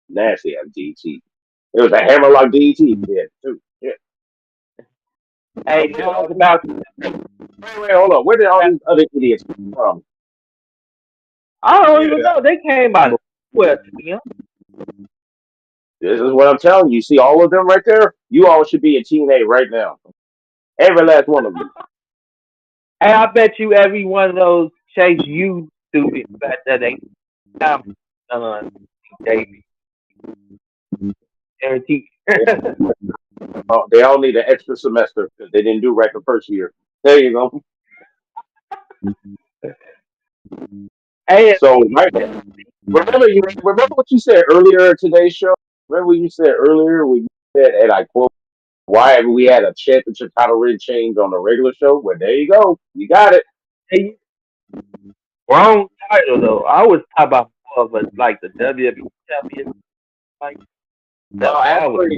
nasty as DT. It was a hammerlock DT, yeah, too. Yeah. Hey, you know about Wait, hold on. Where did all these other idiots come from? I don't even know. They came out of nowhere, you know. This is what I'm telling you. See all of them right there? You all should be in TNA right now. Every last one of you. Hey, I bet you every one of those Chase U students back there, they Davey. Guaranteed. They all need an extra semester because they didn't do right the first year. There you go. Hey, So remember what you said earlier in today's show? Remember what you said earlier when you said, and I quote, why have we had a championship title ring change on the regular show? Well, there you go. You got it. hey, wrong title though. I was talking about more of a, like the WWE champion. Like that's Well, what I was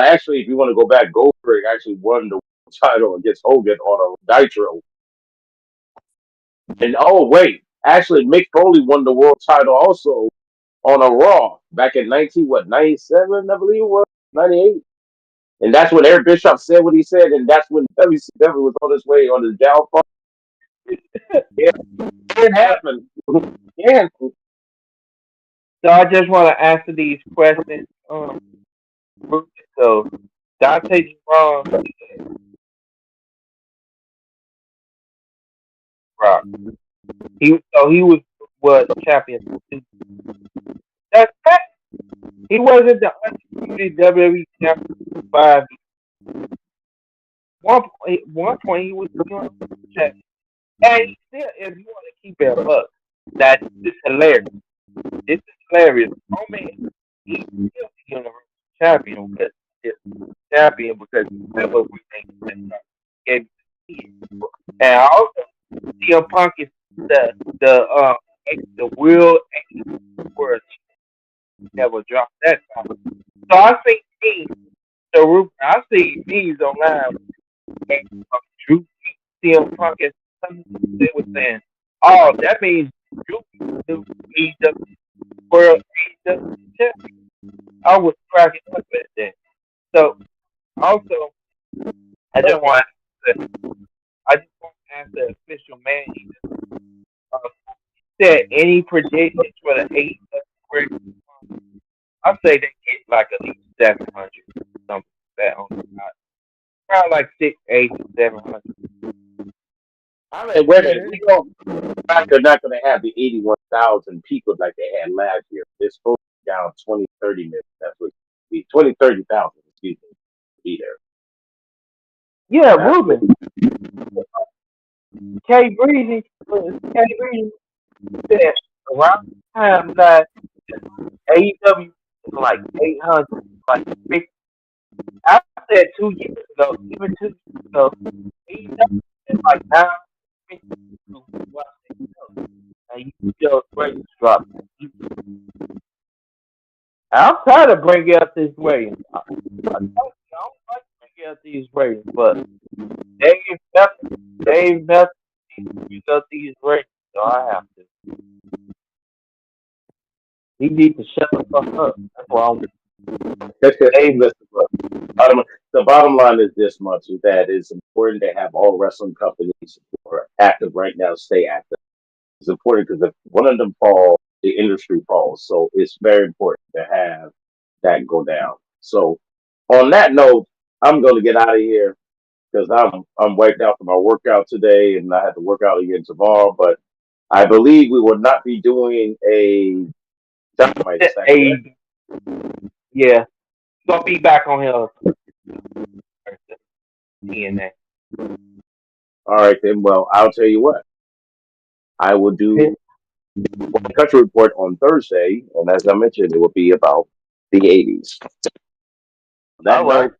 actually, if you want to go back, Goldberg actually won the title against Hogan on a Nitro. And oh wait, actually, Mick Foley won the world title also on a Raw back in 97, I believe it was 98. And that's when Eric Bischoff said what he said, and that's when WCW was on his way on his downfall. Yeah, it happened. Yeah. So I just want to answer these questions. So Dante Jerome, Rock. He was what champion. That's fact. He wasn't the undisputed WWE champion for 5 years. One point he was the champion. And he still, if you want to keep it up, that's just hilarious. This is hilarious. Oh man, he's still the universal champion because that's what we think gave and also CM Punk is the real word never dropped that time. So I see memes. So I see memes online. Drew CM Punk is they were saying, oh, that means Drew he's the world champion. I was cracking up at that. So also, I just want to ask the official man. Said any predictions for the eight? I say they get like at least 700, something like that on the side. Probably like 700. I mean, wait a minute. They're not going to have the 81,000 people like they had last year. They're supposed to be down 20, 30 minutes. That's what it be 20, 30,000, excuse me, to be there. Yeah, Ruben. K Breezy said around the time that AEW is like 800, like 50. I said 2 years ago, even 2 years ago, AEW is like 950. And you still ratings drop. I'm trying to bring up this rating. I don't like to bring up these ratings, but Dave Meltzer bring up these ratings, so I have to. He needs to shut the fuck up. That's why I'm. The bottom line is this much: is that it's important to have all wrestling companies who are active right now stay active. It's important because if one of them falls, the industry falls. So it's very important to have that go down. So on that note, I'm going to get out of here because I'm wiped out from my workout today, and I have to work out again tomorrow. But I believe we will not be doing a dynamite. Yeah, gonna be back on here. TNA. All right then. Well, I'll tell you what. I will do a country report on Thursday, and as I mentioned, it will be about the 80s. That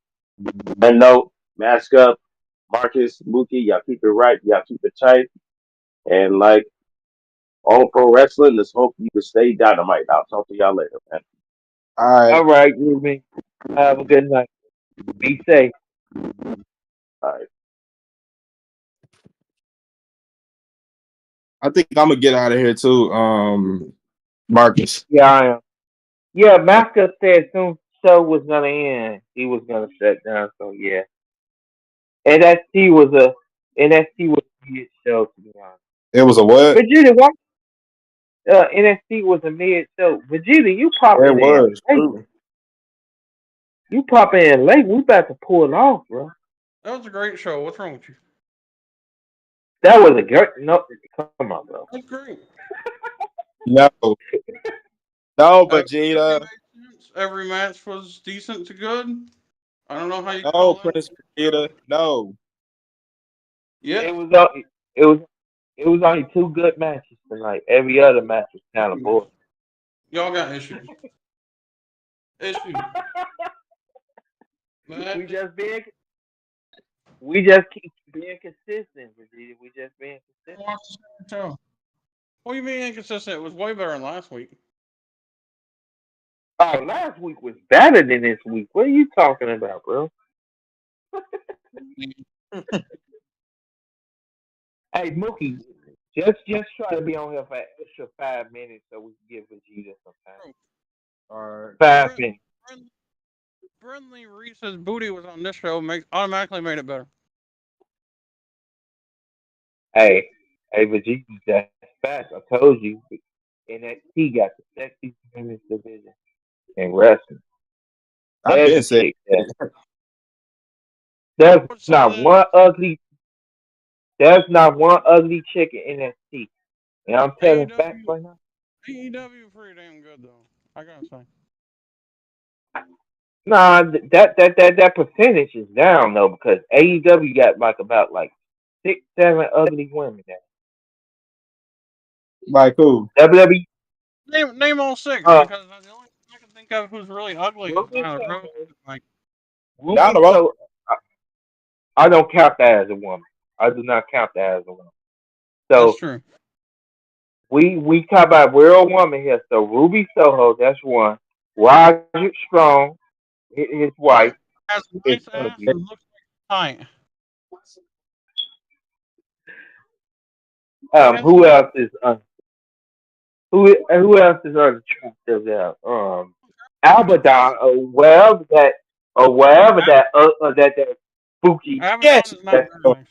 note, mask up, Marcus, Mookie, y'all keep it right, y'all keep it tight, and like All Pro Wrestling. Let's hope you can stay dynamite. I'll talk to y'all later, man. All right. All right, Ruben. Have a good night. Be safe. All right. I think I'm gonna get out of here too. Marcus. Yeah, I am. Yeah, Mascot said soon show was gonna end. He was gonna shut down. So yeah, NXT was a NXT was a mid show to be honest. It was a what? Vegeta, why NXT was a mid show? Vegeta, you It popping in was late. true. You popping in late. We about to pull it off, bro. That was a great show. What's wrong with you? That was a great. No, come on, bro. That's great. No, no, Vegeta. Every match was decent to good. I don't know how you No, call it. Prince Vegeta. No. Yeah. It was only two good matches tonight. Every other match was kind of boring. Y'all got issues. Issues. We just being, we just keep being consistent, Vegeta. We just being consistent. What do you mean inconsistent? It was way better than last week. Oh, last week was better than this week. What are you talking about, bro? Hey, Mookie, just try to be on here for an extra 5 minutes so we can give Vegeta some time. All right. 5 minutes. Brentley Reese's booty was on this show. Automatically made it better. Hey, Vegeta, that's fact. I told you. NXT got the sexy women's division in wrestling. I've There's been a saying. chick there. There's not one ugly. There's not one ugly chick in NXT. And I'm telling facts right now. AEW pretty damn good though. I gotta say. Nah, that percentage is down though because AEW got about 6, 7 ugly women there. Like who? WWE. Name all 6 because the only thing I can think of who's really ugly is Ruby Nyla Rose. Like Nyla Rose. So, I don't count that as a woman. I do not count that as a woman. So that's true. we talk about real woman here. So Ruby Soho, that's one. Roger Strong, his wife, Has a is nice ass ugly. and looks like Who else is who else is unattractive there? Abaddon or wherever that spooky. Abaddon Yes. is not very nice.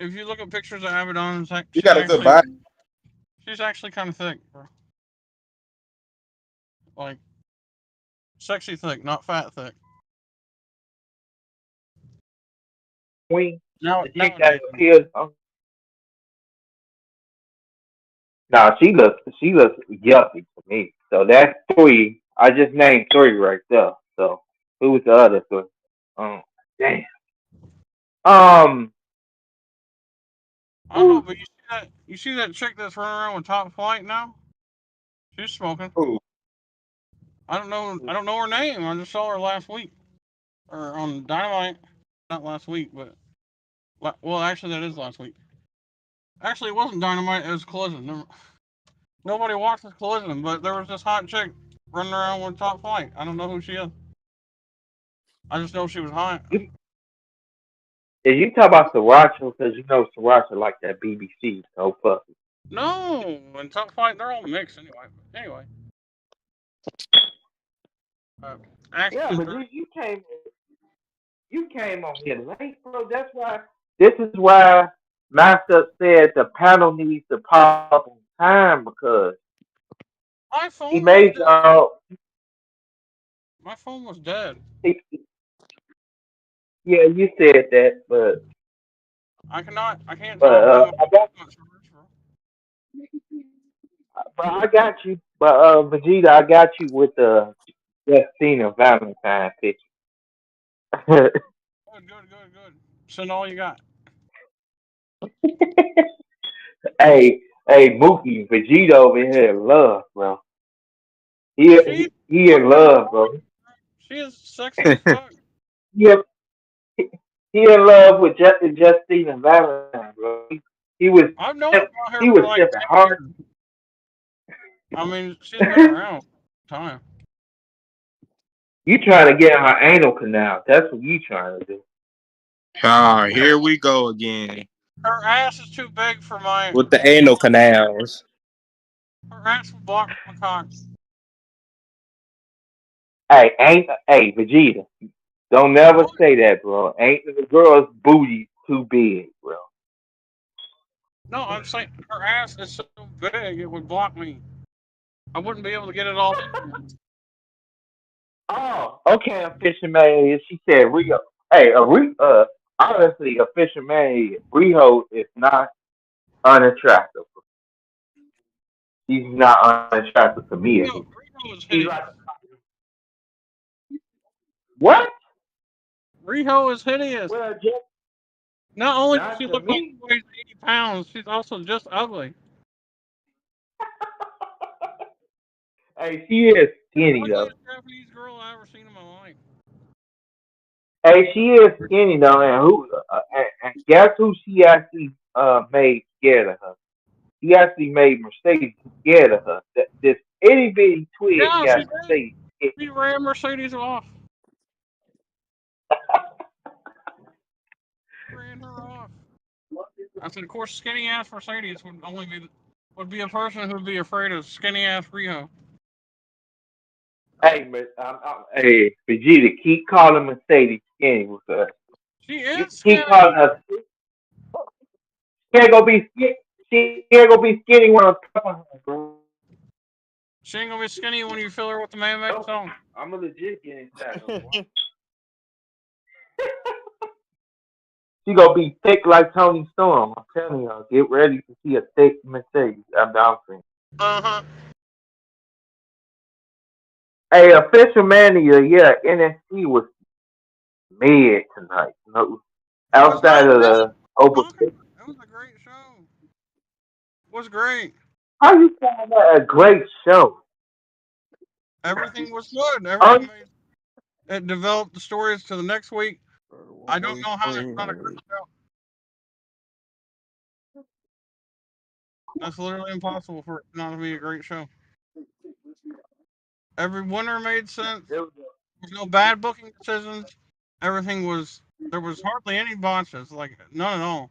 If you look at pictures of Abaddon, You got a good body. She's actually kind of thick, bro. Like sexy thick, not fat thick. Queen. Now, The chick that appears. Nah, she looks yucky to me. So that's 3. I just named 3 right there. So who was the other 3? Damn. I don't know, but you see that chick that's running around with Top Flight now? She's smoking. Ooh. I don't know her name. I just saw her last week, or on Dynamite. Not last week, but well, actually, that is last week. Actually, it wasn't Dynamite. It was Collision. Nobody watches Collision, but there was this hot chick running around with Top Flight. I don't know who she is. I just know she was hot. Did you talk about Sriracha? Because you know Sriracha like that BBC. So fuck it. No, and Top Flight, they're all mixed anyway. Anyway. Actually, Yeah, but you came on here late, bro. That's why. This is why Master said the panel needs to pop on time because my phone he made y'all. My phone was dead. Yeah, you said that, but I can't but talk I got you. But Vegeta, I got you with the Justina Valentine picture. Good. Send all you got. Hey, Mookie, Vegeta over here in love, bro. He in love, bro. She is sexy as fuck. He in love with Justina Valentine, bro. He was I've known about her he for was like sipping 10 hard. years. I mean, she's been around for time. You trying to get her anal canal? That's what you trying to do. Ah, here we go again Her ass is too big for my. with the anal canals. Her ass will block my cock. Hey, Vegeta. Don't never say that, bro. Ain't the girl's booty too big, bro? No, I'm saying her ass is so big it would block me. I wouldn't be able to get it all in. Oh, okay, official man. She said Rio. Hey, honestly, official man, Rio is not unattractive. She's not unattractive to me. At least. Riho is She's hideous. like what? Riho is hideous. Well, just Not only does not she to look like me. she weighs 80 pounds, she's also just ugly. Hey, she is skinny though. Ugliest Japanese girl I ever seen in my life. Hey, she is skinny though, and and guess who she actually made scared of her? She actually made Mercedes scared of her. This itty bitty twig Yeah, she got did. Mercedes scared. She ran Mercedes off. Ran her off. I said, of course, skinny ass Mercedes would be a person who'd be afraid of skinny ass Riho. Hey, hey, Vegeta, keep calling Mercedes skinny with her. She You is keep calling skinny. her. She ain't gonna be skinny. She ain't gonna be skinny when I'm talking her, bro. She ain't gonna be skinny when you fill her with the man-made Nope. song. I'm a legit getting that. She gonna be thick like Tony Storm. I'm telling y'all, get ready to see a thick Mercedes. I'm down for it. Uh-huh. Hey, official manager, yeah, NXT was mid tonight. No, It was not outside of bad. the open. It was a great show. It was great. How you call that a great show? Everything was good. Oh, It developed the stories to the next week. I don't know how that's not a great show. That's literally impossible for it not to be a great show. Every winner made sense. there There's no bad booking decisions. Everything was there was hardly any botches, like none at all.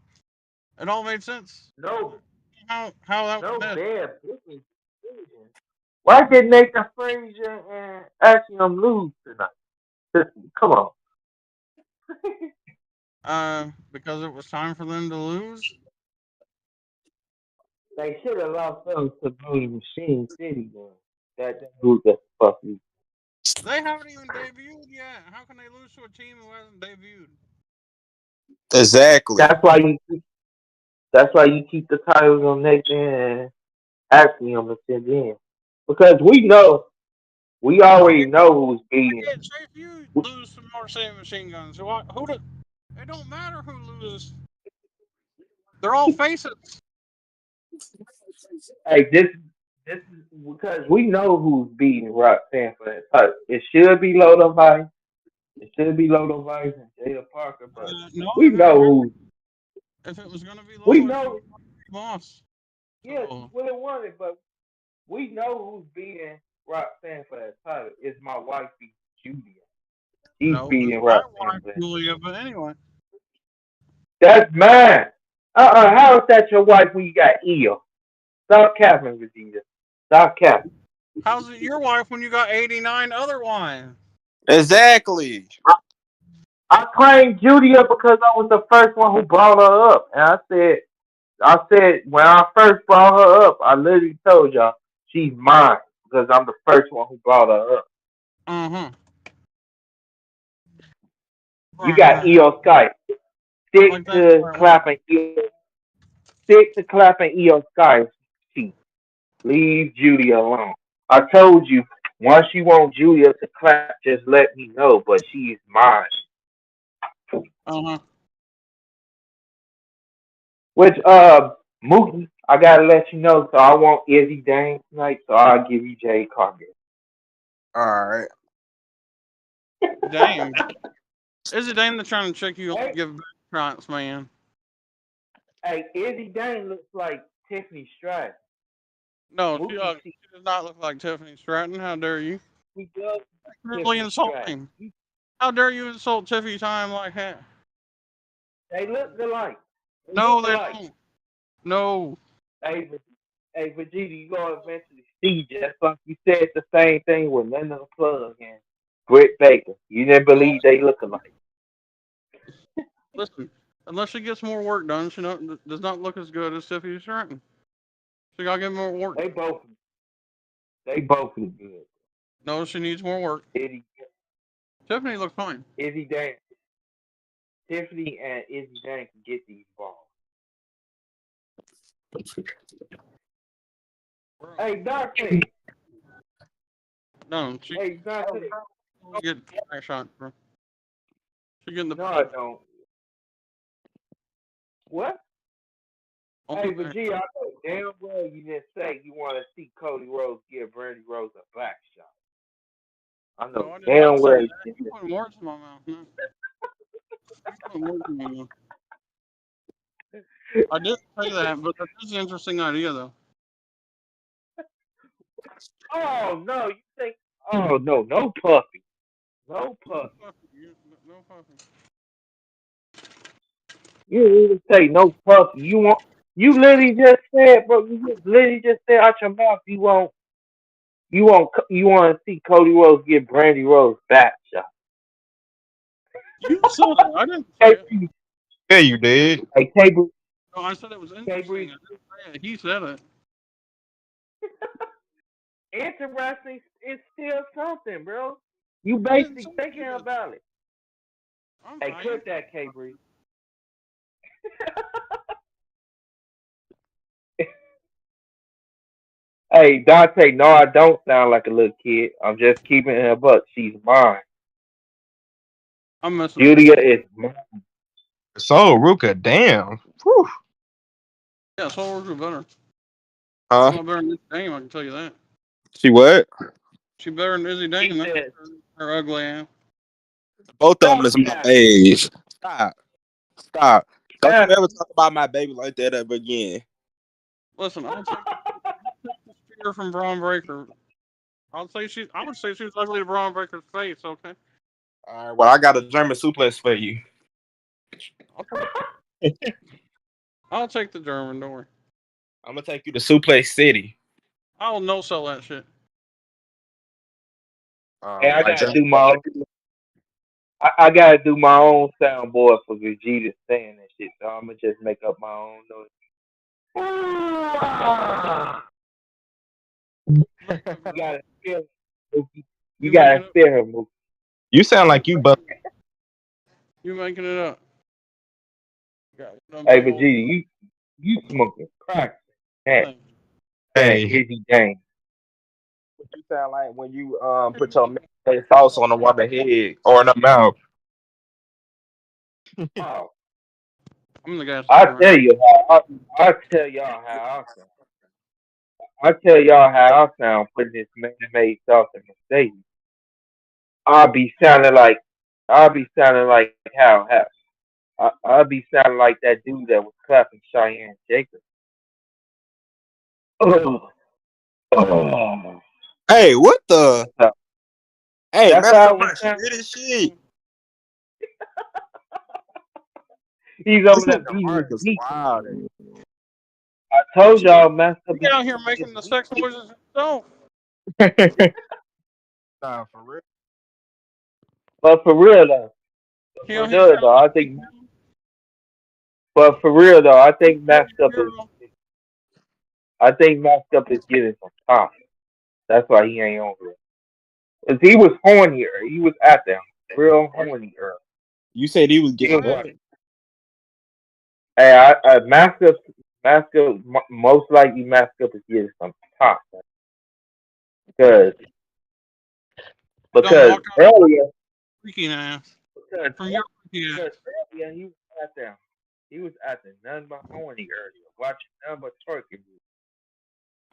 It all made sense. no, How that no did. bad business decision. Why did Nathan Frazier and Axiom lose tonight? Come on. Because it was time for them to lose. They should have lost those to Blue Machine City then. That group that fuck you. They haven't even debuted yet. How can they lose to a team who hasn't debuted? Exactly. That's why you keep the titles on Nathan and Axiom until then. Because we already know who's beating. Yeah, say if you lose to Mercedes machine guns, it don't matter who loses. They're all faces. Hey, this is because we know who's beating Roxanne for that title. It should be Lodo Vice. It should be Lodo Vice and Jada Parker, but No, we know who. if it was gonna be We Lodo, know. Moss. Yes, So, would have won it, but we know who's beating Roxanne for that title. It's my wifey, Julia. She's no, it's beating my Roxanne wife, for that. Julia. But anyway, That's mine. How is that your wife when you got Eo? Stop capping, Virginia. Stop capping. how's it your wife when you got 89 other wives? Exactly. I claimed Julia because I was the first one who brought her up. And I said when I first brought her up, I literally told y'all she's mine because I'm the first one who brought her up. Uh-huh. You got Right. EO Skype. Like that's where I went. Stick to clapping EO Skype. Leave Julia alone. I told you once you want Julia to clap, just let me know. But she's mine. Uh-huh. Which Mookie, I gotta let you know. So I want Izzy Dane tonight. So I'll give you Jay Cargill. All right. Dame. Is it Dame that's trying to check you give back shots, man? Hey, Izzy Dane looks like Tiffany Stratton. No, Mookie she does not look like Tiffany Stratton. How dare you? He does Really Tiffany insulting. Stratton. How dare you insult Tiffany time like that? They look alike. No, they don't. No. Hey, Vegeta, you gonna eventually see just like you said the same thing with Linda the Plug and Britt Baker. You didn't believe they look alike. Listen, unless she gets more work done, she does not look as good as Tiffany Stratton. She gotta get more work. They both look good. No, she needs more work. Izzy Tiffany looks fine. Dane. Tiffany and Izzy Dane can get these balls. Hey, Dante. No, she Hey, Dante. get a shot, bro. She getting the No, I don't. What? Hey, Vegeta, I know damn well you didn't say you want to see Cody Rhodes give Brandy Rose a back shot. I know damn well you didn't. You putting words in my mouth, man. You putting words in my mouth. I did say that, but that is an interesting idea, though. Oh no, you think? Oh no, no puffy, no puffy. No puffy. You didn't even say no puffy. You literally just said, bro. You just literally just said out your mouth you want to see Cody Rhodes get Brandy Rose back shot. You said it. I didn't say it. Yeah, you did. Hey, Cable. No, I said it was interesting. I didn't say it. He said it. Interesting is still something, bro. You basically thinking about it. Hey, clip that, K-Bree. Hey, Dante, no, I don't sound like a little kid. I'm just keeping her buck. She's mine. I'm messing Julia is mine. So, Ruka, damn. Whew. Yeah, Soul Worker better. Huh? She's not better than Izzy Dane, I can tell you that. She what? She better than Izzy Dane. That's her ugly ass. Both of them is my babes. Stop. Stop. Don't you ever talk about my baby like that ever again. Listen, I'll take the spear from Braun Breaker. I would say she's ugly to Braun Breaker's face, okay? All right, well, I got a German suplex for you. I'll take the German, don't worry. I'm going to take you to Suplex City. I'll no sell that shit. Hey, I gotta do my own. I gotta do my own soundboard for Vegeta saying that shit. So I'm gonna just make up my own noise. You gotta feel it, Mookie. You gotta feel her, Mookie. You sound like you, but you making it up. Hey, Vegeta, you smoking crack. Hey, Izzy Dane. What you sound like when you put your mayonnaise sauce on a woman's head or in her mouth. Oh. I'm the guy. I'll tell you how. I'll tell y'all how I sound. I'll tell y'all how I sound putting this mayonnaise sauce in the steak. I'll be sounding like how I'll be sounding like that dude that was clapping Cheyenne Jacobs. Oh. Oh. Hey, what the? Hey, that's how it was sounding. Shit. He's over there beating his meat. I told y'all, messed up. He out here making the sex noises himself. Nah, for real. But for real though, I think. But for real though, I think Masked Up is getting some time. That's why he ain't on here. Cause he was hornier. He was at them real horny early. You said he was getting what? Hey, Masked Up, most likely Masked Up is getting some time. Because earlier, freaking ass. From your freaking ass. Earlier he was at them. He was acting nothing but horny earlier, watching nothing but twerking.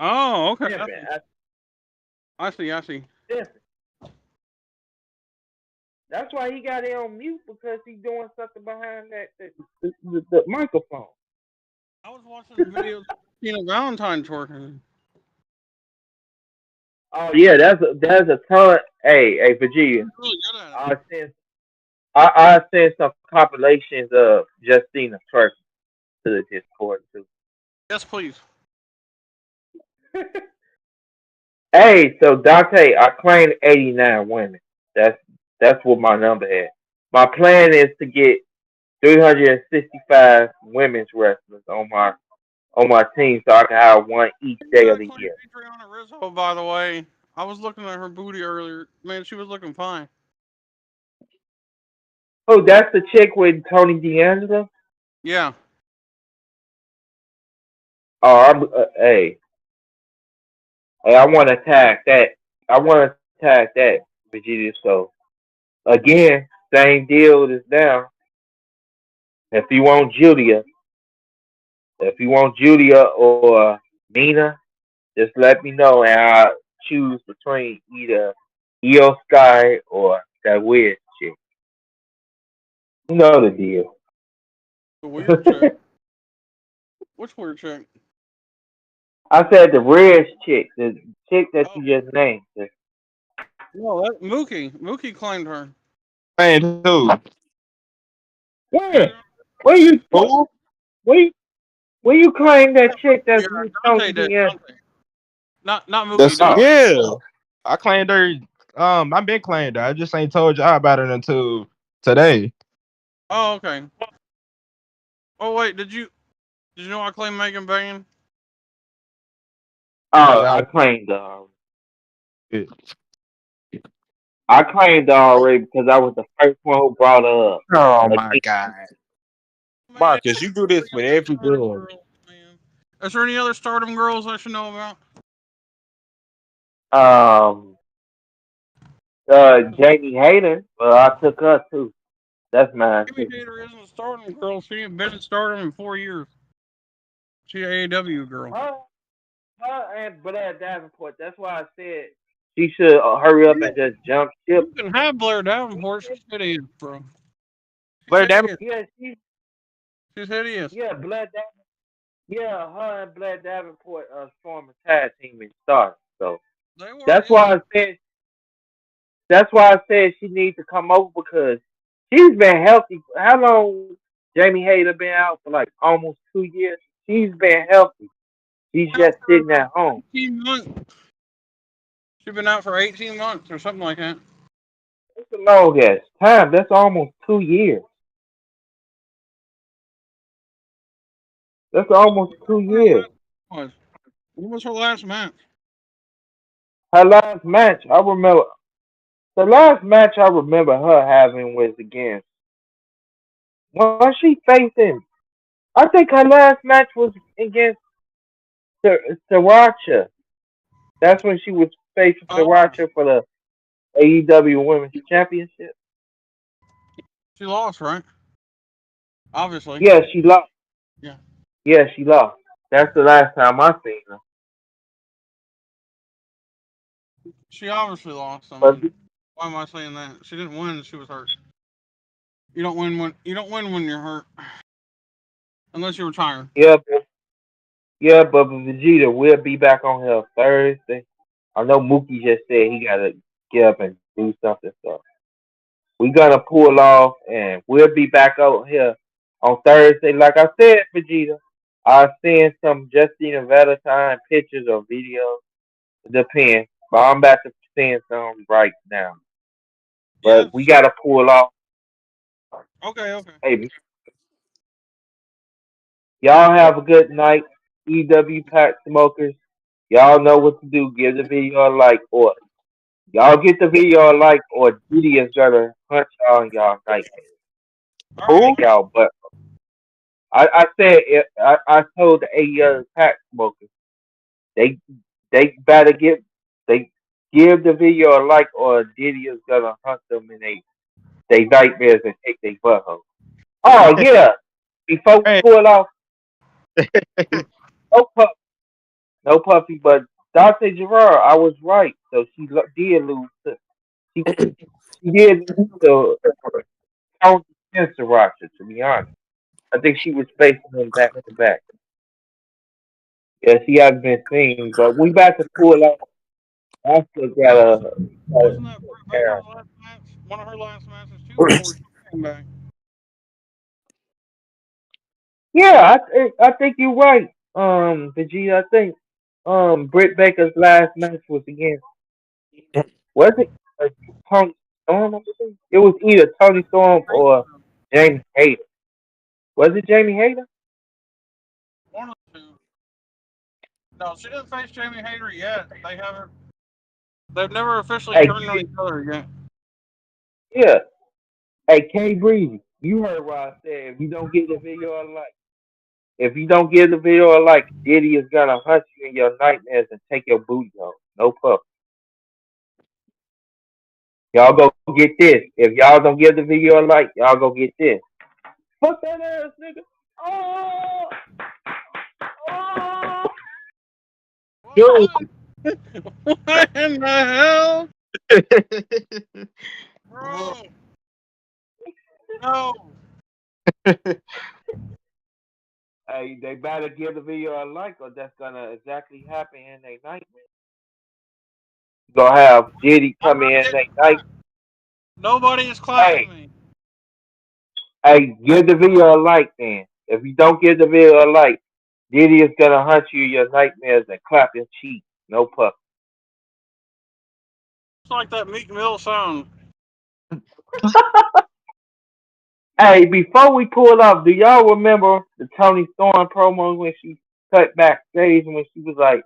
Oh, okay. I see. That's why he got it on mute because he's doing something behind the microphone. I was watching videos of Tina Valentine twerking. Oh yeah, there's a ton. Hey, Virginia. She's really good at it. I sent some compilations of Justina twerking to the Discord too. Yes, please. Hey, so Dante, I claimed 89 women. That's what my number is. My plan is to get 365 women's wrestlers on my team, so I can have one each You day of gotta the claim year. Adriana Rizzo, by the way. I was looking at her booty earlier. Man, she was looking fine. Oh, that's the chick with Tony D'Angelo. Yeah. Oh, hey, I want to tag that. I want to tag that, Vegeta. So again, same deal as now. If you want Julia or Mina, just let me know, and I'll choose between either Io Sky or that weird chick. You know the deal. The weird chick. Which weird chick? I said the red chick, the chick that Oh, you just named. no, that Mookie. Mookie claimed her. Man, who? Yeah, Adriana where you Who? where you, where you claim that chick that's Yeah, with Dante Tony did. D'Angelo? Dante. Not Mookie. That's Dante. yeah. I claimed her. I've been claimed her. I just ain't told y'all about it until today. Oh, okay. Oh wait, did you know I claimed Megan Bain? Oh, Y'all, I claimed her already because I was the first one who brought her up. oh my Again. god, Man, Marcus, you do this with every Stardom girl. girls, man. Is there any other Stardom girls I should know about? Um, Jamie Hayden, I took her too. That's mine Amy too. Hater isn't a Stardom girl. She ain't been at Stardom in 4 years. She an AEW girl. Her, her and Blair Davenport. That's why I said she should hurry up and just jump ship. You can have Blair Davenport. She's hideous, bro. She's Blair Davenport. hideous. Yeah, She's hideous. yeah, yeah, her and Blair Davenport form a tag team and start. So They were, that's yeah. why I said that's why I said she needs to come over because she's been healthy. How long Jamie Hayter been out for like almost 2 years? She's been healthy. She's Out just for sitting at home. 18 months. She's been out for 18 months or something like that. It's the longest time. That's almost 2 years. That's almost two Her years. last was. What was her last match? Her last match, I remember. The last match I remember her having was against. Was she facing? I think her last match was against Sriracha. That's when she was facing Oh, Sriracha for the AEW Women's Championship. she lost, right? Obviously. Yeah, she lost. Yeah. Yeah, she lost. That's the last time I seen her. She obviously lost. I But mean, why am I saying that? She didn't win. She was hurt. You don't win when you're hurt, unless you retire. yeah, but Vegeta will be back on here Thursday. I know Mookie just said he gotta get up and do something, so we're gonna pull off and we'll be back out here on Thursday. Like I said, Vegeta, I'll send some Justina Valentine pictures or videos. It depends. But I'm about to send some right now. Yeah, But we sure. gotta pull off. Okay, okay. Hey, y'all have a good night. EW Pack Smokers. Y'all know what to do. Give the video a like or y'all get the video a like or Diddy is gonna punch y'all in y'all nightmare. All right. Who? Make y'all butt. I said I told the pack smokers they better they give the video a like or Diddy is gonna hunt them in they nightmares and take their butthole. Oh yeah. Before we Hey, pull off, no pup, no puppy, but Dante Gerard, I was right. So did lose. She, she did lose to County Spencer Roger. To be honest, I think she was facing him back to back. Yeah, she hasn't been seen, but we about to pull out. I still gotta Wasn't that Britt compare. Baker's last match? One of her last matches too before she came back. Yeah, I think you're right. Vegeta, I think Britt Baker's last match was against was it Tony Storm? I believe? It was either Tony Storm or Jamie Hayter. Was it Jamie Hayter? One of the two. No, she didn't face Jamie Hayter yet. They haven't. They've never officially Hey, turned on each other yet. yeah. Hey, K Breezy, you heard what I said. If you don't get the video a like, if you don't get the video a like, Diddy is gonna hunt you in your nightmares and take your booty home. No pup. Y'all go get this. If y'all don't give the video a like, y'all go get this. Fuck that ass, nigga. Oh, oh. Yo. What in the hell, bro? No. Hey, they better give the video a like, or that's gonna exactly happen in their nightmare. Gonna have Diddy I'm come not in getting they night. clapped. Nobody is Hey, clapping me. hey, give the video a like then. If you don't give the video a like, Diddy is gonna hunt you in your nightmares and clap your cheeks. No puff. It's like that Meek Mill song. Hey, before we pull up, do y'all remember the Tony Storm promo when she cut backstage and when she was like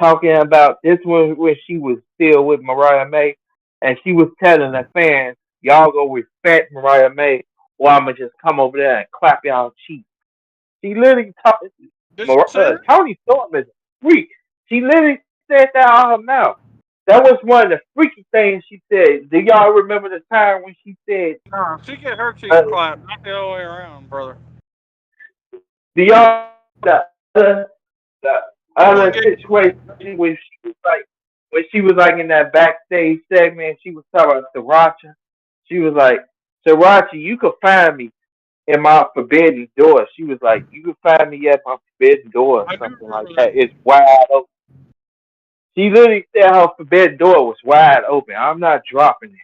talking about this one when she was still with Mariah May and she was telling the fans, y'all go respect Mariah May or I'ma just come over there and clap y'all cheeks. She literally talked Did she say that? Tony Storm is a freak. She literally said that out of her mouth. That was one of the freaky things she said. Do y'all remember the time when she said, No, she get her cheeks uh, clapped, not the other way around, brother. do y'all the the Someone other get situation when she was like in that backstage segment, she was talking about Sriracha. She was like, Sriracha, you could find me in my forbidden door. She was like, you could find me at my forbidden door or I do something like remember that. that. It's wide open. She literally said her forbidden door was wide open. I'm not dropping it.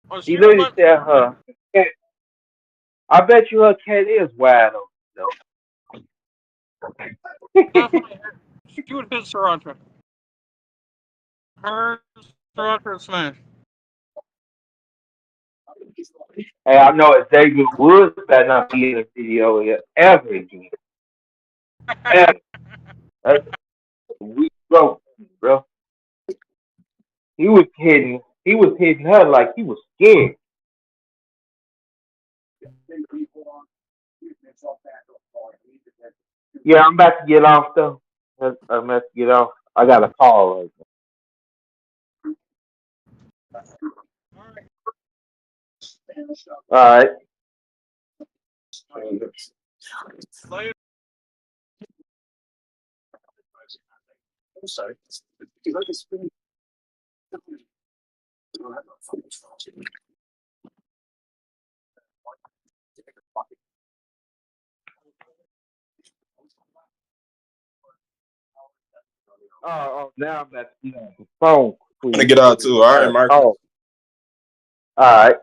Was She she the literally one? said her I bet you her cat is wide open though. Definitely. She would hit Sriracha. Her Sriracha smash. Hey, I know Xavier Woods better not be in the video ever again. Ever. That's weak bro, bro. He was hitting her like he was scared. Yeah, I'm about to get off though. I'm about to get off. I got a call right now. All right. Later. Now I'm about to get off the phone, I'm gonna please. get out too. All Got right, a Marcus. call. All right.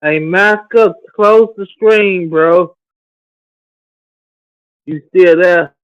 Hey, mask up, close the screen, bro. You still there?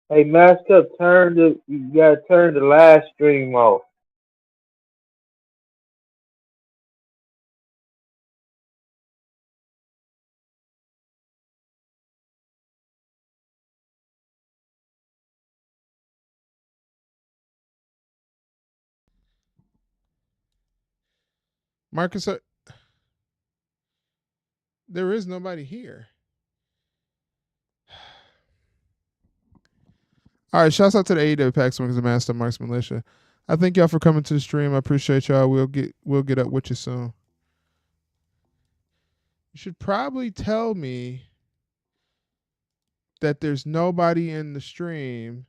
Hey, mask up, you gotta turn the live stream off. Marcus, there is nobody here. All right, shouts out to the AEW Pax Winkers and Master Marks Militia. I thank y'all for coming to the stream. I appreciate y'all. We'll get up with you soon. You should probably tell me that there's nobody in the stream